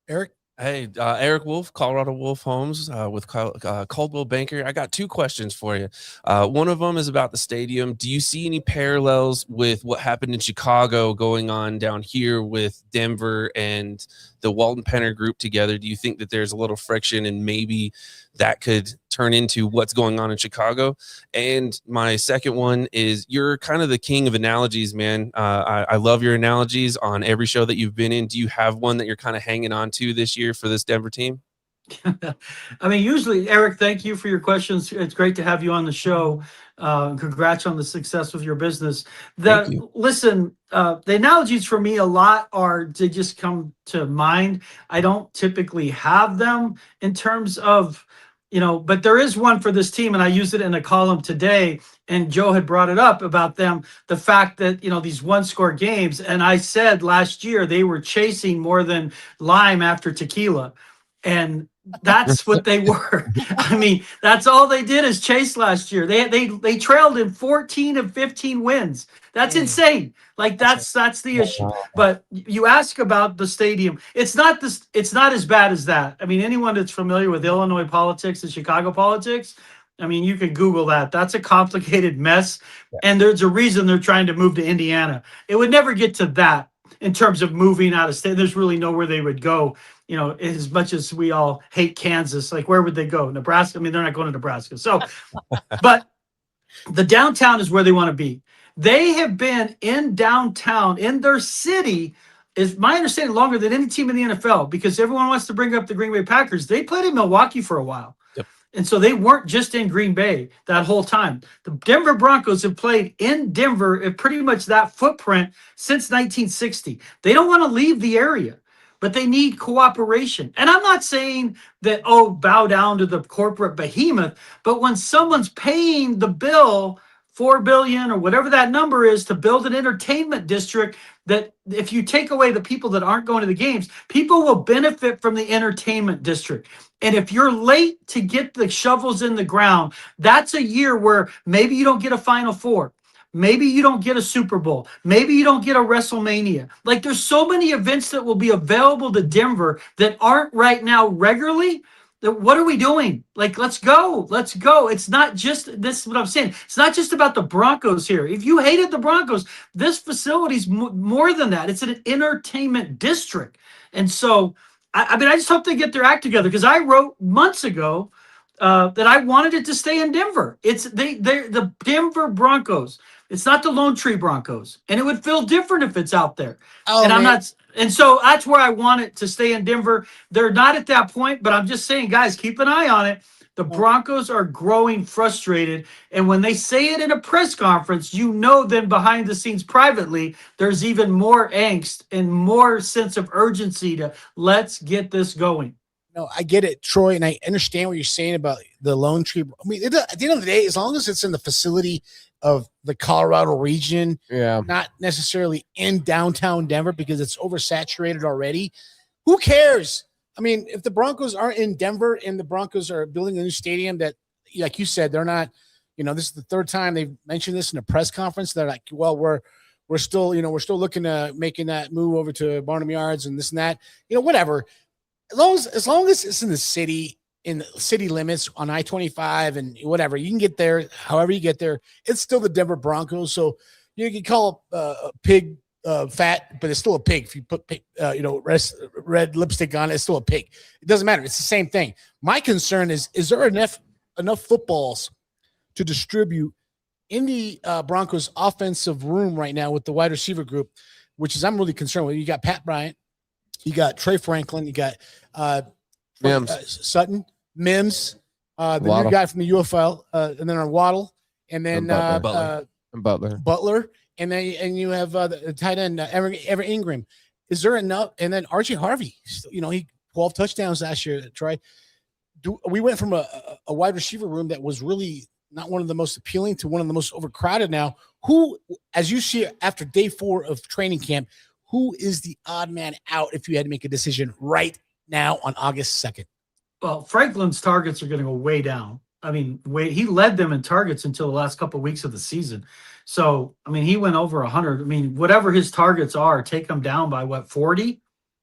Eric? Hey, Eric Wolf, Colorado Wolf Homes with Caldwell Banker. I got two questions for you. One of them is about the stadium. Do you see any parallels with what happened in Chicago going on down here with Denver and the Walton Penner group together? Do you think that there's a little friction and maybe that could turn into what's going on in Chicago? And my second one is, you're kind of the king of analogies, man. I love your analogies on every show that you've been in. Do you have one that you're kind of hanging on to this year for this Denver team? I mean, usually, Eric, thank you for your questions. It's great to have you on the show. Congrats on the success of your business. Thank you. Listen, the analogies for me a lot they just come to mind. I don't typically have them in terms of, but there is one for this team, and I used it in a column today. And Joe had brought it up about them, the fact that, these one-score games. And I said last year they were chasing more than lime after tequila. And that's what they were. I mean, that's all they did is chase last year. They trailed in 14 of 15 wins. That's insane. Like that's the issue. But you ask about the stadium. It's not as bad as that. I mean, anyone that's familiar with Illinois politics and Chicago politics, I mean, you can Google that. That's a complicated mess. And there's a reason they're trying to move to Indiana. It would never get to that in terms of moving out of state. There's really nowhere they would go. As much as we all hate Kansas, like where would they go? Nebraska? I mean, they're not going to Nebraska. So, but the downtown is where they want to be. They have been in downtown in their city, is my understanding, longer than any team in the NFL, because everyone wants to bring up the Green Bay Packers. They played in Milwaukee for a while. Yep. And so they weren't just in Green Bay that whole time. The Denver Broncos have played in Denver at pretty much that footprint since 1960. They don't want to leave the area, but they need cooperation. And I'm not saying that, bow down to the corporate behemoth, but when someone's paying the bill, $4 billion or whatever that number is, to build an entertainment district, that if you take away the people that aren't going to the games, people will benefit from the entertainment district. And if you're late to get the shovels in the ground, that's a year where maybe you don't get a Final Four. Maybe you don't get a Super Bowl. Maybe you don't get a WrestleMania. Like, there's so many events that will be available to Denver that aren't right now regularly. What are we doing? Like, let's go. Let's go. It's not just, this is what I'm saying. It's not just about the Broncos here. If you hated the Broncos, this facility's more than that. It's an entertainment district. And so, I mean, I just hope they get their act together, because I wrote months ago that I wanted it to stay in Denver. It's the Denver Broncos. It's not the Lone Tree Broncos, and it would feel different if it's out there. And so that's where I want it to stay in Denver. They're not at that point, but I'm just saying, guys, keep an eye on it. The Broncos are growing frustrated, and when they say it in a press conference, then behind the scenes privately, there's even more angst and more sense of urgency to let's get this going. No, I get it, Troy, and I understand what you're saying about the Lone Tree. I mean, at the end of the day, as long as it's in the facility of the Colorado region, not necessarily in downtown Denver, because it's oversaturated already, who cares? I mean, if the Broncos aren't in Denver and the Broncos are building a new stadium that, like you said, they're not, this is the third time they've mentioned this in a press conference. They're like, well, we're still looking to making that move over to Barnum Yards and this and that, whatever. As long as it's in the city limits on I-25 and whatever, you can get there. However you get there, it's still the Denver Broncos. So you can call a pig fat, but it's still a pig. If you put red lipstick on it, it's still a pig. It doesn't matter. It's the same thing. My concern is there enough footballs to distribute in the Broncos offensive room right now with the wide receiver group, which is I'm really concerned with. You got Pat Bryant, you got Trey Franklin, you got Sutton, Mims, the new guy from the UFL, and then Waddle, and then Butler, and then you have the tight end Evan Ingram. Is there enough? And then RJ Harvey, he 12 touchdowns last year. Troy, we went from a wide receiver room that was really not one of the most appealing to one of the most overcrowded now. Who, as you see after day 4 of training camp, who is the odd man out if you had to make a decision right now on August 2nd? Well, Franklin's targets are going to go way down. I mean, he led them in targets until the last couple of weeks of the season. So, I mean, he went over 100. I mean, whatever his targets are, take them down by 40,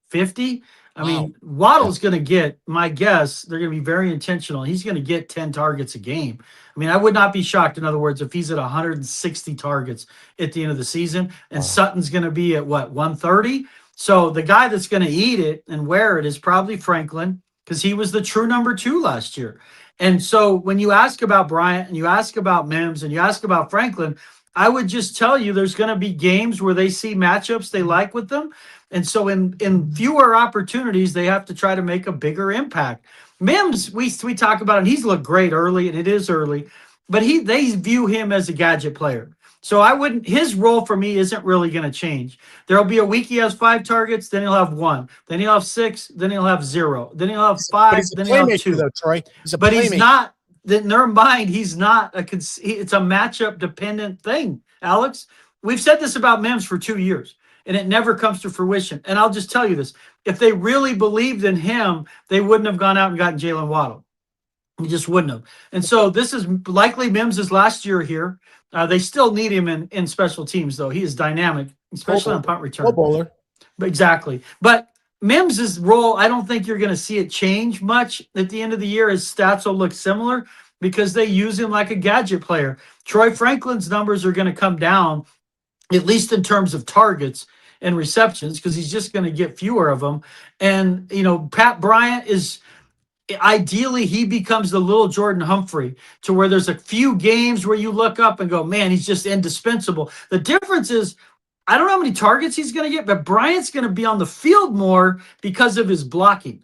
50. I mean, Waddle's going to get, my guess, they're going to be very intentional. He's going to get 10 targets a game. I mean, I would not be shocked, in other words, if he's at 160 targets at the end of the season, and Sutton's going to be at what, 130? So the guy that's going to eat it and wear it is probably Franklin, because he was the true number 2 last year. And so when you ask about Bryant and you ask about Mims and you ask about Franklin, I would just tell you there's going to be games where they see matchups they like with them. And so in fewer opportunities, they have to try to make a bigger impact. Mims, we talk about him. He's looked great early, and it is early, but they view him as a gadget player. So his role for me isn't really going to change. There'll be a week he has 5 targets, then he'll have 1, then he'll have 6, then he'll have 0, then he'll have 5, then he'll have 2. Though, Troy. But he's not, in their mind, he's not it's a matchup dependent thing, Alex. We've said this about Mims for 2 years, and it never comes to fruition. And I'll just tell you this. If they really believed in him, they wouldn't have gone out and gotten Jalen Waddle. He just wouldn't have. And so this is likely Mims' last year here. They still need him in special teams, though. He is dynamic, especially on punt return. Bowler. Exactly. But Mims' role, I don't think you're going to see it change much at the end of the year. His stats will look similar because they use him like a gadget player. Troy Franklin's numbers are going to come down, at least in terms of targets and receptions, because he's just going to get fewer of them. And, Pat Bryant is... ideally, he becomes the little Jordan Humphrey, to where there's a few games where you look up and go, man, he's just indispensable. The difference is, I don't know how many targets he's going to get, but Bryant's going to be on the field more because of his blocking.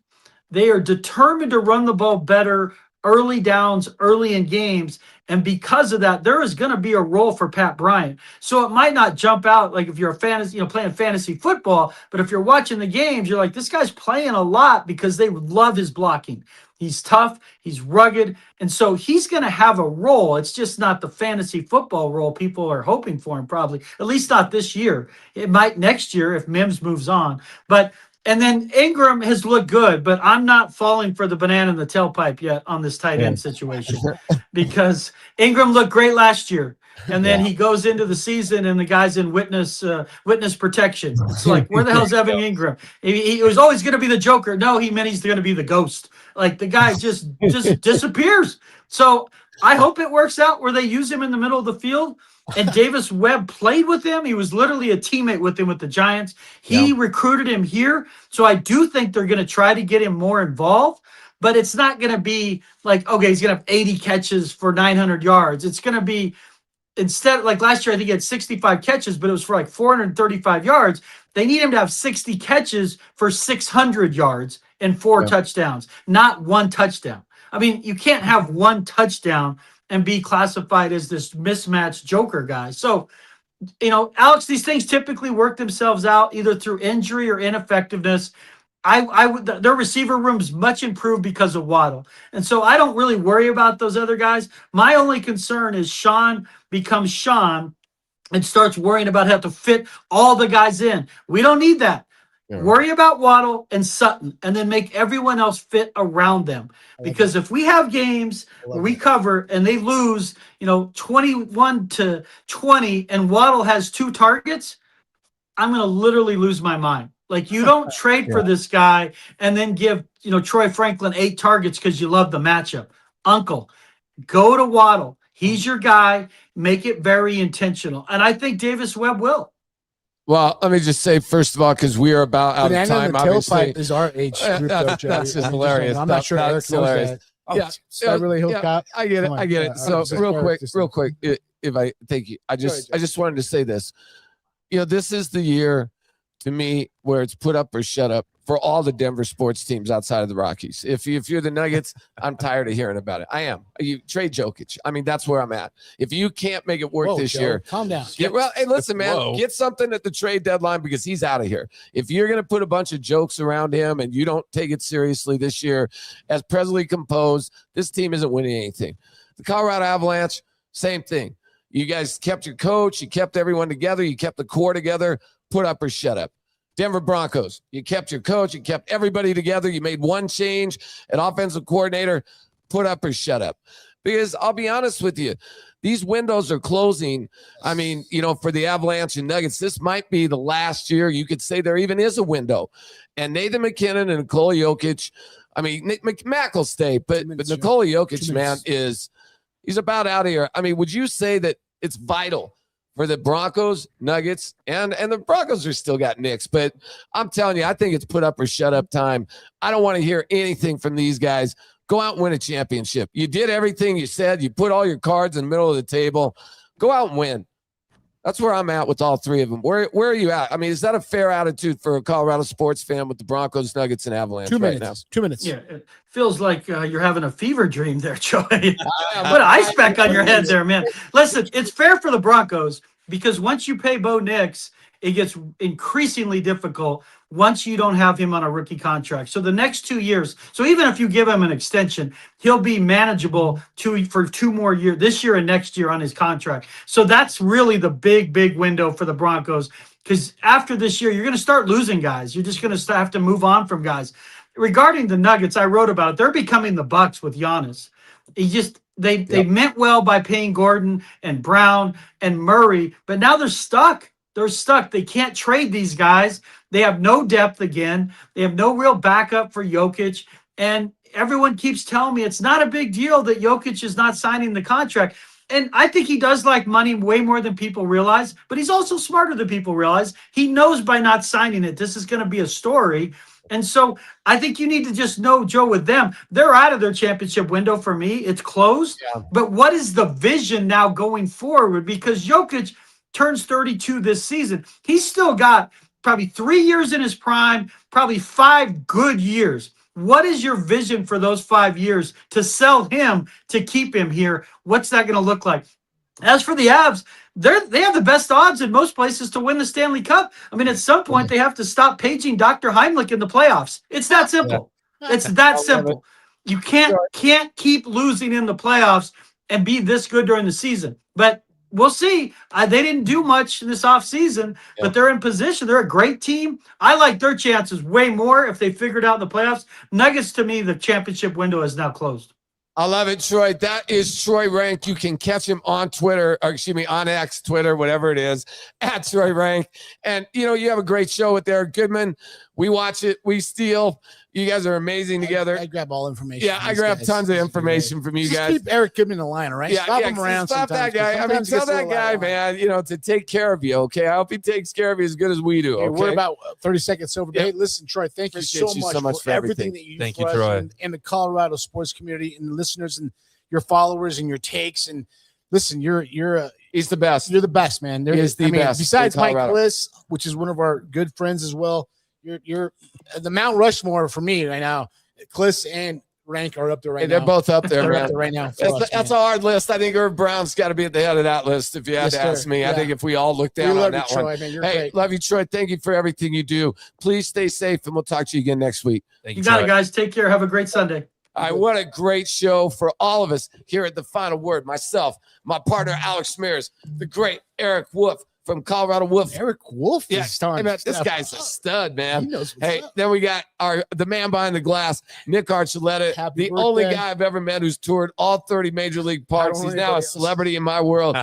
They are determined to run the ball better early downs, early in games. And because of that, there is going to be a role for Pat Bryant. So it might not jump out like if you're a fantasy, playing fantasy football, but if you're watching the games, you're like, this guy's playing a lot because they love his blocking. He's tough, he's rugged, and so he's going to have a role. It's just not the fantasy football role people are hoping for him, probably, at least not this year. It might next year if Mims moves on. And then Ingram has looked good, but I'm not falling for the banana in the tailpipe yet on this tight end situation, because Ingram looked great last year. And then he goes into the season and the guy's in witness protection. It's like, where the hell's Evan Ingram? He was always going to be the Joker. No, he meant he's going to be the ghost. Like, the guy just disappears. So I hope it works out where they use him in the middle of the field. And Davis Webb played with him. He was literally a teammate with him with the Giants. He recruited him here. So I do think they're going to try to get him more involved. But it's not going to be like, okay, he's going to have 80 catches for 900 yards. It's going to be, instead, like last year, I think he had 65 catches, but it was for like 435 yards. They need him to have 60 catches for 600 yards and 4 touchdowns, not 1 touchdown. I mean, you can't have 1 touchdown and be classified as this mismatched Joker guy. So, Alex, these things typically work themselves out either through injury or ineffectiveness. Their receiver room's much improved because of Waddle. And so I don't really worry about those other guys. My only concern is Sean becomes Sean and starts worrying about how to fit all the guys in. We don't need that. Yeah. Worry about Waddle and Sutton, and then make everyone else fit around them. Because if we have games where we cover and they lose, 21-20, and Waddle has 2 targets, I'm going to literally lose my mind. Like, you don't trade for this guy and then give, Troy Franklin 8 targets because you love the matchup. Uncle, go to Waddle. He's your guy. Make it very intentional. And I think Davis Webb will. Well, let me just say, first of all, because we are about out of time, obviously. Is our age group, though, Joe. That's just hilarious. I'm not sure Eric knows that. Yeah, really hook up. I get it. I get it. So real quick, if I thank you, I just wanted to say this. This is the year, to me, where it's put up or shut up for all the Denver sports teams outside of the Rockies. If you're the Nuggets, I'm tired of hearing about it. I am. You trade Jokic. I mean, that's where I'm at. If you can't make it work this year, calm down. Hey, listen, man, get something at the trade deadline, because he's out of here. If you're going to put a bunch of jokes around him and you don't take it seriously this year, as presently composed, this team isn't winning anything. The Colorado Avalanche, same thing. You guys kept your coach. You kept everyone together. You kept the core together. Put up or shut up. Denver Broncos, you kept your coach, you kept everybody together, you made one change, an offensive coordinator. Put up or shut up. Because I'll be honest with you, these windows are closing. I mean, for the Avalanche and Nuggets, this might be the last year you could say there even is a window. And Nathan McKinnon and Nikola Jokic, I mean, Mac will stay, but Nikola Jokic, man, he's about out of here. I mean, would you say that it's vital for the Broncos, Nuggets, and the Broncos are still got Knicks, but I'm telling you, I think it's put up or shut up time. I don't want to hear anything from these guys. Go out and win a championship. You did everything you said. You put all your cards in the middle of the table. Go out and win. That's where I'm at with all three of them. Where are you at? I mean, is that a fair attitude for a Colorado sports fan with the Broncos, Nuggets, and Avalanche 2 minutes. right now? 2 minutes. Yeah, it feels like you're having a fever dream there, Joey. Put an ice pack on your head there, man. Listen, it's fair for the Broncos because once you pay Bo Nix, it gets increasingly difficult once you don't have him on a rookie contract. So the next 2 years, so even if you give him an extension, he'll be manageable for 2 more years, this year and next year on his contract. So that's really the big window for the Broncos because after this year, you're going to start losing guys. You're just going to have to move on from guys. Regarding the Nuggets, I wrote about it. They're becoming the Bucks with Giannis. They meant well by paying Gordon and Brown and Murray, but now they're stuck. They're stuck. They can't trade these guys. They have no depth again. They have no real backup for Jokic. And everyone keeps telling me it's not a big deal that Jokic is not signing the contract. And I think he does like money way more than people realize, but he's also smarter than people realize. He knows by not signing it, this is going to be a story. And so I think you need to just know, Joe, with them, they're out of their championship window for me. It's closed. Yeah. But what is the vision now going forward? Because Jokic turns 32 this season. He's still got probably 3 years in his prime, probably 5 good years. What is your vision for those 5 years to sell him, to keep him here? What's that going to look like? As for the Avs, they have the best odds in most places to win the Stanley Cup. I mean, at some point, they have to stop paging Dr. Heimlich in the playoffs. It's that simple. Yeah. It's that simple. You can't keep losing in the playoffs and be this good during the season. But we'll see. They didn't do much this offseason, but they're in position. They're a great team. I like their chances way more if they figured out in the playoffs. Nuggets, to me, the championship window is now closed. I love it, Troy. That is Troy Rank. You can catch him on Twitter, or excuse me, on X, Twitter, whatever it is, at Troy Rank. And, you have a great show with Eric Goodman. We watch it. We steal. You guys are amazing together. I grab all information. Yeah, I grab tons of information from you guys. Keep Eric Goodman in line, all right? Yeah, Stop him around. Stop that guy. I mean, tell that guy, man, to take care of you, okay? I hope he takes care of you as good as we do, okay? We're about 30 seconds over. Hey, listen, Troy, thank you so much for everything that you do for us and the Colorado sports community and listeners and your followers and your takes. And listen, he's the best. You're the best, man. He's the best. Besides Mike Bliss, which is one of our good friends as well, you're the Mount Rushmore for me right now. Kliss and Rank are up there right now. They're both up there, man. Up there right now. That's a hard list. I think Irv Brown's got to be at the head of that list if you had to ask me. Yeah. I think if we all look down on that one. Man, hey, great. Love you, Troy. Thank you for everything you do. Please stay safe, and we'll talk to you again next week. Thank you, got it, guys. Take care. Have a great Sunday. All right, what a great show for all of us here at The Final Word. Myself, my partner, Alex Smears, the great Eric Wolf from Colorado Wolf. Eric Wolf is starting. Hey, man, this guy's a stud, man. He knows what's up. Then we got the man behind the glass, Nick Archuleta, the only guy I've ever met who's toured all 30 major league parks. He's now a celebrity in my world.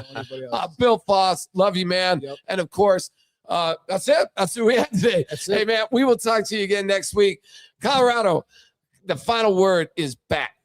Bill Foss, love you, man. Yep. And of course, that's it. That's who we had today. Hey, man, we will talk to you again next week. Colorado, the final word is back.